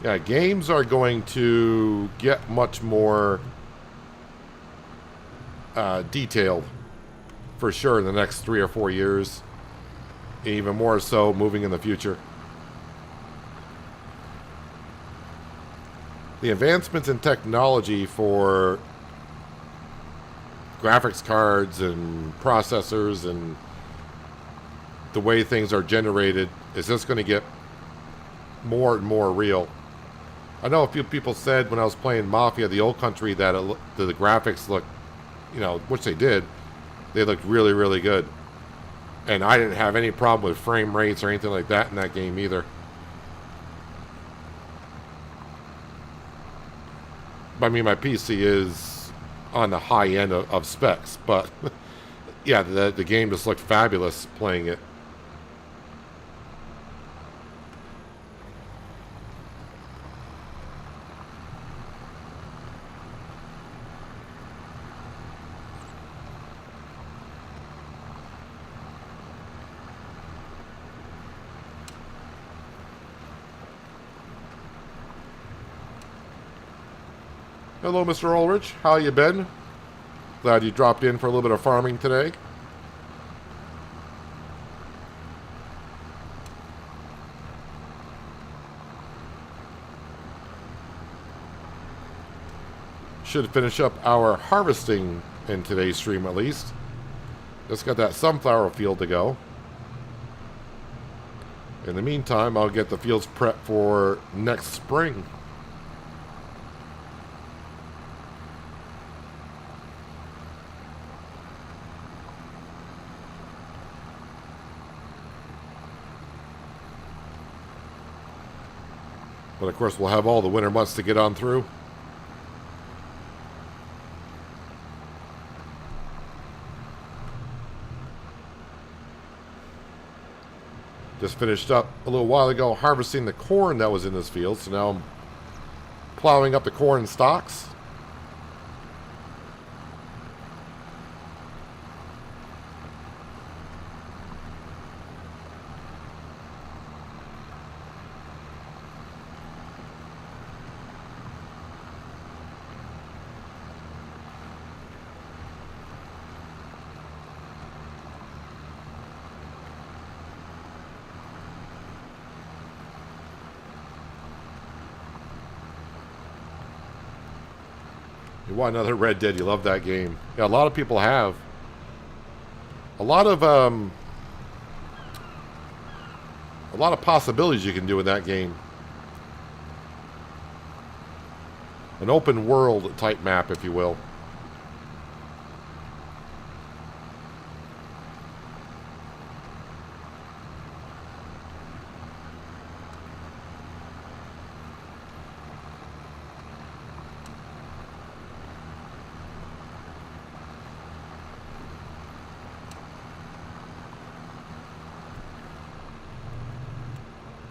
Yeah, games are going to get much more detailed for sure in the next 3 or 4 years. Even more so moving in the future. The advancements in technology for graphics cards and processors and the way things are generated is just going to get more and more real. I know a few people said when I was playing Mafia, the old country, that the graphics looked, you know, which they did, they looked really, really good. And I didn't have any problem with frame rates or anything like that in that game either. I mean, my PC is on the high end of specs, but yeah, the game just looked fabulous playing it. Hello, Mr. Ulrich. How you been? Glad you dropped in for a little bit of farming today. Should finish up our harvesting in today's stream at least. Just got that sunflower field to go. In the meantime, I'll get the fields prepped for next spring. But of course, we'll have all the winter months to get on through. Just finished up a little while ago harvesting the corn that was in this field. So now I'm plowing up the corn stalks. You want another Red Dead? You love that game. Yeah, a lot of people have. A lot of possibilities you can do in that game. An open world type map, if you will.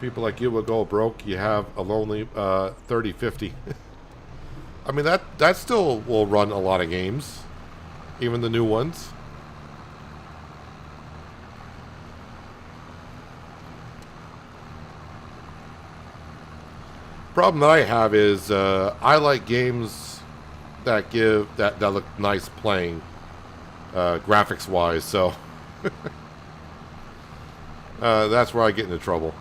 People like you will go broke. You have a lonely 3050. I mean, that still will run a lot of games, even the new ones. Problem that I have is I like games that look nice playing, graphics wise. So that's where I get into trouble.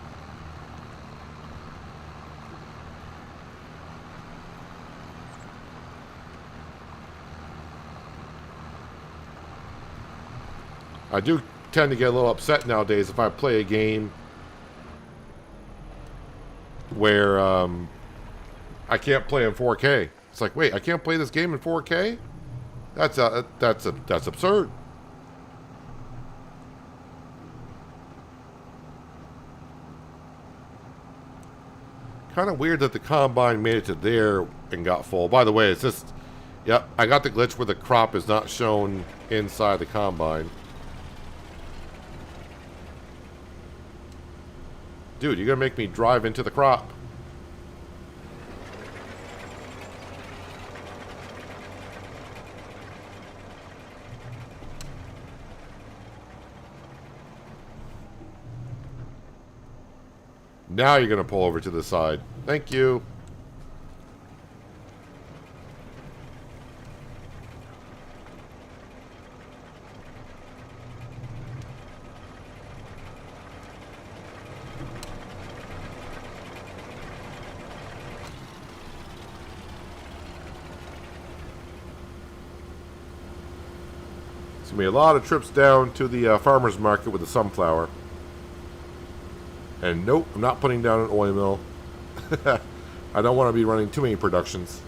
I do tend to get a little upset nowadays if I play a game where I can't play in 4K. It's like, wait, I can't play this game in 4K? That's absurd. Kind of weird that the Combine made it to there and got full. By the way, it's just, yep, I got the glitch where the crop is not shown inside the Combine. Dude, you're going to make me drive into the crop. Now you're going to pull over to the side. Thank you. It's going to be a lot of trips down to the farmer's market with the sunflower. And nope, I'm not putting down an oil mill. I don't want to be running too many productions.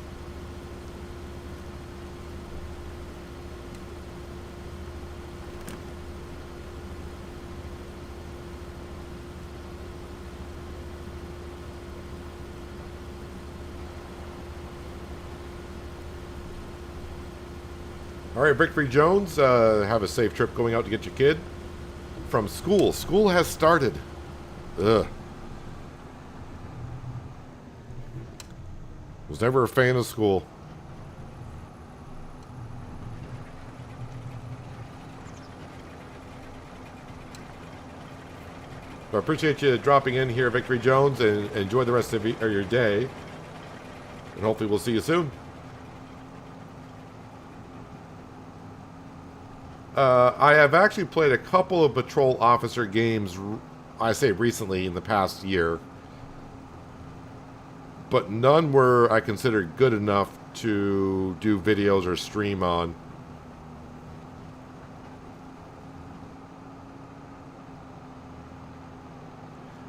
All right, Victory Jones, have a safe trip going out to get your kid from school. School has started. Ugh. Was never a fan of school. But I appreciate you dropping in here, Victory Jones, and enjoy the rest of your day. And hopefully we'll see you soon. I have actually played a couple of patrol officer games, I say recently, in the past year. But none were, I consider, good enough to do videos or stream on.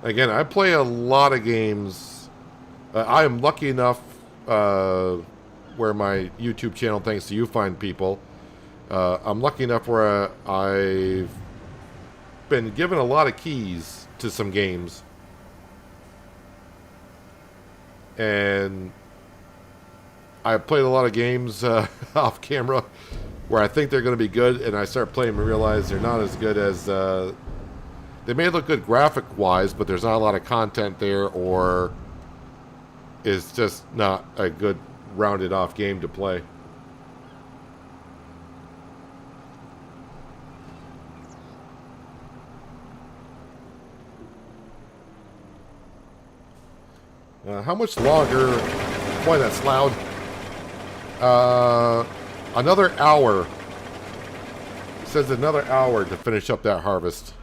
Again, I play a lot of games. I am lucky enough where my YouTube channel, thanks to you fine people, I'm lucky enough where I've been given a lot of keys to some games. And I played a lot of games off camera where I think they're going to be good, and I start playing and realize they're not as good as... they may look good graphic-wise, but there's not a lot of content there, or it's just not a good rounded-off game to play. How much longer? Boy, that's loud. Another hour. It says another hour to finish up that harvest.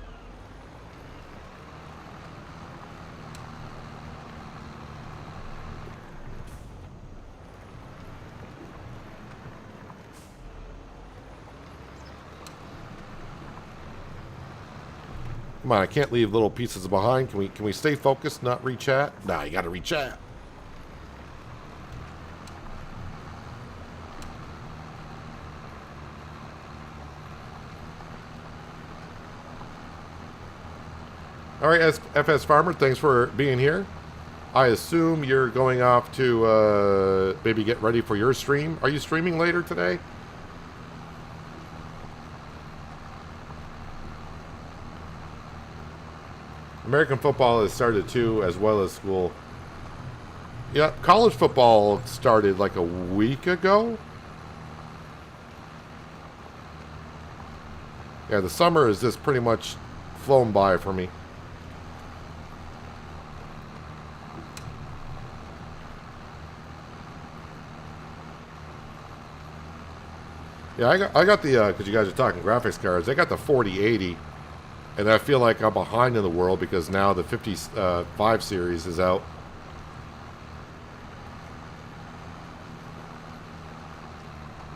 Come on, I can't leave little pieces behind. Can we stay focused, not re-chat? Nah, you gotta re-chat. All right, FS Farmer, thanks for being here. I assume you're going off to maybe get ready for your stream. Are you streaming later today? American football has started too, as well as school. Yeah, college football started like a week ago. Yeah, the summer has just pretty much flown by for me. Yeah, I got the, because you guys are talking graphics cards, I got the 4080, and I feel like I'm behind in the world because now the 55 series is out.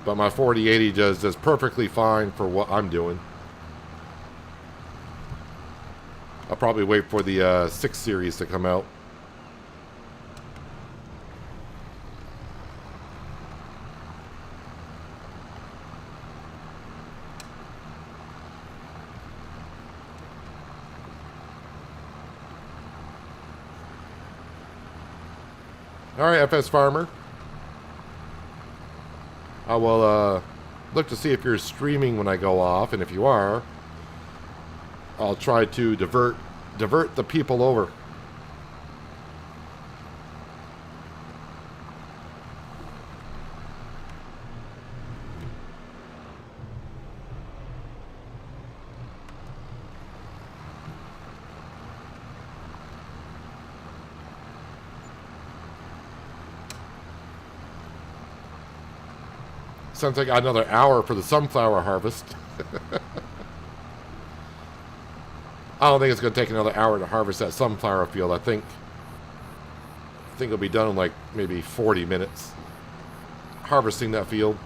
But my 4080 does perfectly fine for what I'm doing. I'll probably wait for the 6 series to come out. All right, FS Farmer. I will look to see if you're streaming when I go off, and if you are, I'll try to divert the people over. Sounds like another hour for the sunflower harvest. I don't think it's going to take another hour to harvest that sunflower field. I think it'll be done in like maybe 40 minutes. Harvesting that field.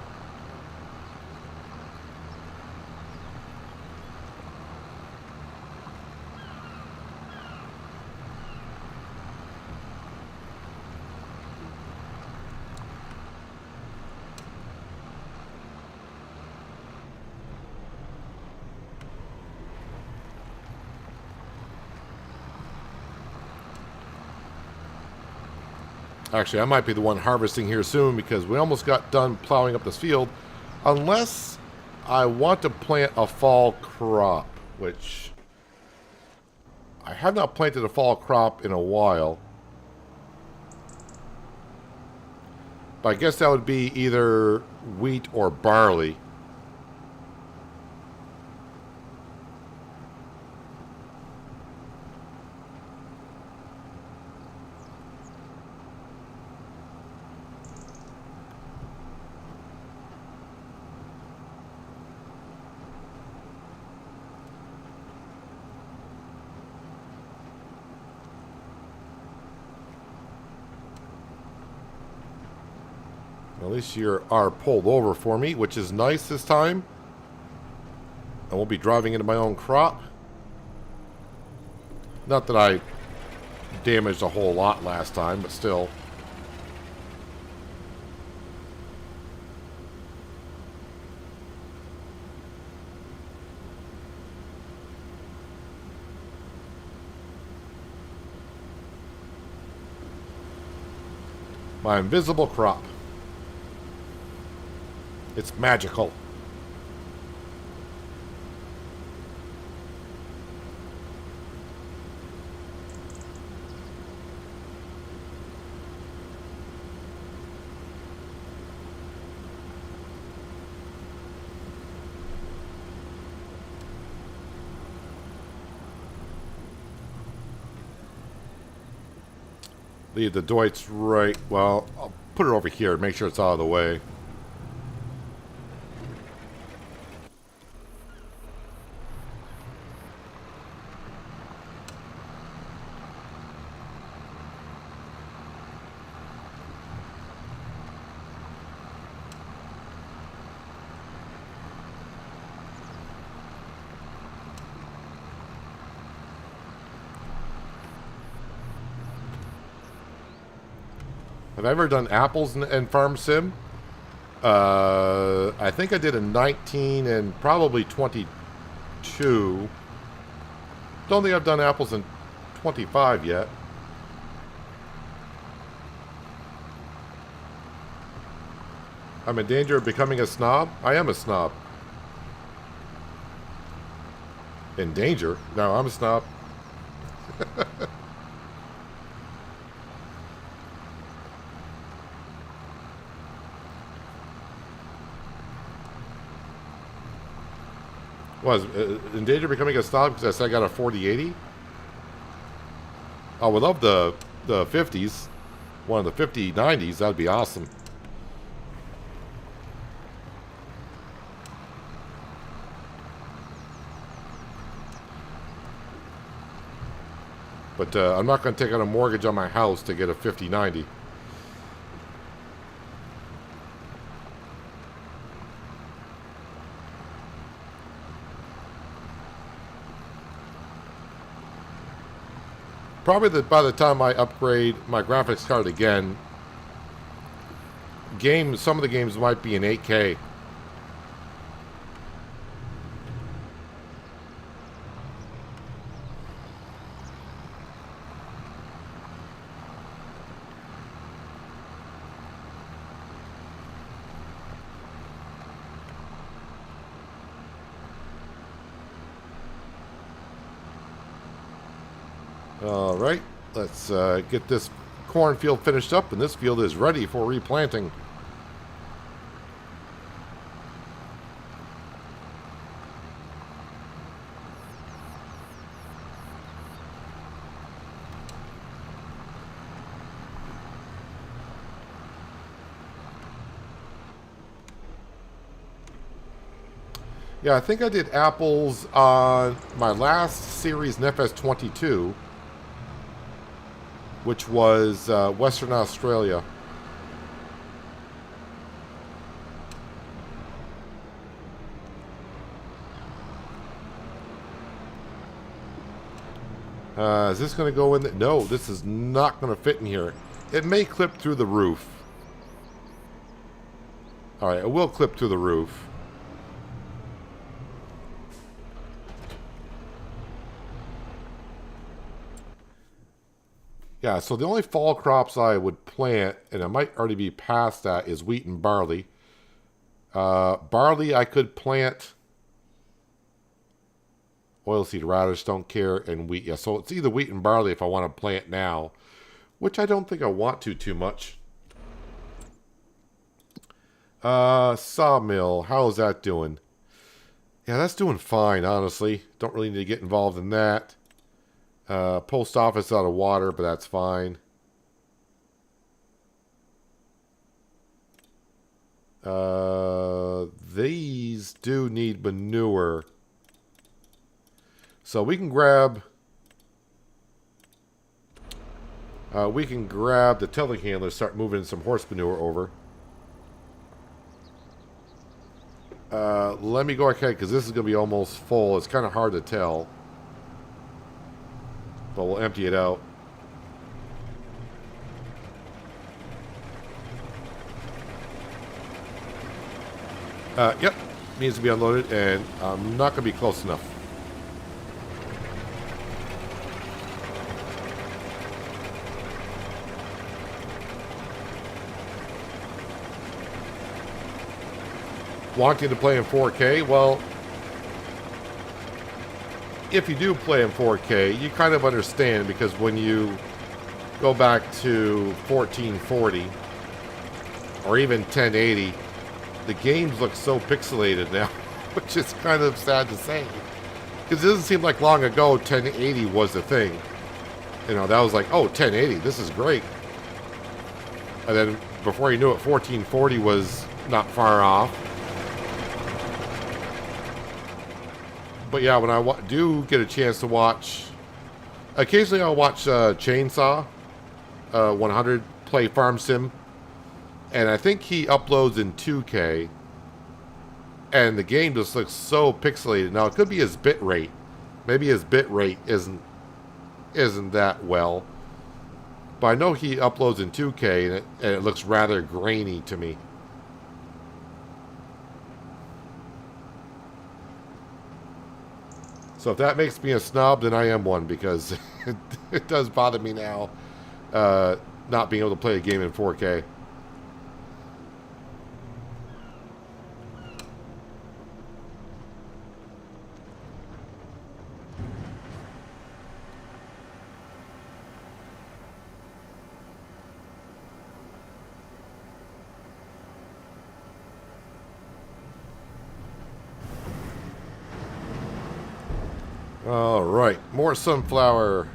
Actually, I might be the one harvesting here soon because we almost got done plowing up this field. Unless I want to plant a fall crop, which I have not planted a fall crop in a while. But I guess that would be either wheat or barley. At least you are pulled over for me, which is nice this time. I won't be driving into my own crop. Not that I damaged a whole lot last time, but still. My invisible crop. It's magical. Leave the Deutz right. Well, I'll put it over here. Make sure it's out of the way. Have I ever done apples and Farm Sim? I think I did a 19 and probably 22. Don't think I've done apples in 25 yet. I'm in danger of becoming a snob? I am a snob. In danger? No, I'm a snob. Was in danger of becoming a snob because I said I got a 4080? I would love the 50s. One of the 5090s. That'd be awesome. But I'm not going to take out a mortgage on my house to get a 5090. Probably that by the time I upgrade my graphics card again, some of the games might be in 8K. All right, let's get this cornfield finished up, and this field is ready for replanting. Yeah, I think I did apples on my last series in FS22, which was Western Australia. Is this going to go in? No, this is not going to fit in here. It may clip through the roof. All right, it will clip through the roof. Yeah, so the only fall crops I would plant, and I might already be past that, is wheat and barley. Barley I could plant. Oilseed radish, don't care, and wheat. Yeah, so it's either wheat and barley if I want to plant now, which I don't think I want to too much. Sawmill, how is that doing? Yeah, that's doing fine, honestly. Don't really need to get involved in that. Post office out of water, but that's fine. These do need manure. So we can grab the telehandler, start moving some horse manure over. Let me go ahead because this is going to be almost full. It's kind of hard to tell. But we'll empty it out. Yep, needs to be unloaded, and I'm not going to be close enough. Wanting to play in 4K? Well, if you do play in 4K, you kind of understand, because when you go back to 1440 or even 1080, the games look so pixelated now, which is kind of sad to say. Because it doesn't seem like long ago 1080 was the thing. You know, that was like, oh, 1080, this is great. And then before you knew it, 1440 was not far off. But yeah, when I do get a chance to watch, occasionally I'll watch Chainsaw 100 play Farm Sim, and I think he uploads in 2K, and the game just looks so pixelated. Now it could be his bit rate. Maybe his bit rate isn't that well. But I know he uploads in 2K, and it looks rather grainy to me. So if that makes me a snob, then I am one, because it does bother me now not being able to play a game in 4K. All right, more sunflower.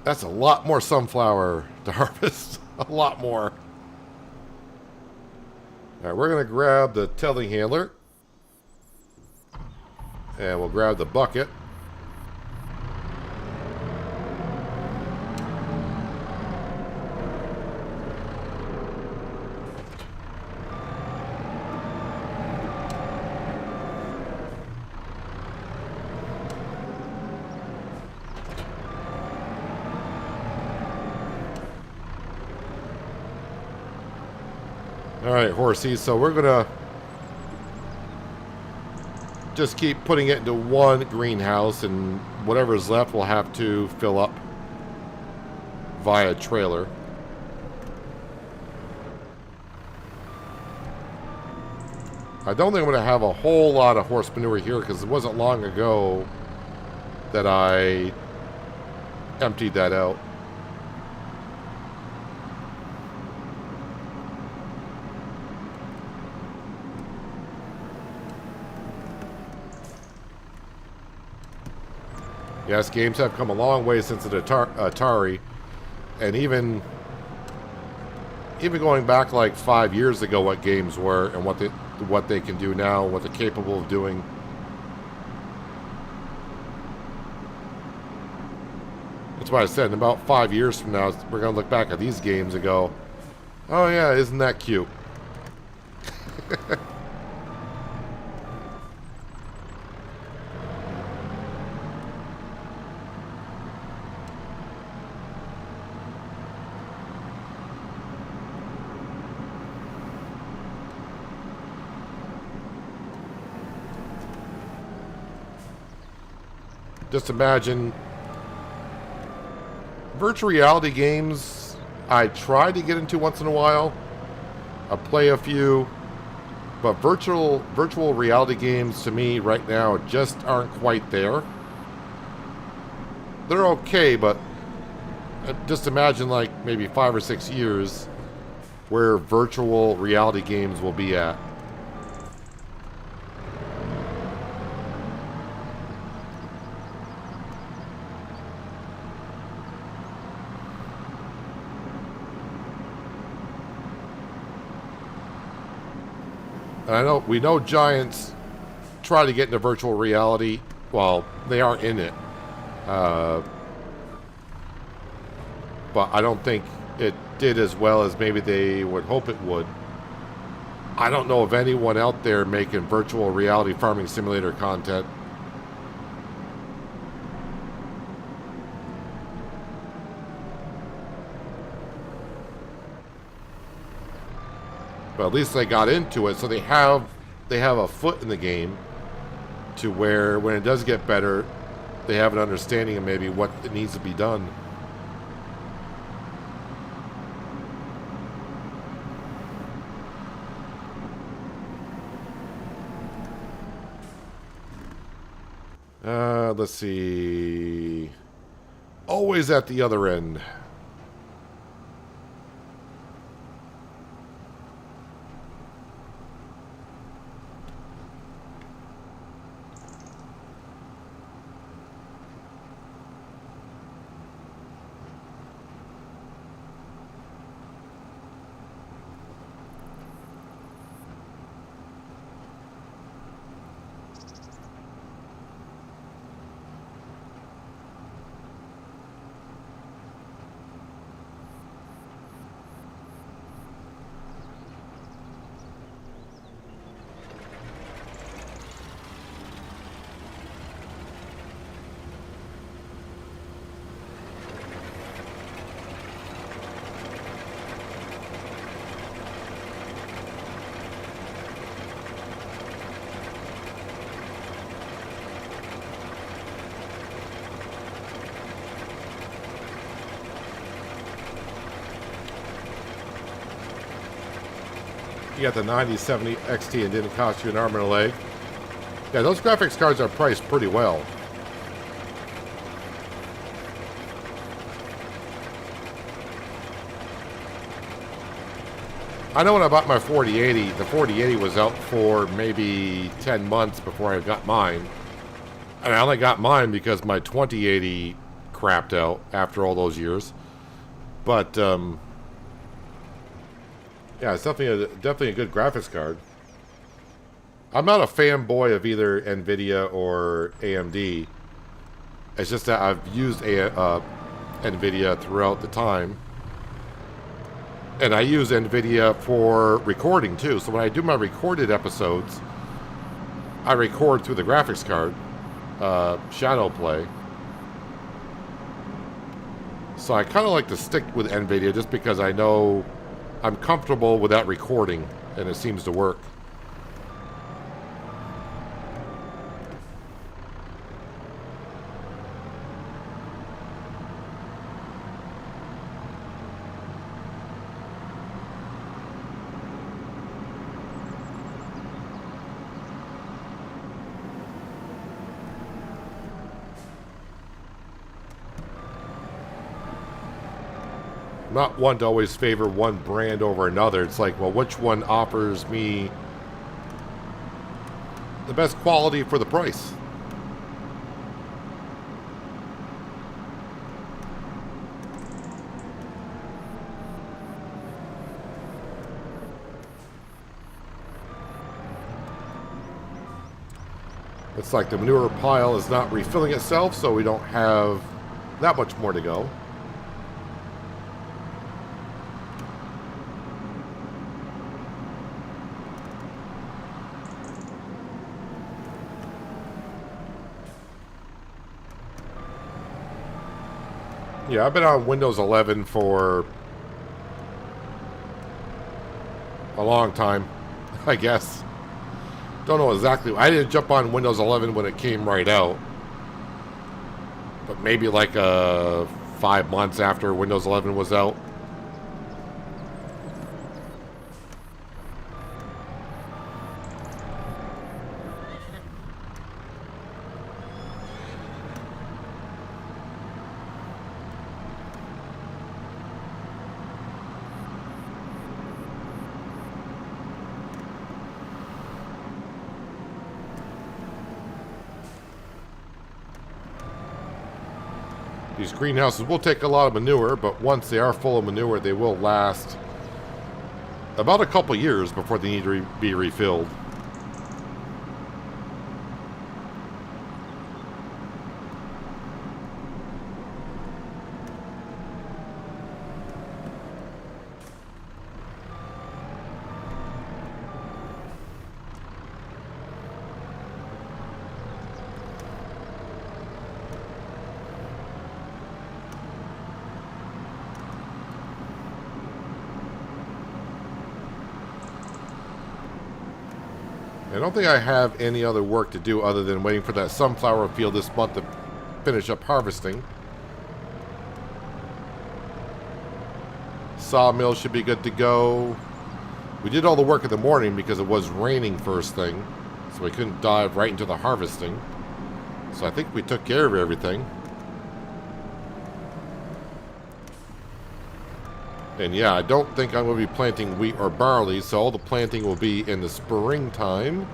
That's a lot more sunflower to harvest. A lot more. All right, we're going to grab the telehandler. And we'll grab the bucket. All right, horsey. So we're going to just keep putting it into one greenhouse, and whatever's left we'll have to fill up via trailer. I don't think I'm going to have a whole lot of horse manure here, because it wasn't long ago that I emptied that out. Yes, games have come a long way since the Atari, and even going back like 5 years ago, what games were and what they can do now, what they're capable of doing. That's why I said in about 5 years from now, we're going to look back at these games and go, oh yeah, isn't that cute? Just imagine virtual reality games. I try to get into once in a while. I play a few, but virtual reality games to me right now just aren't quite there. They're okay, but just imagine like maybe 5 or 6 years where virtual reality games will be at. And I know we know Giants try to get into virtual reality. Well, they are in it, but I don't think it did as well as maybe they would hope it would. I don't know of anyone out there making virtual reality farming simulator content. But at least they got into it, so they have a foot in the game to where when it does get better, they have an understanding of maybe what it needs to be done. Let's see. Always at the other end. You got the 9070 XT and didn't cost you an arm and a leg. Yeah, those graphics cards are priced pretty well. I know when I bought my 4080, the 4080 was out for maybe 10 months before I got mine. And I only got mine because my 2080 crapped out after all those years. But, yeah, it's definitely a good graphics card. I'm not a fanboy of either NVIDIA or AMD. It's just that I've used NVIDIA throughout the time. And I use NVIDIA for recording too. So when I do my recorded episodes, I record through the graphics card, Shadowplay. So I kind of like to stick with NVIDIA just because I know I'm comfortable with that recording and it seems to work. Not one to always favor one brand over another. It's like, well, which one offers me the best quality for the price? It's like the manure pile is not refilling itself, so we don't have that much more to go. Yeah, I've been on Windows 11 for a long time, I guess. Don't know exactly. I didn't jump on Windows 11 when it came right out. But maybe like 5 months after Windows 11 was out. These greenhouses will take a lot of manure, but once they are full of manure, they will last about a couple years before they need to be refilled. I don't think I have any other work to do other than waiting for that sunflower field this month to finish up harvesting. Sawmill should be good to go. We did all the work in the morning because it was raining first thing, so we couldn't dive right into the harvesting. So I think we took care of everything. And yeah, I don't think I'm going to be planting wheat or barley, so all the planting will be in the springtime.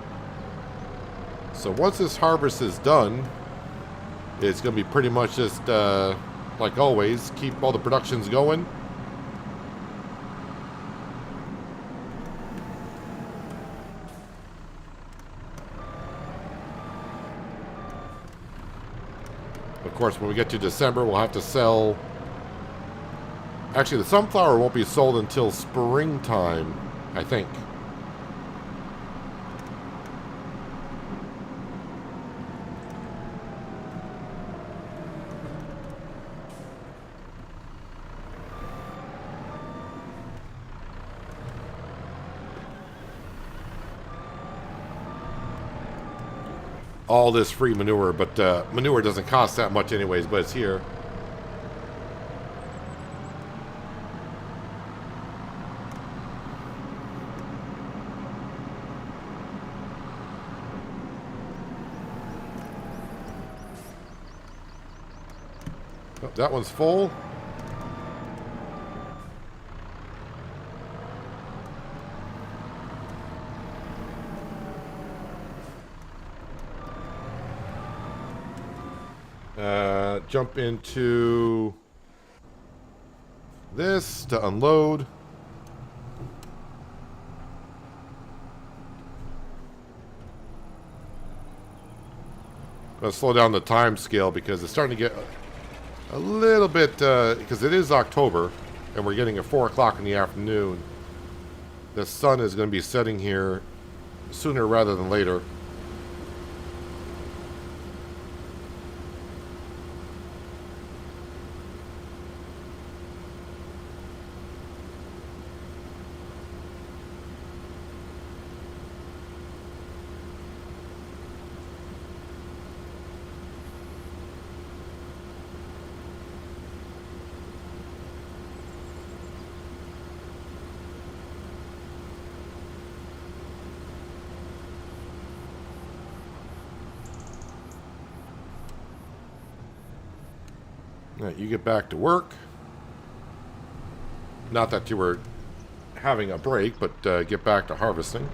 So once this harvest is done, it's going to be pretty much just, like always, keep all the productions going. Of course, when we get to December, we'll have to sell... Actually, the sunflower won't be sold until springtime, I think. All this free manure, but manure doesn't cost that much anyways, but it's here. Oh, that one's full. Jump into this to unload. I'm going to slow down the time scale because it's starting to get a little bit, because it is October and we're getting at 4 o'clock in the afternoon. The sun is going to be setting here sooner rather than later. All right, you get back to work. Not that you were having a break, but get back to harvesting.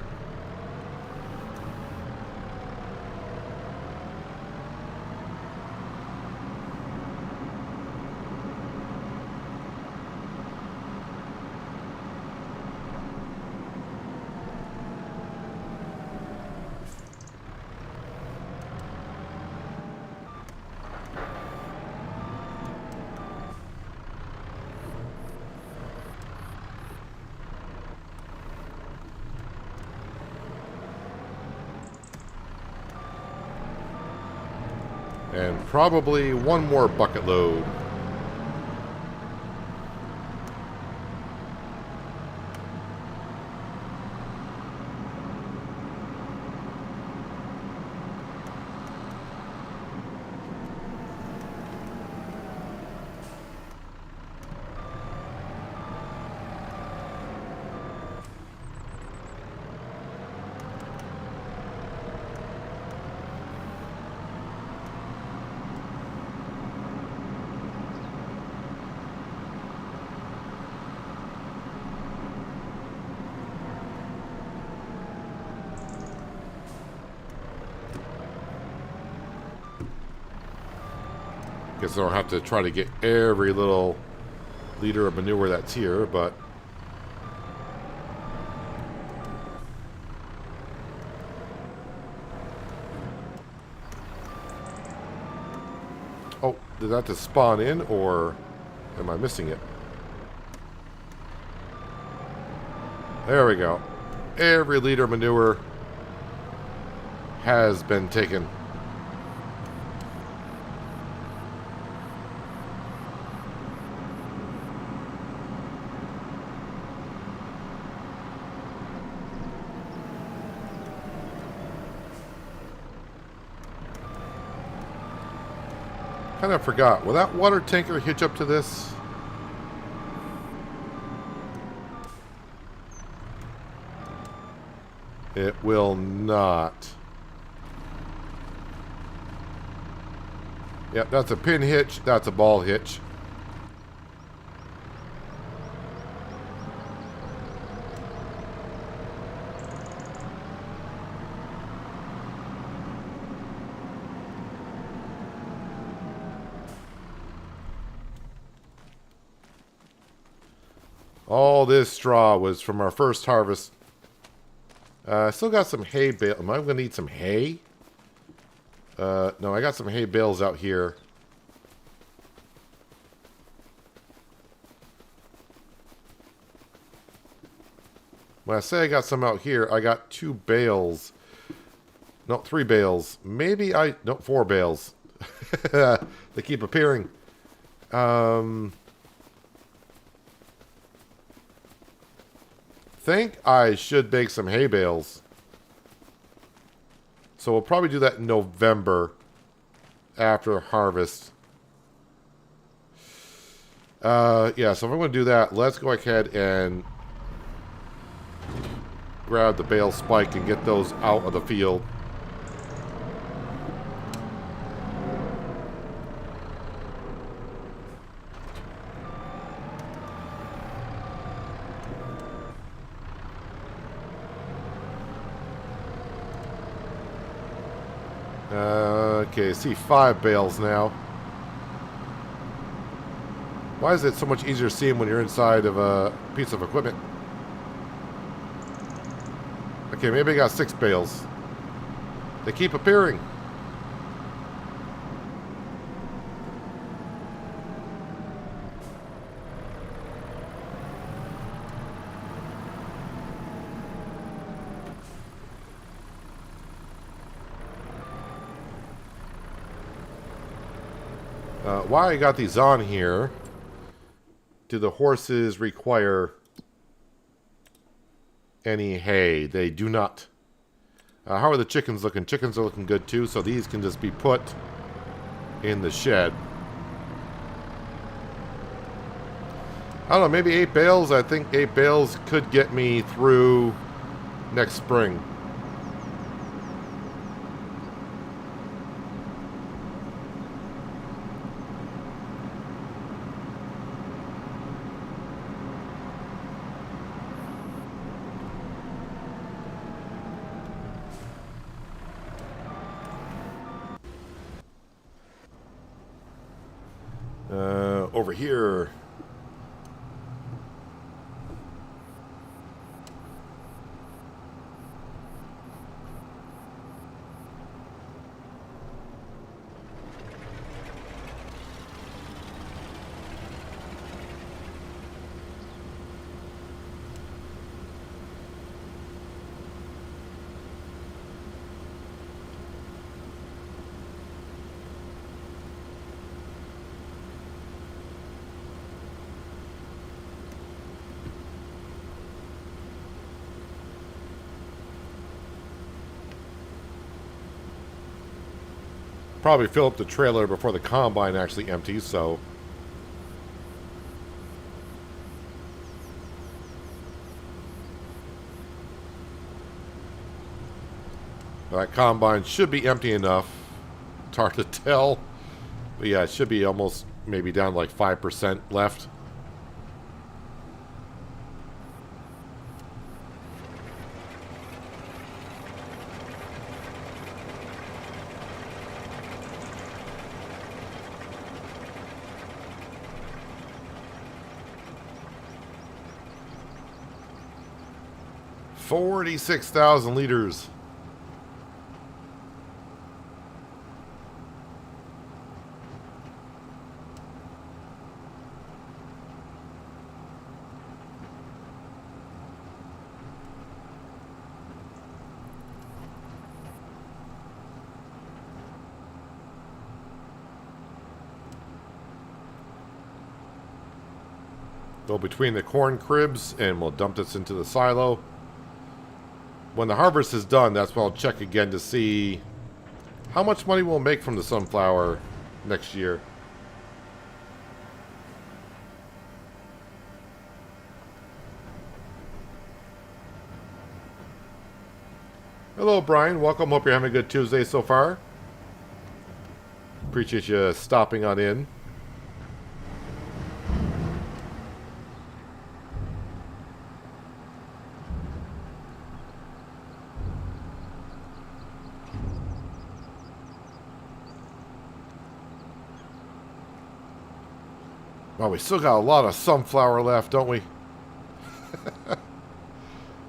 And probably one more bucket load. Guess I don't have to try to get every little liter of manure that's here, but oh, did that just spawn in, or am I missing it? There we go. Every liter of manure has been taken. Kind of forgot. Will that water tanker hitch up to this? It will not. Yep, that's a pin hitch. That's a ball hitch. All this straw was from our first harvest. I still got some hay bale. Am I going to need some hay? No, I got some hay bales out here. When I say I got some out here, I got 2 bales. No, 3 bales. Maybe no, 4 bales. They keep appearing. Think I should bake some hay bales. So we'll probably do that in November after harvest. Yeah, so if I'm going to do that, let's go ahead and grab the bale spike and get those out of the field. Okay, see 5 bales now. Why is it so much easier to see them when you're inside of a piece of equipment? Okay, maybe I got 6 bales. They keep appearing. Why I got these on here? Do the horses require any hay? They do not. How are the chickens looking? Chickens are looking good too, so these can just be put in the shed. I don't know, maybe 8 bales? I think 8 bales could get me through next spring. Over here. Probably fill up the trailer before the combine actually empties, so... That combine should be empty enough. It's hard to tell. But yeah, it should be almost maybe down to like 5% left. $46,000 liters. Go between the corn cribs and we'll dump this into the silo. When the harvest is done, that's when I'll check again to see how much money we'll make from the sunflower next year. Hello, Brian. Welcome. Hope you're having a good Tuesday so far. Appreciate you stopping on in. Well, we still got a lot of sunflower left, don't we?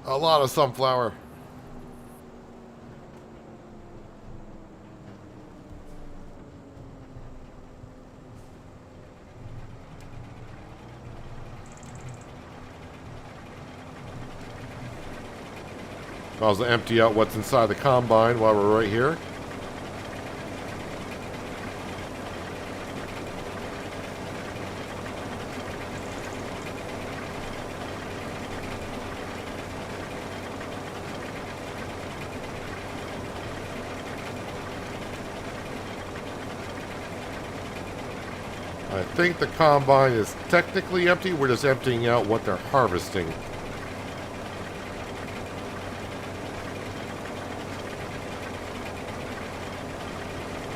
A lot of sunflower. I'll empty out what's inside the combine while we're right here. I think the combine is technically empty. We're just emptying out what they're harvesting.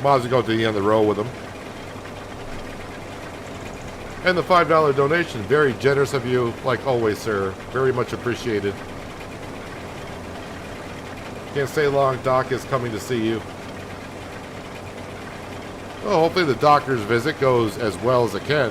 Might as well go to the end of the row with them. And the $5 donation, very generous of you, like always, sir. Very much appreciated. Can't stay long. Doc is coming to see you. Well, hopefully the doctor's visit goes as well as it can.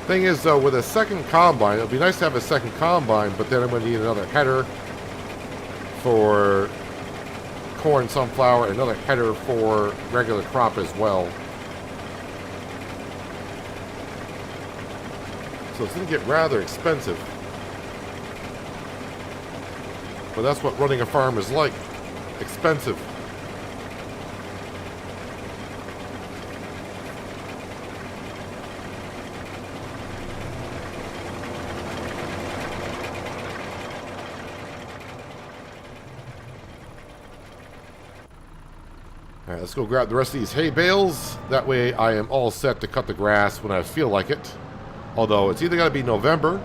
Thing is, though, with a second combine, it would be nice to have a second combine, but then I'm going to need another header for corn, sunflower, and another header for regular crop as well. So it's going to get rather expensive. But that's what running a farm is like. Expensive. Alright, let's go grab the rest of these hay bales. That way I am all set to cut the grass when I feel like it. Although it's either got to be November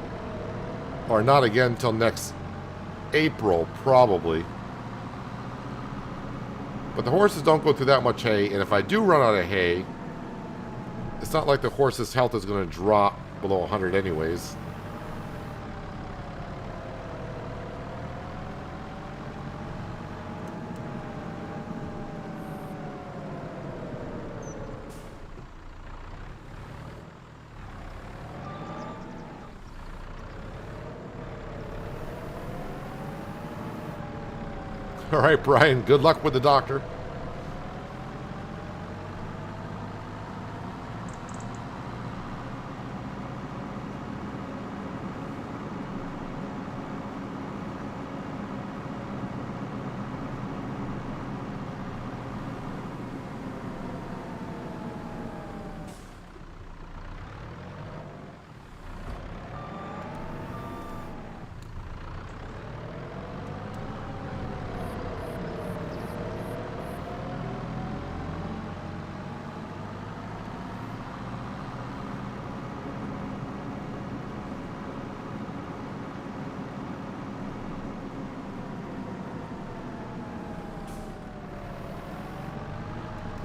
or not again until next April, probably. But the horses don't go through that much hay, and if I do run out of hay, it's not like the horse's health is going to drop below 100 anyways. All right, Brian, good luck with the doctor.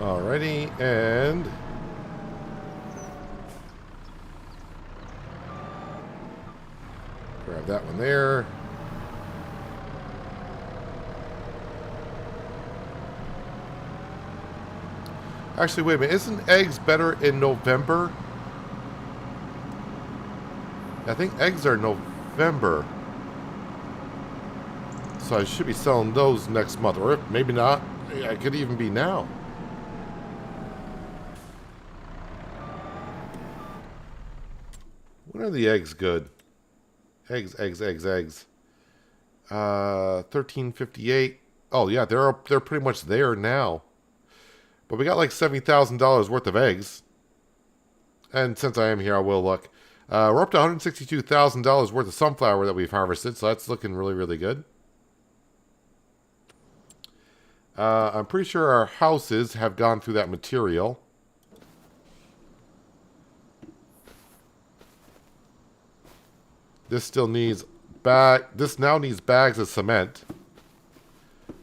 Alrighty, and grab that one there. Actually, wait a minute. Isn't eggs better in November? I think eggs are November. So I should be selling those next month. Or if maybe not. I could even be now. When are the eggs good? Eggs. 1358. Oh yeah, they're pretty much there now. But we got like $70,000 worth of eggs. And since I am here, I will look. We're up to $162,000 worth of sunflower that we've harvested, so that's looking really, really good. I'm pretty sure our houses have gone through that material. This still needs this now needs bags of cement.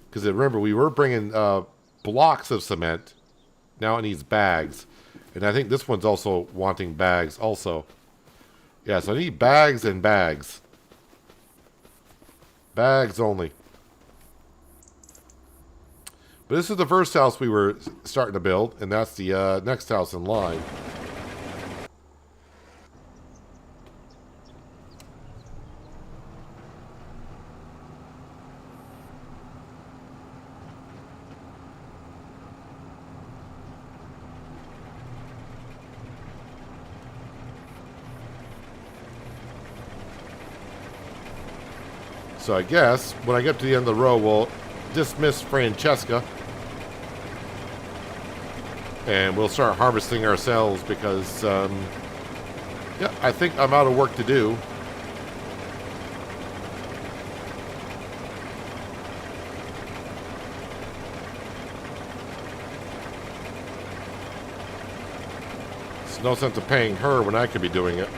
Because remember, we were bringing blocks of cement. Now it needs bags. And I think this one's also wanting bags also. Yeah, so I need bags and bags. Bags only. But this is the first house we were starting to build. And that's the next house in line. So I guess when I get to the end of the row, we'll dismiss Francesca. And we'll start harvesting ourselves because, yeah, I think I'm out of work to do. There's no sense of paying her when I could be doing it.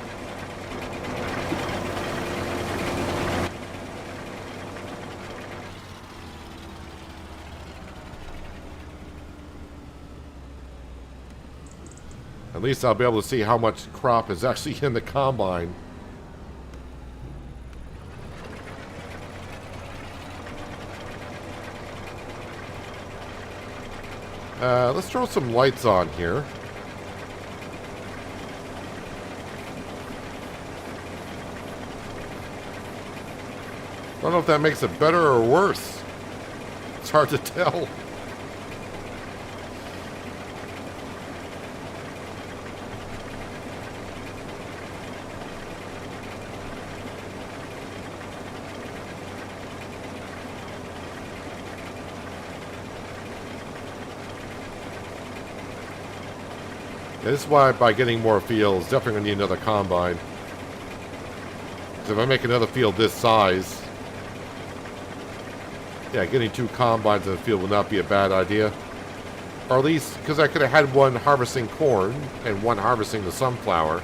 At least I'll be able to see how much crop is actually in the combine. Let's throw some lights on here. I don't know if that makes it better or worse. It's hard to tell. Yeah, this is why by getting more fields, definitely going to need another combine. Because if I make another field this size, yeah, getting 2 combines in the field would not be a bad idea. Or at least, because I could have had one harvesting corn and one harvesting the sunflower.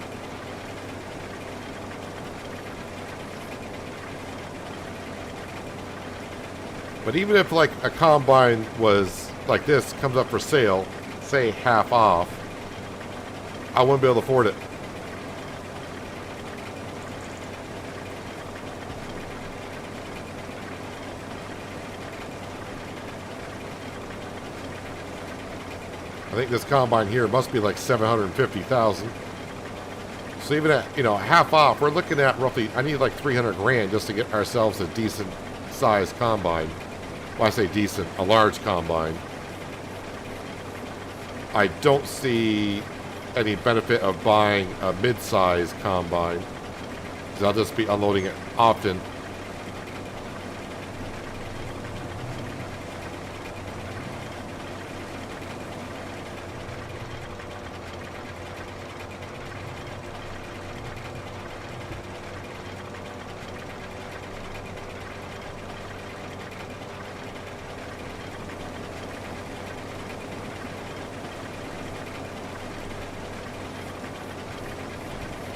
But even if like a combine was like this, comes up for sale, say half off, I wouldn't be able to afford it. I think this combine here must be like $750,000. So even at, you know, half off, we're looking at roughly, I need like 300 grand just to get ourselves a decent sized combine. Well, I say decent, a large combine. I don't see any benefit of buying a mid-size combine, because I'll just be unloading it often.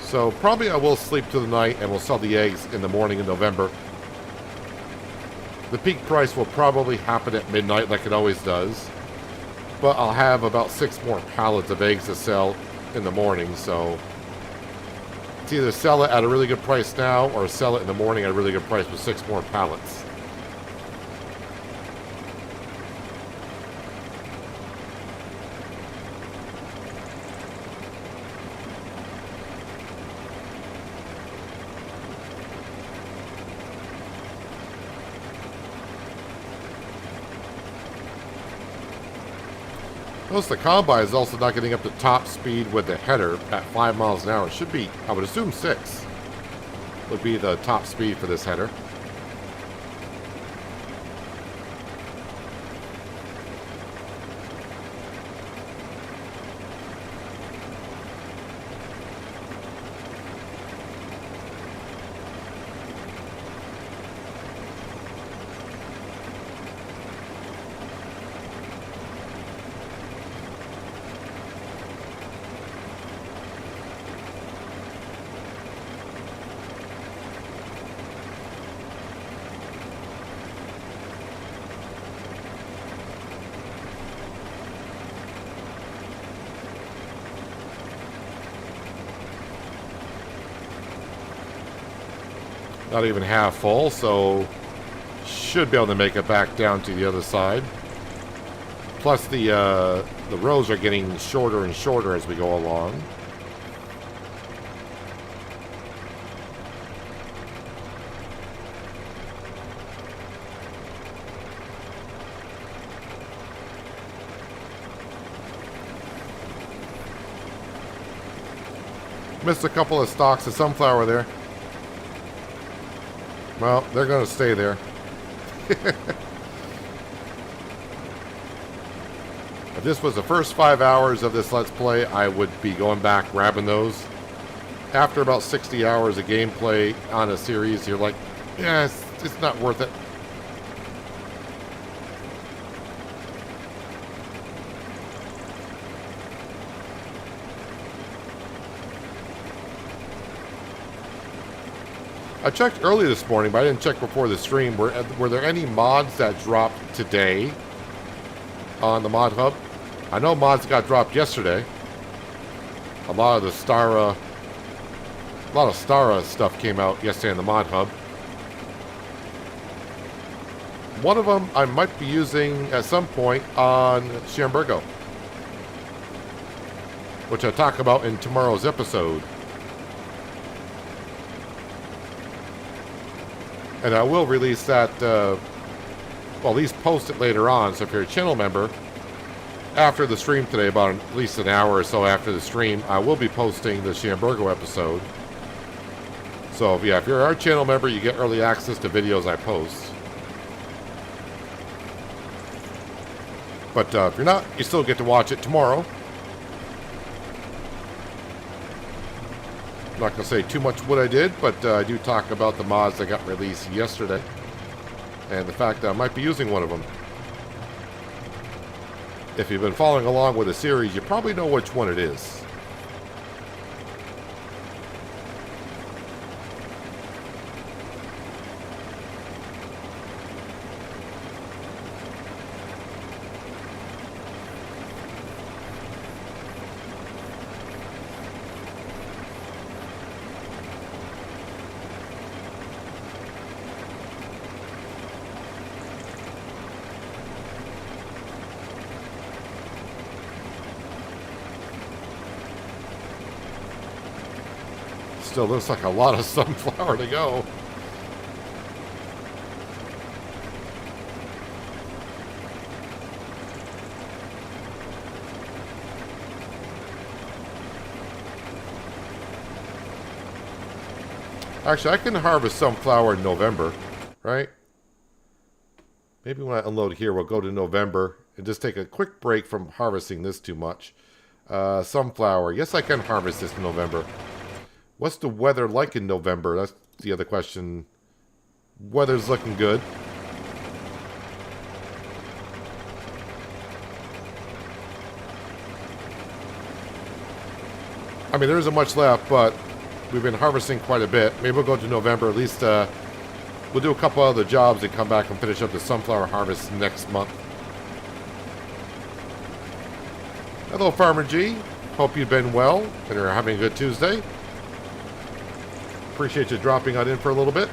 So probably I will sleep through the night and we'll sell the eggs in the morning in November. The peak price will probably happen at midnight like it always does. But I'll have about 6 more pallets of eggs to sell in the morning, so it's either sell it at a really good price now or sell it in the morning at a really good price with 6 more pallets. Notice the combine is also not getting up to top speed with the header at 5 miles an hour. It should be, I would assume 6 would be the top speed for this header. Not even half full, so should be able to make it back down to the other side. Plus the rows are getting shorter and shorter as we go along. Missed a couple of stalks of sunflower there. Well, they're going to stay there. If this was the first 5 hours of this Let's Play, I would be going back, grabbing those. After about 60 hours of gameplay on a series, you're like, yeah, it's not worth it. I checked early this morning, but I didn't check before the stream. Were there any mods that dropped today on the Mod Hub? I know mods got dropped yesterday. A lot of the Stara, a lot of Stara stuff came out yesterday in the Mod Hub. One of them I might be using at some point on Schienbergo, which I'll talk about in tomorrow's episode. And I will release that, well, at least post it later on. So if you're a channel member, after the stream today, about at least an hour or so after the stream, I will be posting the Schienbergo episode. So yeah, if you're our channel member, you get early access to videos I post. But if you're not, you still get to watch it tomorrow. I'm not going to say too much what I did, but I do talk about the mods that got released yesterday. And the fact that I might be using one of them. If you've been following along with the series, you probably know which one it is. Still looks like a lot of sunflower to go. Actually, I can harvest sunflower in November, right? Maybe when I unload here, we'll go to November and just take a quick break from harvesting this too much. Sunflower. Yes, I can harvest this in November. What's the weather like in November? That's the other question. Weather's looking good. I mean, there isn't much left, but we've been harvesting quite a bit. Maybe we'll go to November. At least we'll do a couple other jobs and come back and finish up the sunflower harvest next month. Hello, Farmer G. Hope you've been well and are having a good Tuesday. Appreciate you dropping on in for a little bit.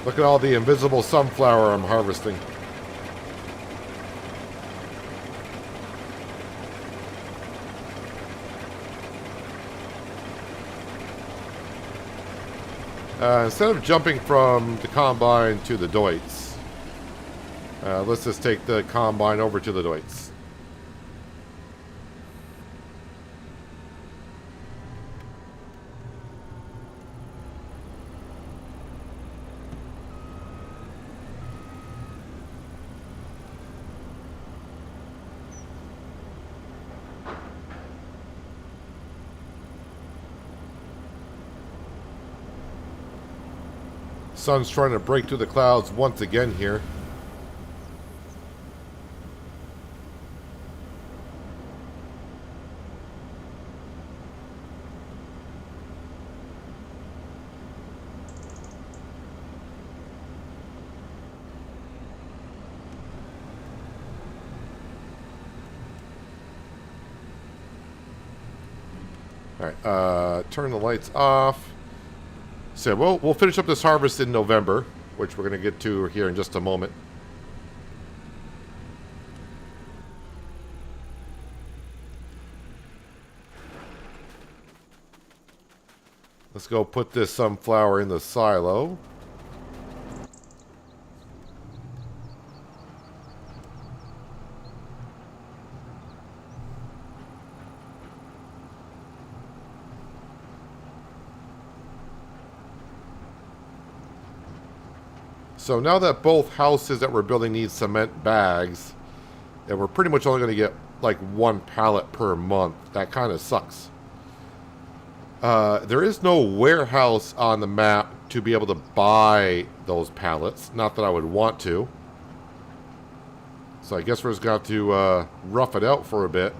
Look at all the invisible sunflower I'm harvesting. Instead of jumping from the combine to the Deutz, let's just take the combine over to the Deutz. Sun's trying to break through the clouds once again here. Alright, turn the lights off. So we'll finish up this harvest in November, which we're going to get to here in just a moment. Let's go put this sunflower in the silo. So now that both houses that we're building need cement bags, and we're pretty much only going to get like one pallet per month, that kind of sucks. There is no warehouse on the map to be able to buy those pallets. Not that I would want to. So I guess we're just going to have to rough it out for a bit.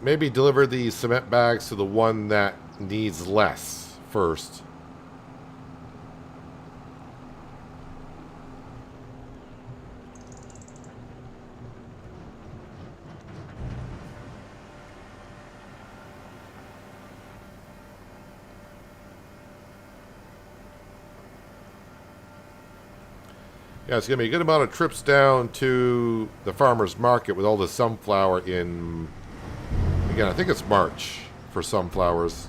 maybe deliver the cement bags to the one that needs less first. Yeah, it's going to be a good amount of trips down to the farmer's market with all the sunflower in, again, I think it's March for sunflowers.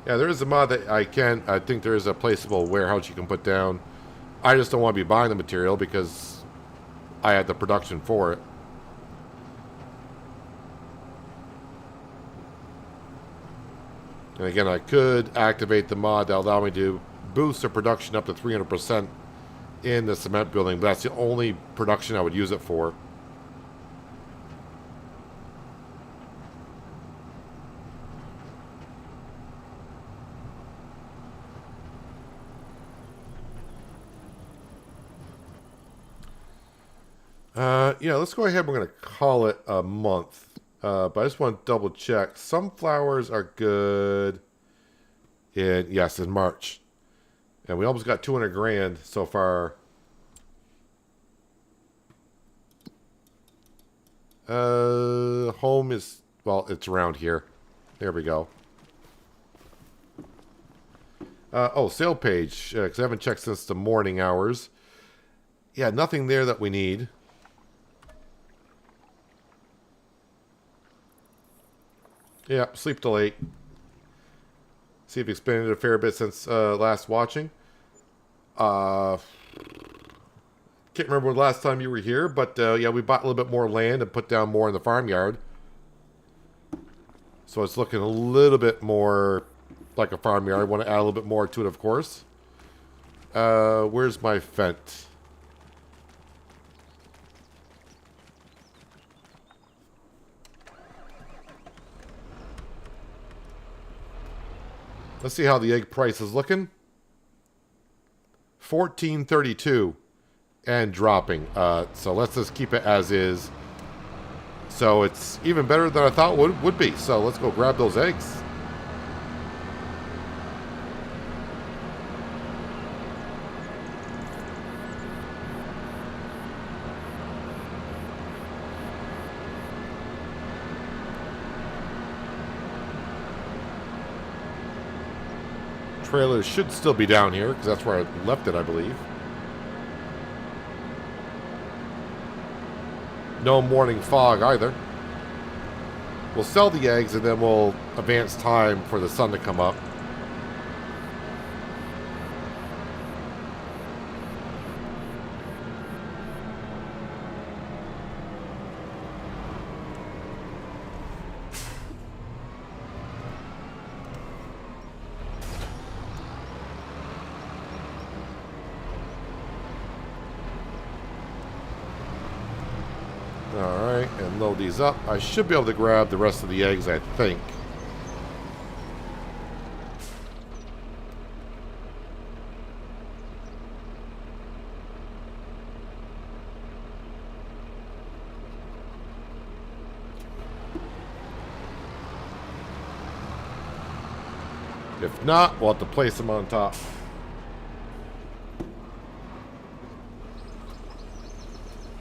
Yeah, there is a mod that I think there is a placeable warehouse you can put down. I just don't want to be buying the material because I had the production for it. And again, I could activate the mod that allow me to boost the production up to 300% in the cement building, but that's the only production I would use it for. Yeah, let's go ahead. We're going to call it a month. But I just want to double check. Sunflowers are good in March. And we almost got 200 grand so far. Home is, well, it's around here. There we go. Sale page, because I haven't checked since the morning hours. Yeah, nothing there that we need. Yeah, sleep till 8. See if expanded a fair bit since last watching. Can't remember the last time you were here, but yeah, we bought a little bit more land and put down more in the farmyard. So it's looking a little bit more like a farmyard. I want to add a little bit more to it, of course. Where's my Fendt? Let's see how the egg price is looking. $14.32 and dropping. So let's just keep it as is. So it's even better than I thought would be. So let's go grab those eggs. Trailer should still be down here because that's where I left it, I believe. No morning fog either. We'll sell the eggs and then we'll advance time for the sun to come up. Alright, and load these up. I should be able to grab the rest of the eggs, I think. If not, we'll have to place them on top.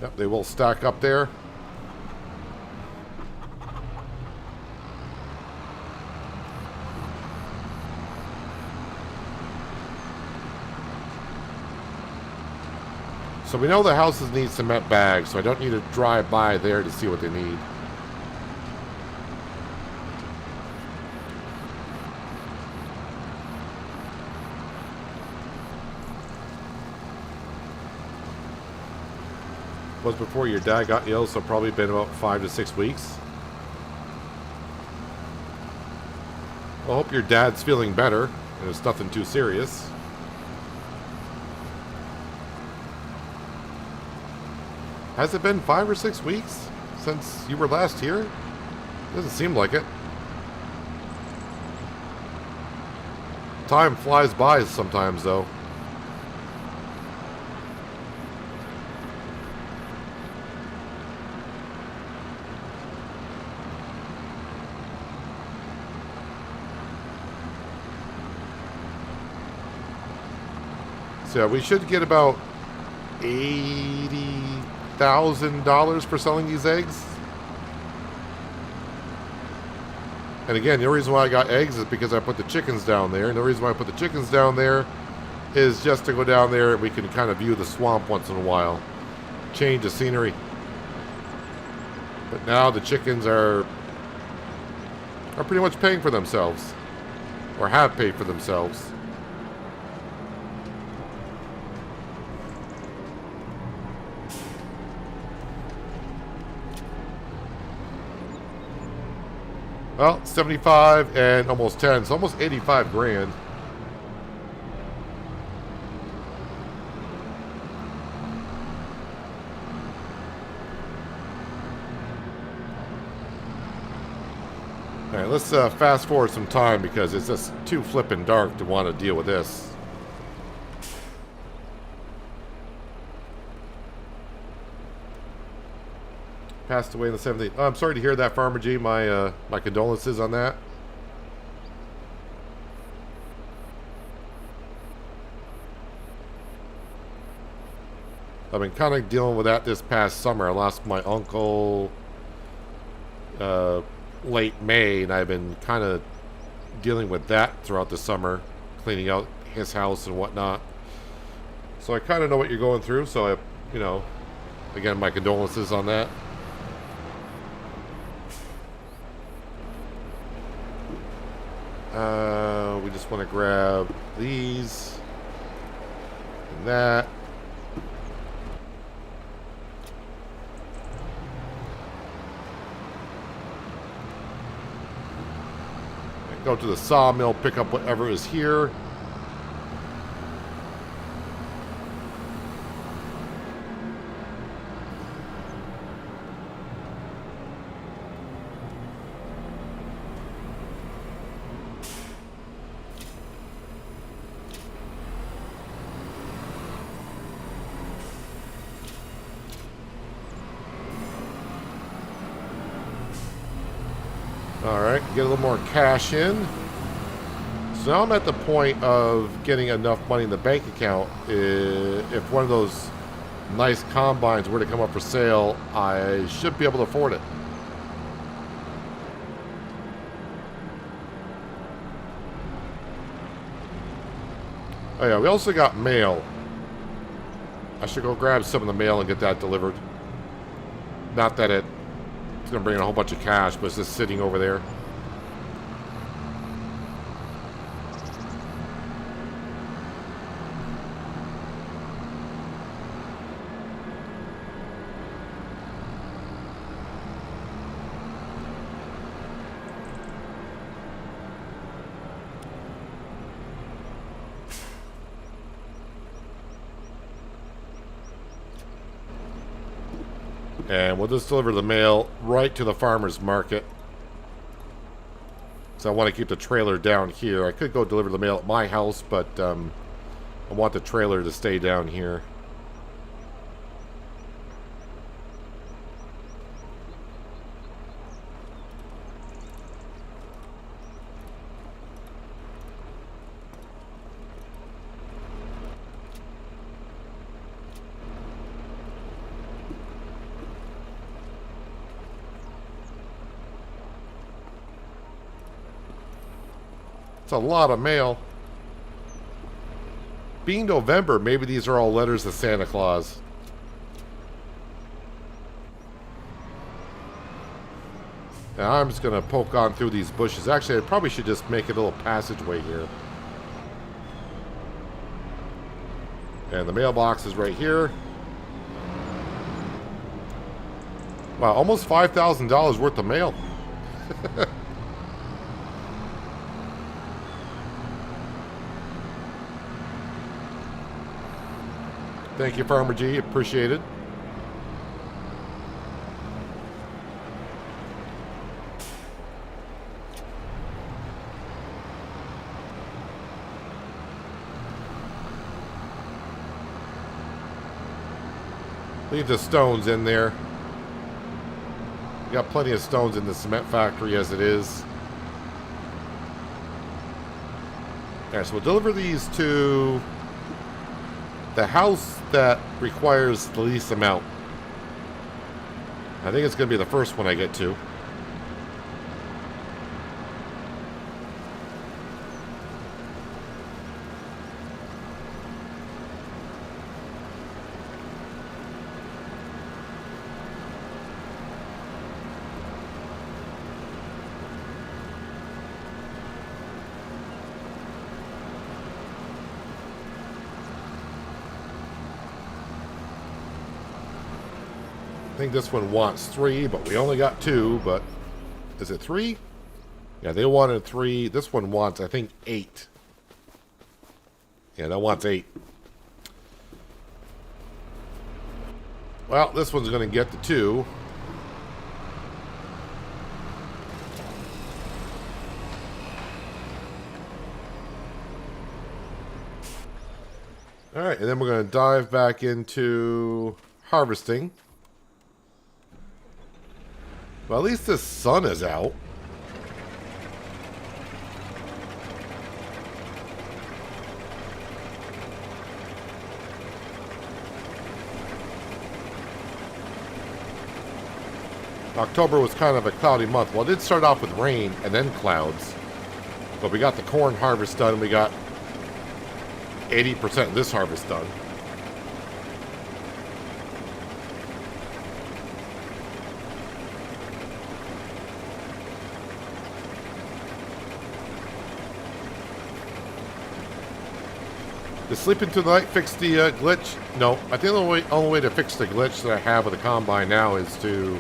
Yep, they will stack up there. So we know the houses need cement bags, so I don't need to drive by there to see what they need. Was before your dad got ill, so probably been about 5 to 6 weeks. Well, I hope your dad's feeling better, and it's nothing too serious. Has it been 5 or 6 weeks since you were last here? Doesn't seem like it. Time flies by sometimes, though. So yeah, we should get about $80,000 for selling these eggs. And again, the reason why I got eggs is because I put the chickens down there. And the reason why I put the chickens down there is just to go down there and we can kind of view the swamp once in a while. Change the scenery. But now the chickens are pretty much paying for themselves. Or have paid for themselves. Well, 75 and almost 10, so almost 85 grand. All right, let's fast forward some time because it's just too flippin' dark to want to deal with this. Passed away in the 70s. Oh, I'm sorry to hear that, Farmer G. My condolences on that. I've been kind of dealing with that this past summer. I lost my uncle late May, and I've been kind of dealing with that throughout the summer, cleaning out his house and whatnot. So I kind of know what you're going through. So, again, my condolences on that. We just want to grab these and that. And go to the sawmill, pick up whatever is here. Alright, get a little more cash in. So now I'm at the point of getting enough money in the bank account. If one of those nice combines were to come up for sale, I should be able to afford it. Oh yeah, we also got mail. I should go grab some of the mail and get that delivered. Not that it's going to bring in a whole bunch of cash, but it's just sitting over there. And we'll just deliver the mail right to the farmer's market. So I want to keep the trailer down here. I could go deliver the mail at my house, but I want the trailer to stay down here. It's a lot of mail. Being November, maybe these are all letters to Santa Claus. Now I'm just going to poke on through these bushes. Actually, I probably should just make a little passageway here. And the mailbox is right here. Wow, almost $5,000 worth of mail. Thank you, Farmer G. Appreciate it. Leave the stones in there. We got plenty of stones in the cement factory as it is. Alright, so we'll deliver these to the house that requires the least amount. I think it's going to be the first one I get to. I think this one wants 3, but we only got 2, but is it 3? Yeah, they wanted 3. This one wants, I think, 8. Yeah, that wants 8. Well, this one's going to get the 2. Alright, and then we're going to dive back into harvesting. Well, at least the sun is out. October was kind of a cloudy month. Well, it did start off with rain and then clouds. But we got the corn harvest done. We got 80% of this harvest done. Did Sleep Into the Night fix the glitch? No. I think the only way to fix the glitch that I have with the Combine now is to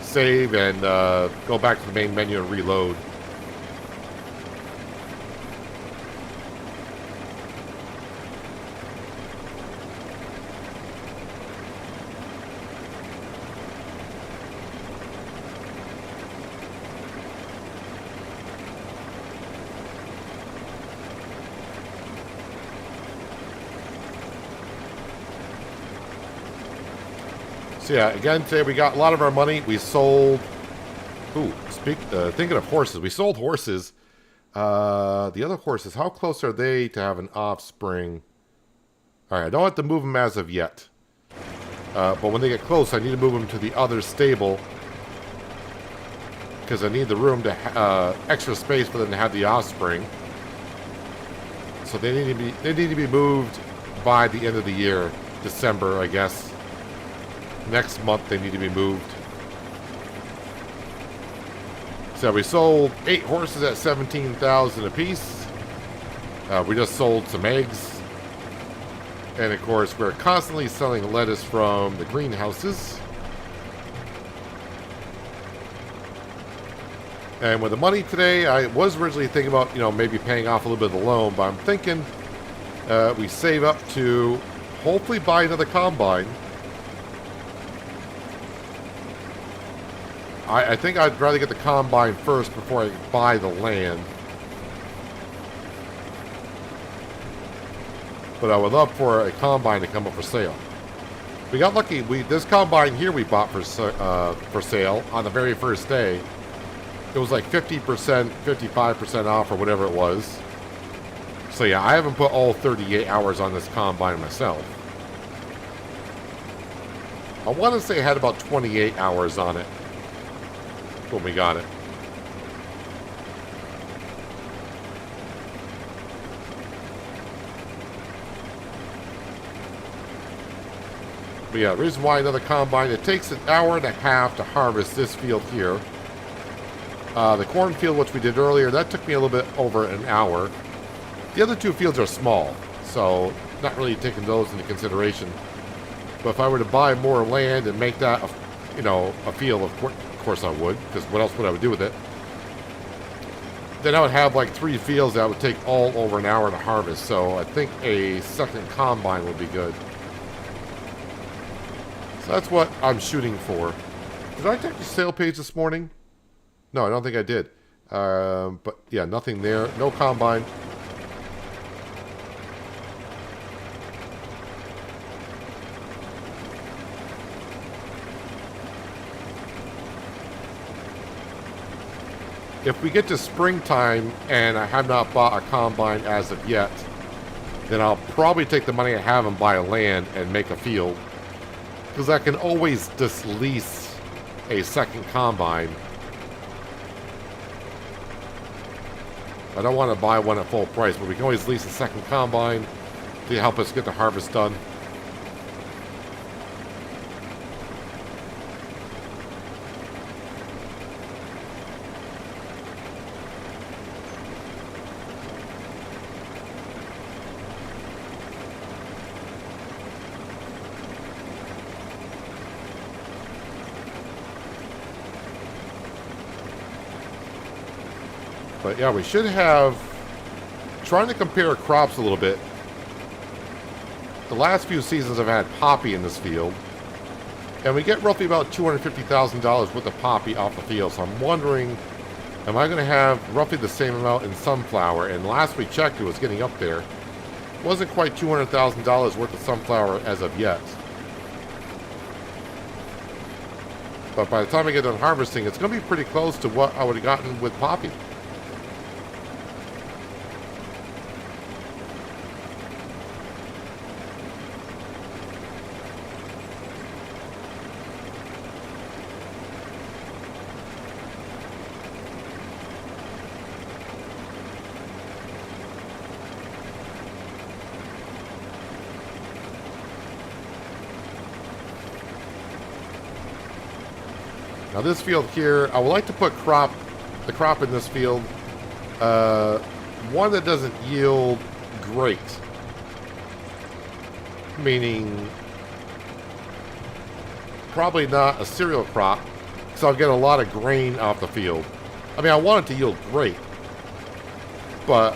save and go back to the main menu and reload. So yeah, again, today we got a lot of our money. We sold... Ooh, thinking of horses. We sold horses. The other horses, how close are they to have an offspring? Alright, I don't have to move them as of yet. But when they get close, I need to move them to the other stable. Because I need the room to... extra space for them to have the offspring. So they need to be moved by the end of the year. December, I guess. Next month they need to be moved. So we sold 8 horses at $17,000 a piece. We just sold some eggs. And of course we're constantly selling lettuce from the greenhouses. And with the money today, I was originally thinking about, maybe paying off a little bit of the loan, but I'm thinking we save up to hopefully buy another combine. I think I'd rather get the combine first before I buy the land. But I would love for a combine to come up for sale. We got lucky. This combine here we bought for sale on the very first day. It was like 50%, 55% off or whatever it was. So yeah, I haven't put all 38 hours on this combine myself. I want to say I had about 28 hours on it when we got it. But yeah, the reason why another combine, it takes an hour and a half to harvest this field here. The cornfield, which we did earlier, that took me a little bit over an hour. The other 2 fields are small, so not really taking those into consideration. But if I were to buy more land and make that, a field, of course I would, because what else would I do with it? Then I would have like 3 fields that would take all over an hour to harvest. So I think a second combine would be good. So that's what I'm shooting for. Did I check the sale page this morning? No, I don't think I did. But yeah, nothing there. No combine. if we get to springtime and I have not bought a combine as of yet, then I'll probably take the money I have and buy a land and make a field. Because I can always just lease a second combine. I don't want to buy one at full price, but we can always lease a second combine to help us get the harvest done. But yeah, we should have, trying to compare crops a little bit. The last few seasons I've had poppy in this field, and we get roughly about $250,000 worth of poppy off the field. So I'm wondering, am I going to have roughly the same amount in sunflower? And last we checked, it was getting up there. Wasn't quite $200,000 worth of sunflower as of yet. But by the time I get done harvesting, it's going to be pretty close to what I would have gotten with poppy. Now this field here, I would like to put the crop in this field, one that doesn't yield great. Meaning, probably not a cereal crop, because I'll get a lot of grain off the field. I mean, I want it to yield great, but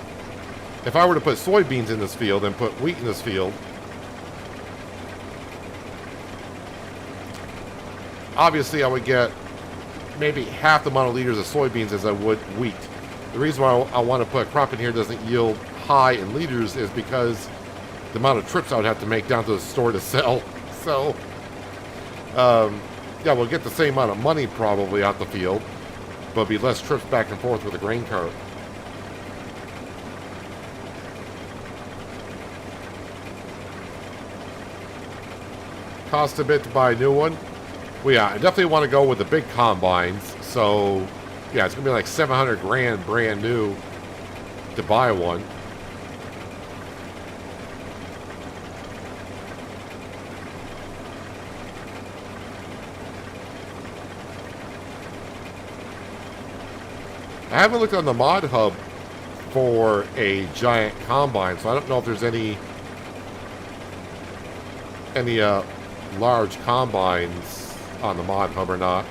if I were to put soybeans in this field and put wheat in this field, obviously I would get maybe half the amount of liters of soybeans as I would wheat. The reason why I want to put a crop in here doesn't yield high in liters is because the amount of trips I would have to make down to the store to sell. So, yeah, we'll get the same amount of money probably out the field, but it'll be less trips back and forth with a grain cart. Cost a bit to buy a new one. Well, yeah, I definitely want to go with the big combines. So, yeah, it's going to be like 700 grand brand new to buy one. I haven't looked on the Mod Hub for a giant combine, so I don't know if there's any large combines on the Mod Hub or not.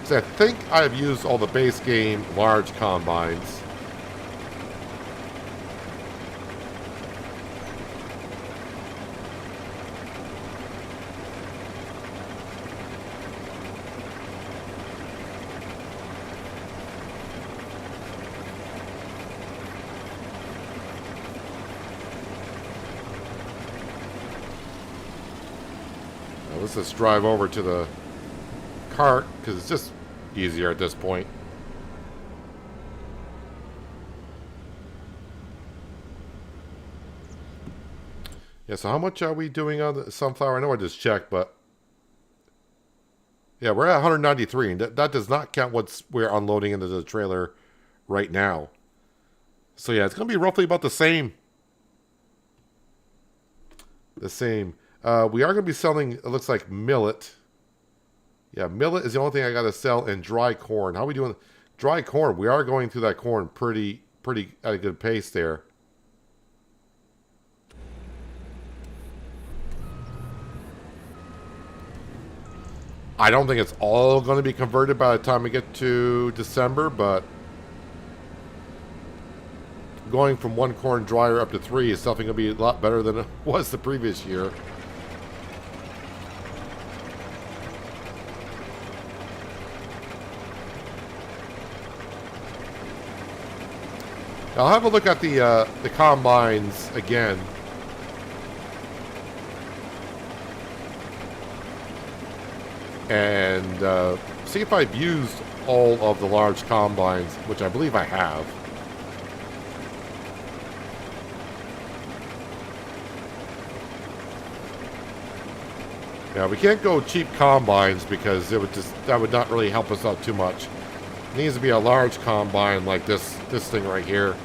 So I think I've used all the base game large combines. Now let's just drive over to the cart, because it's just easier at this point. Yeah, so how much are we doing on the sunflower? I know I just checked, but yeah, we're at 193, and that does not count what we're unloading into the trailer right now. So yeah, it's going to be roughly about the same. The same. We are going to be selling, it looks like, millet. Yeah, millet is the only thing I got to sell, and dry corn. How are we doing? Dry corn, we are going through that corn pretty at a good pace there. I don't think it's all going to be converted by the time we get to December, but going from one corn dryer up to 3 is something going to be a lot better than it was the previous year. I'll have a look at the combines again. And see if I've used all of the large combines, which I believe I have. Yeah, we can't go cheap combines because that would not really help us out too much. It needs to be a large combine like this thing right here.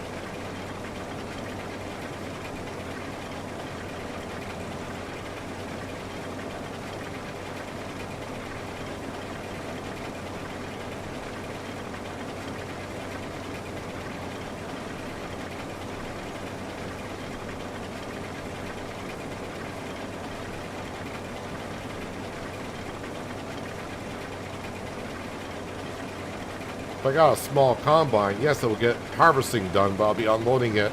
If I got a small combine, yes, it will get harvesting done, but I'll be unloading it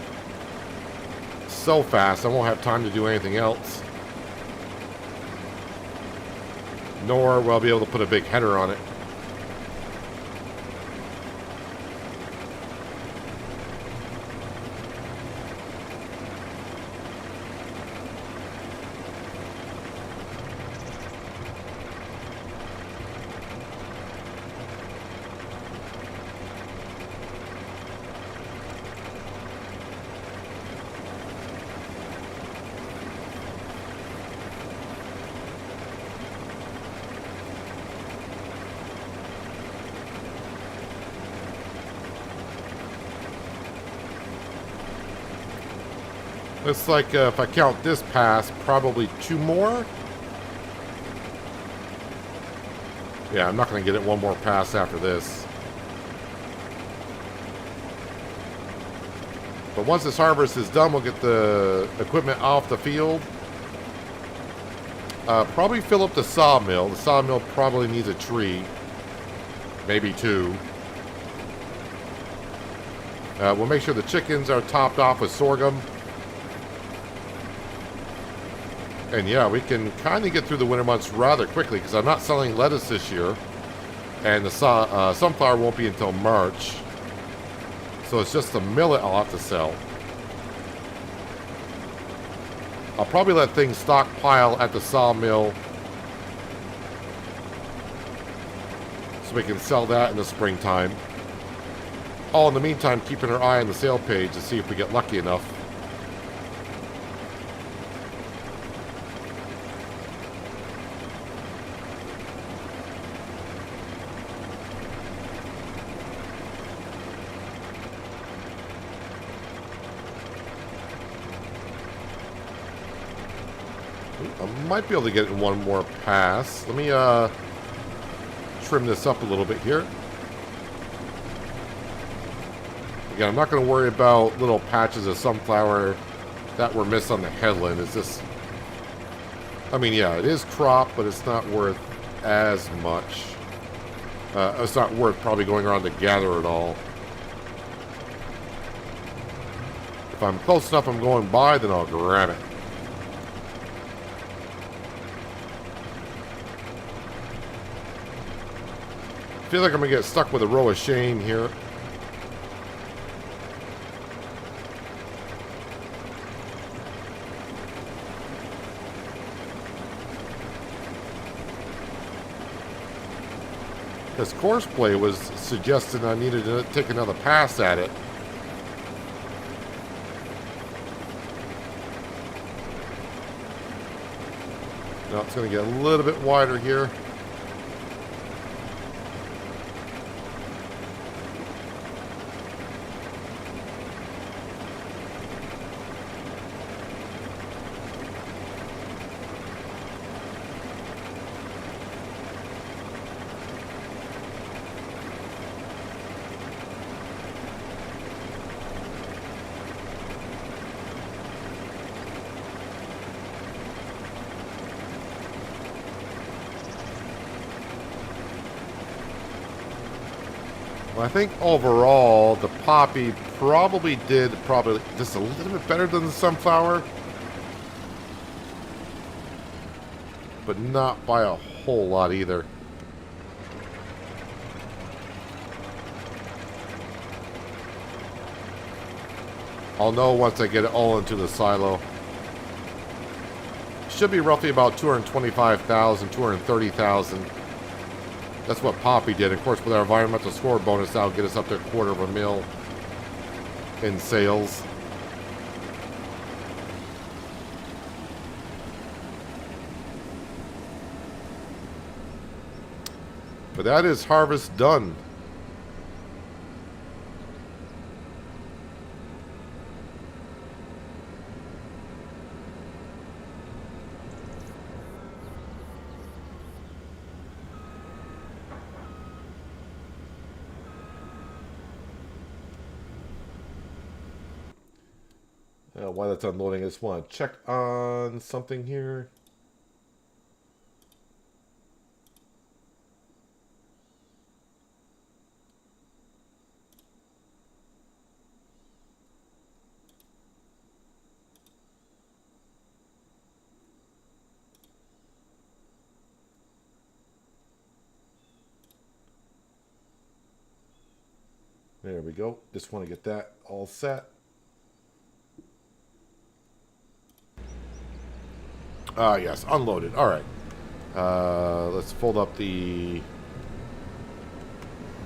so fast I won't have time to do anything else. Nor will I be able to put a big header on it. Looks like if I count this pass, probably 2 more. Yeah, I'm not going to get it one more pass after this. But once this harvest is done, we'll get the equipment off the field. Probably fill up the sawmill. The sawmill probably needs a tree. Maybe 2. We'll make sure the chickens are topped off with sorghum. And yeah, we can kind of get through the winter months rather quickly because I'm not selling lettuce this year. And the sunflower won't be until March. So it's just the millet I'll have to sell. I'll probably let things stockpile at the sawmill so we can sell that in the springtime. All in the meantime, keeping our eye on the sale page to see if we get lucky enough. I might be able to get it in one more pass. Let me trim this up a little bit here. Again, I'm not going to worry about little patches of sunflower that were missed on the headland. It's just, I mean, yeah, it is crop, but it's not worth as much. It's not worth probably going around to gather it all. If I'm close enough, I'm going by, then I'll grab it. I feel like I'm going to get stuck with a row of shame here. Because Courseplay was suggesting I needed to take another pass at it. Now it's going to get a little bit wider here. I think overall the poppy probably did just a little bit better than the sunflower, but not by a whole lot either. I'll know once I get it all into the silo. Should be roughly about 225,000, 230,000. That's what Poppy did. Of course, with our environmental score bonus, that'll get us up to $250,000 in sales. But that is harvest done. While that's unloading, I just want to check on something here. There we go. Just want to get that all set. Yes, unloaded. All right. Let's fold up the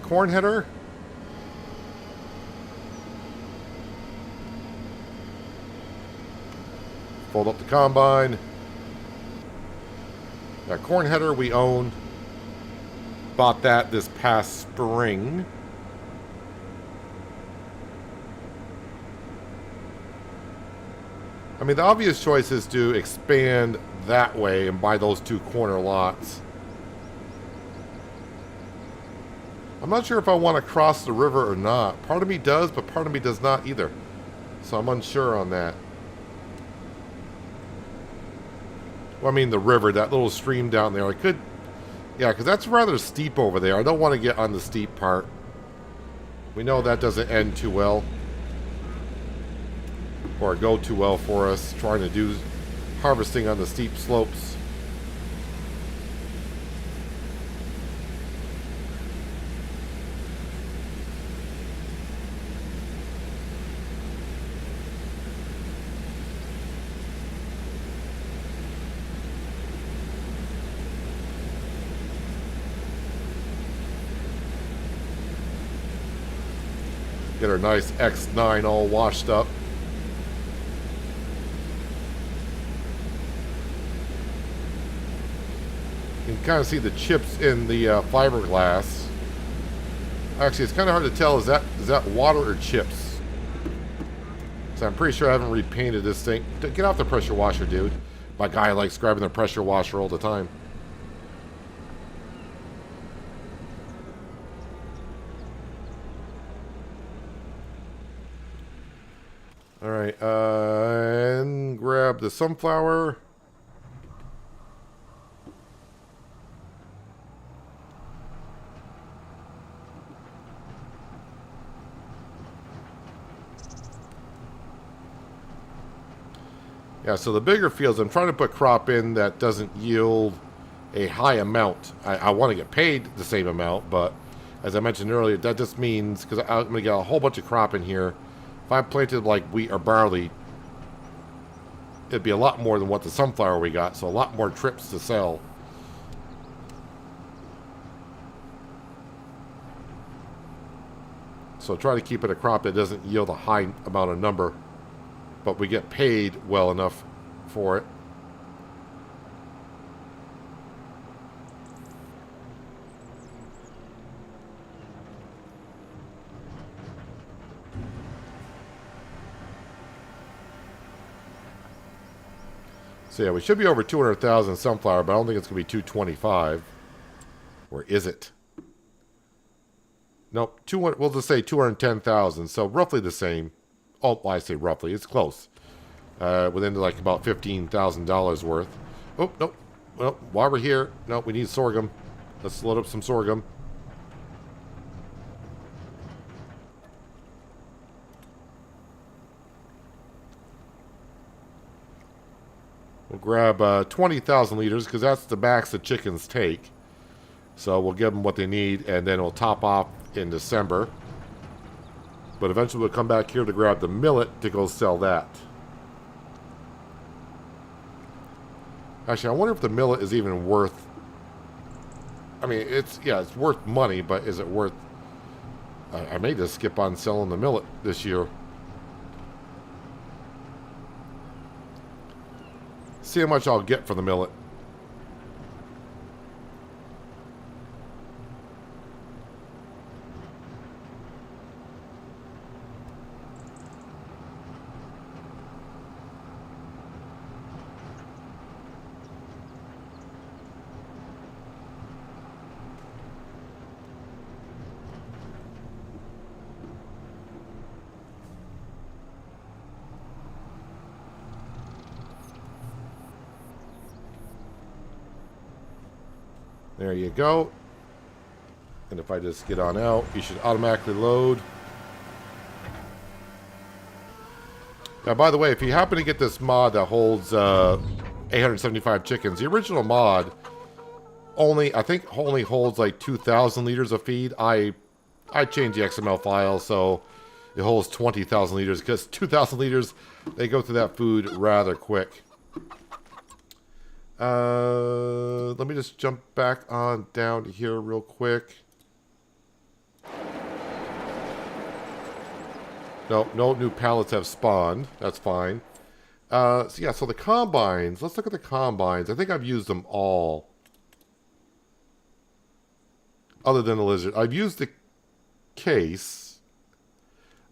corn header. Fold up the combine. That corn header we own. Bought that this past spring. I mean, the obvious choice is to expand that way and buy those two corner lots. I'm not sure if I want to cross the river or not. Part of me does, but part of me does not either. So I'm unsure on that. Well, I mean, the river, that little stream down there. I could... Yeah, because that's rather steep over there. I don't want to get on the steep part. We know that doesn't end too well. Or go too well for us trying to do harvesting on the steep slopes. Get our nice X9 all washed up. You can kind of see the chips in the fiberglass. Actually, it's kind of hard to tell. Is that water or chips? So I'm pretty sure I haven't repainted this thing. Get off the pressure washer, dude. My guy likes grabbing the pressure washer all the time. All right, and grab the sunflower. Yeah, so the bigger fields, I'm trying to put crop in that doesn't yield a high amount. I want to get paid the same amount, but as I mentioned earlier, that just means, because I'm going to get a whole bunch of crop in here. If I planted like wheat or barley, it'd be a lot more than what the sunflower we got, so a lot more trips to sell. So try to keep it a crop that doesn't yield a high amount of number, but we get paid well enough for it. So yeah, we should be over 200,000 sunflower, but I don't think it's going to be 225. Or is it? Nope, we'll just say 210,000, so roughly the same. Oh, well, I say roughly, it's close. Within like about $15,000 worth. Oh, nope. Well, while we're here, no, we need sorghum. Let's load up some sorghum. We'll grab 20,000 liters because that's the max the chickens take. So we'll give them what they need, and then we'll top off in December. But eventually we'll come back here to grab the millet to go sell that. Actually, I wonder if the millet is even worth I mean, it's worth money, but is it worth... I may just skip on selling the millet this year. See how much I'll get for the millet. There you go. And if I just get on out, you should automatically load. Now, by the way, if you happen to get this mod that holds 875 chickens, the original mod I think only holds like 2,000 liters of feed. I changed the XML file so it holds 20,000 liters because 2,000 liters, they go through that food rather quick. Let me just jump back on down to here real quick. No new pallets have spawned. That's fine. So yeah, so the combines. Let's look at the combines. I think I've used them all. Other than the lizard. I've used the case.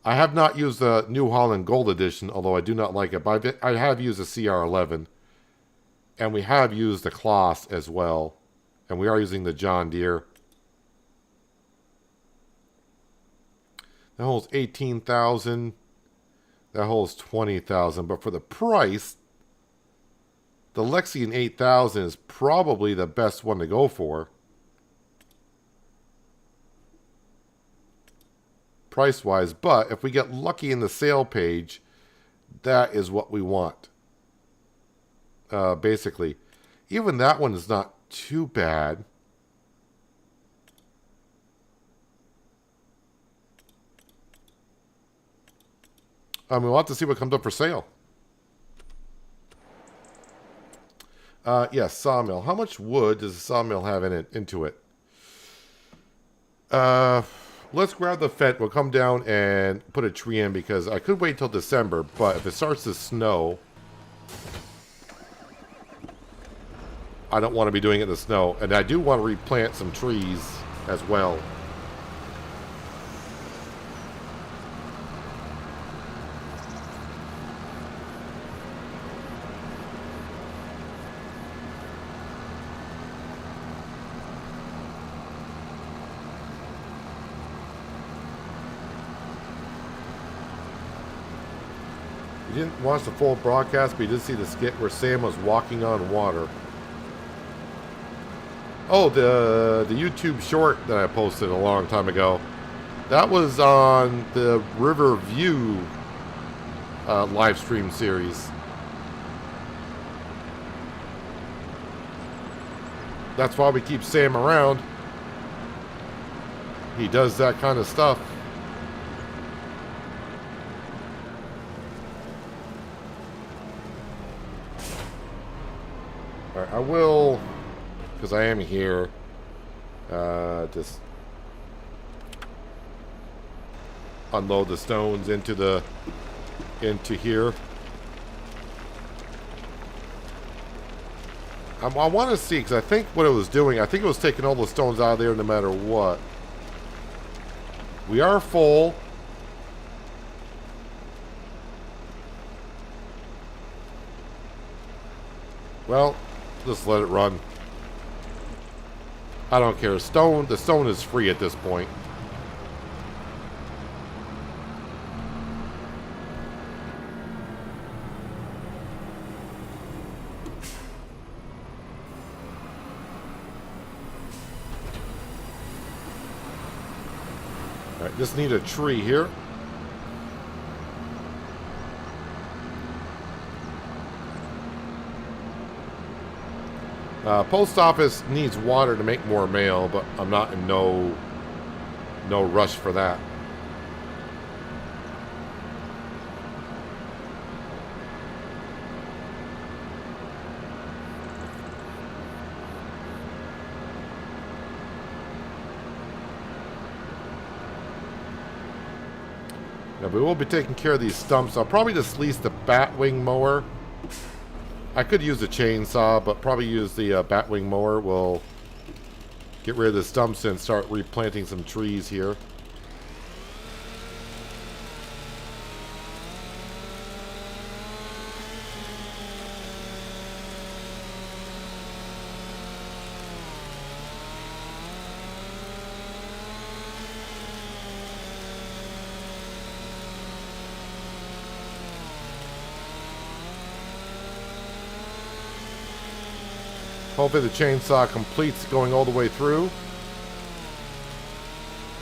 I have not used the New Holland Gold Edition, although I do not like it. But I have used the CR11. And we have used the Kloss as well. And we are using the John Deere. That holds 18,000. That holds 20,000. But for the price, the Lexion 8000 is probably the best one to go for. Price-wise. But if we get lucky in the sale page, that is what we want. Basically. Even that one is not too bad. We'll have to see what comes up for sale. Yes, sawmill. How much wood does the sawmill have into it? Let's grab the fence. We'll come down and put a tree in because I could wait till December, but if it starts to snow, I don't want to be doing it in the snow. And I do want to replant some trees as well. You didn't watch the full broadcast, but you did see the skit where Sam was walking on water. Oh, the YouTube short that I posted a long time ago. That was on the Riverview live stream series. That's why we keep Sam around. He does that kind of stuff. Alright, I will, because I am here, just unload the stones into here. I want to see, because I think what it was doing, I think it was taking all the stones out of there no matter what. We are full. Well, just let it run. I don't care. The stone is free at this point. Alright, just need a tree here. Post office needs water to make more mail, but I'm not in no rush for that. Yeah, we will be taking care of these stumps. I'll probably just lease the Batwing mower. I could use a chainsaw, but probably use the Batwing mower. We'll get rid of the stumps and start replanting some trees here. Hopefully the chainsaw completes going all the way through.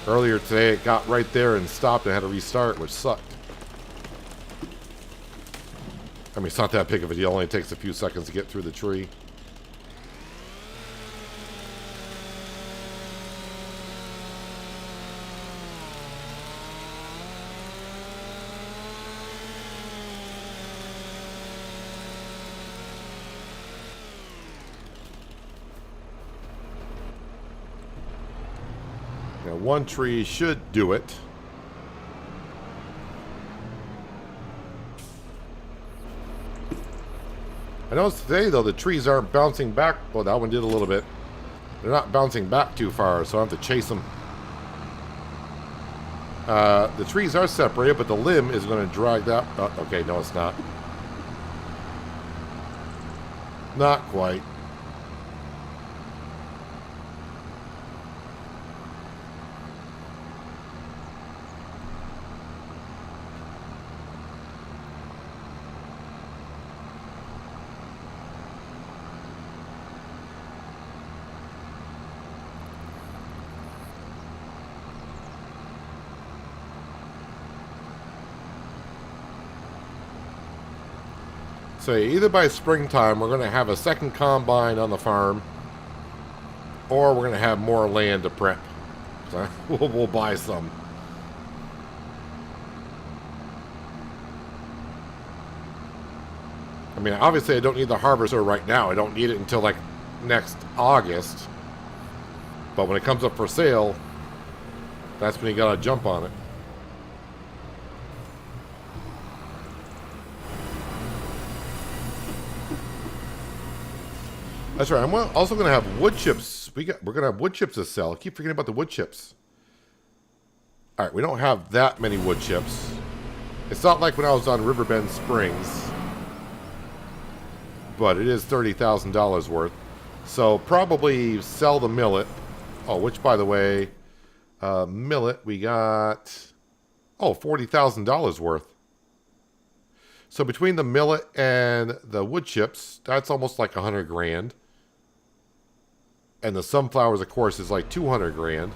Earlier today it got right there and stopped and had to restart, which sucked. I mean, it's not that big of a deal. It only takes a few seconds to get through the tree. Now, one tree should do it. I noticed today, though, the trees aren't bouncing back. Well, that one did a little bit. They're not bouncing back too far, so I have to chase them. The trees are separated, but the limb is going to drag that. Oh, okay, no, it's not. Not quite. So either by springtime, we're going to have a second combine on the farm, or we're going to have more land to prep. So we'll buy some. I mean, obviously I don't need the harvester right now. I don't need it until like next August. But when it comes up for sale, that's when you got to jump on it. That's right. I'm also going to have wood chips. We're going to have wood chips to sell. I keep forgetting about the wood chips. All right, we don't have that many wood chips. It's not like when I was on Riverbend Springs, but it is $30,000 worth. So probably sell the millet. Oh, which, by the way, millet we got, $40,000 worth. So between the millet and the wood chips, that's almost like 100 grand. And the sunflowers, of course, is like 200 grand.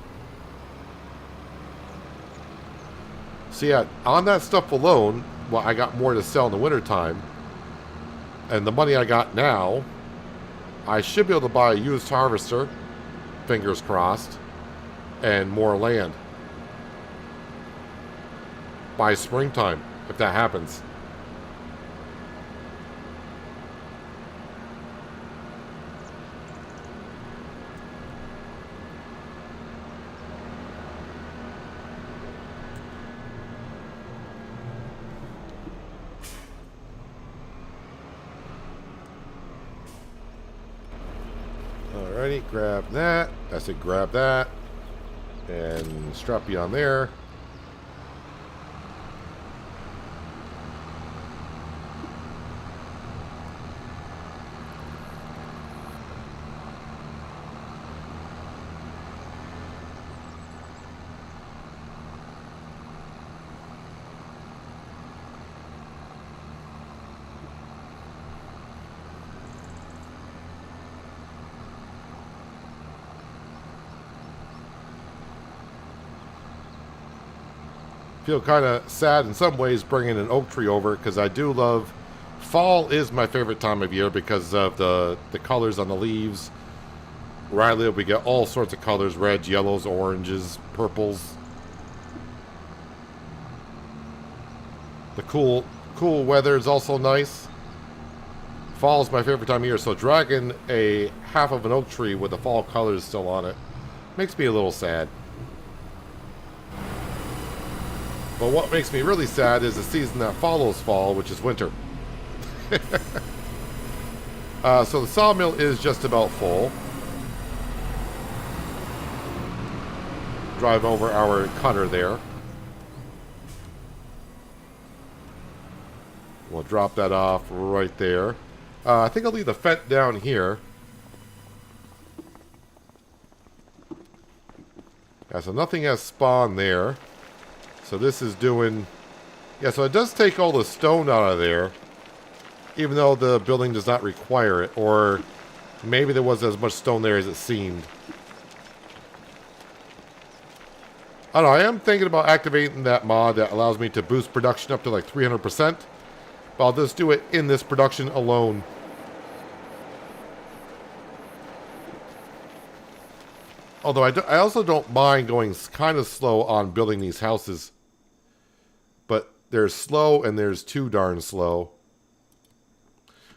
So yeah, on that stuff alone, well, I got more to sell in the wintertime. And the money I got now, I should be able to buy a used harvester, fingers crossed, and more land. By springtime, if that happens. Alrighty, grab that. I said grab that. And strap you on there. Feel kind of sad in some ways bringing an oak tree over, because I do love fall. Is my favorite time of year because of the colors on the leaves. Where I live, we get all sorts of colors: reds, yellows, oranges, purples. The cool weather is also nice. Fall is my favorite time of year, so dragging a half of an oak tree with the fall colors still on it makes me a little sad. But what makes me really sad is the season that follows fall, which is winter. So the sawmill is just about full. Drive over our cutter there. We'll drop that off right there. I think I'll leave the Fendt down here. Yeah, so nothing has spawned there. So this is doing... Yeah, so it does take all the stone out of there, even though the building does not require it. Or maybe there wasn't as much stone there as it seemed. I don't know, I am thinking about activating that mod that allows me to boost production up to like 300%. But I'll just do it in this production alone. Although I also don't mind going kind of slow on building these houses. But there's slow and there's too darn slow.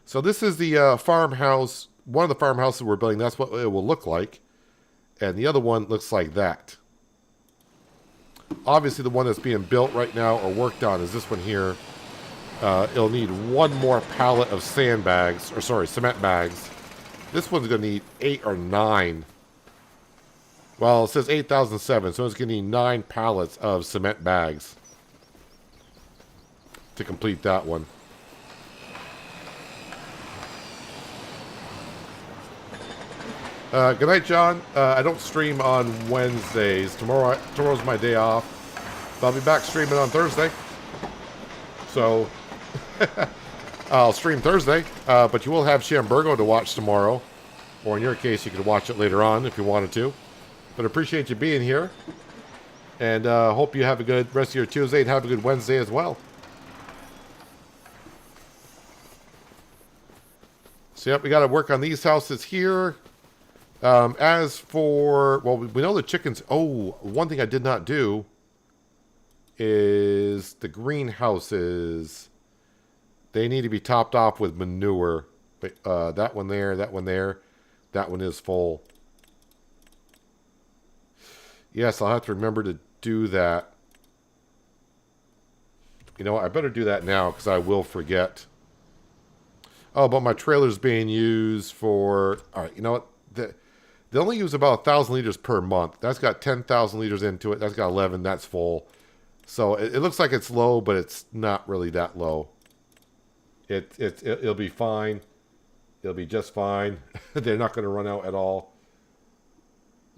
So this is the farmhouse. One of the farmhouses we're building, that's what it will look like. And the other one looks like that. Obviously the one that's being built right now or worked on is this one here. It'll need one more pallet of cement bags. This one's going to need 8 or 9. Well, it says 8,007, so it's going to need 9 pallets of cement bags to complete that one. Good night, John. I don't stream on Wednesdays. Tomorrow's my day off. But I'll be back streaming on Thursday. So, I'll stream Thursday. But you will have Shamburgo to watch tomorrow. Or in your case, you could watch it later on if you wanted to. But appreciate you being here. And hope you have a good rest of your Tuesday and have a good Wednesday as well. So, yep, we got to work on these houses here. As for, well, we know the chickens. Oh, one thing I did not do is the greenhouses. They need to be topped off with manure. That one there, that one there. That one is full. Yes, I'll have to remember to do that. You know what? I better do that now because I will forget. Oh, but my trailer's being used for... All right, you know what? They only use about 1,000 liters per month. That's got 10,000 liters into it. That's got 11. That's full. So it looks like it's low, but it's not really that low. It'll be fine. It'll be just fine. They're not going to run out at all.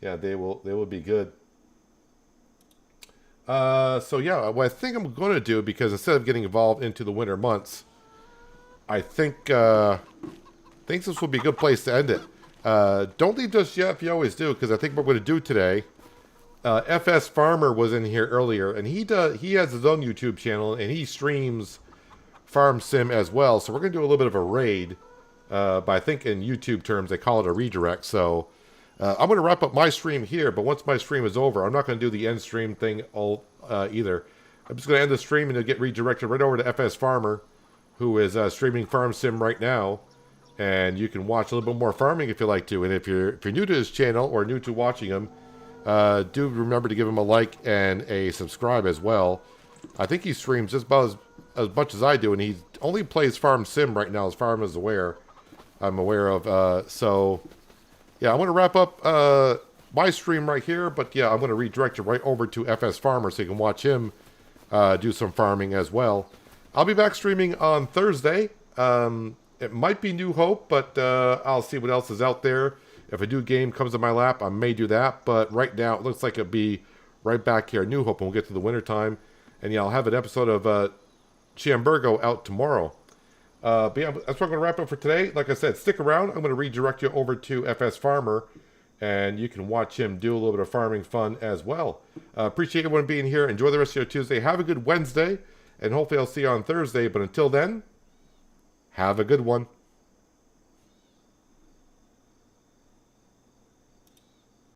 Yeah, they will be good. So yeah, what I think I'm going to do, because instead of getting involved into the winter months, I think this will be a good place to end it. Don't leave just yet if you always do, because I think what we're going to do today, FS Farmer was in here earlier, and he has his own YouTube channel, and he streams Farm Sim as well, so we're going to do a little bit of a raid, but I think in YouTube terms they call it a redirect, so I'm going to wrap up my stream here, but once my stream is over, I'm not going to do the end stream thing either. I'm just going to end the stream, and it'll get redirected right over to FS Farmer, who is streaming Farm Sim right now. And you can watch a little bit more farming if you like to. And if you're new to his channel or new to watching him, do remember to give him a like and a subscribe as well. I think he streams just about as much as I do, and he only plays Farm Sim right now, as far as I'm aware of. So, yeah, I'm going to wrap up my stream right here. But, yeah, I'm going to redirect you right over to FS Farmer so you can watch him do some farming as well. I'll be back streaming on Thursday. It might be New Hope, but I'll see what else is out there. If a new game comes in my lap, I may do that. But right now, it looks like it'll be right back here at New Hope when we get to the winter time. And yeah, I'll have an episode of Shamburgo out tomorrow. But yeah, that's what I'm going to wrap up for today. Like I said, stick around. I'm going to redirect you over to FS Farmer, and you can watch him do a little bit of farming fun as well. Appreciate everyone being here. Enjoy the rest of your Tuesday. Have a good Wednesday, and hopefully I'll see you on Thursday. But until then, have a good one.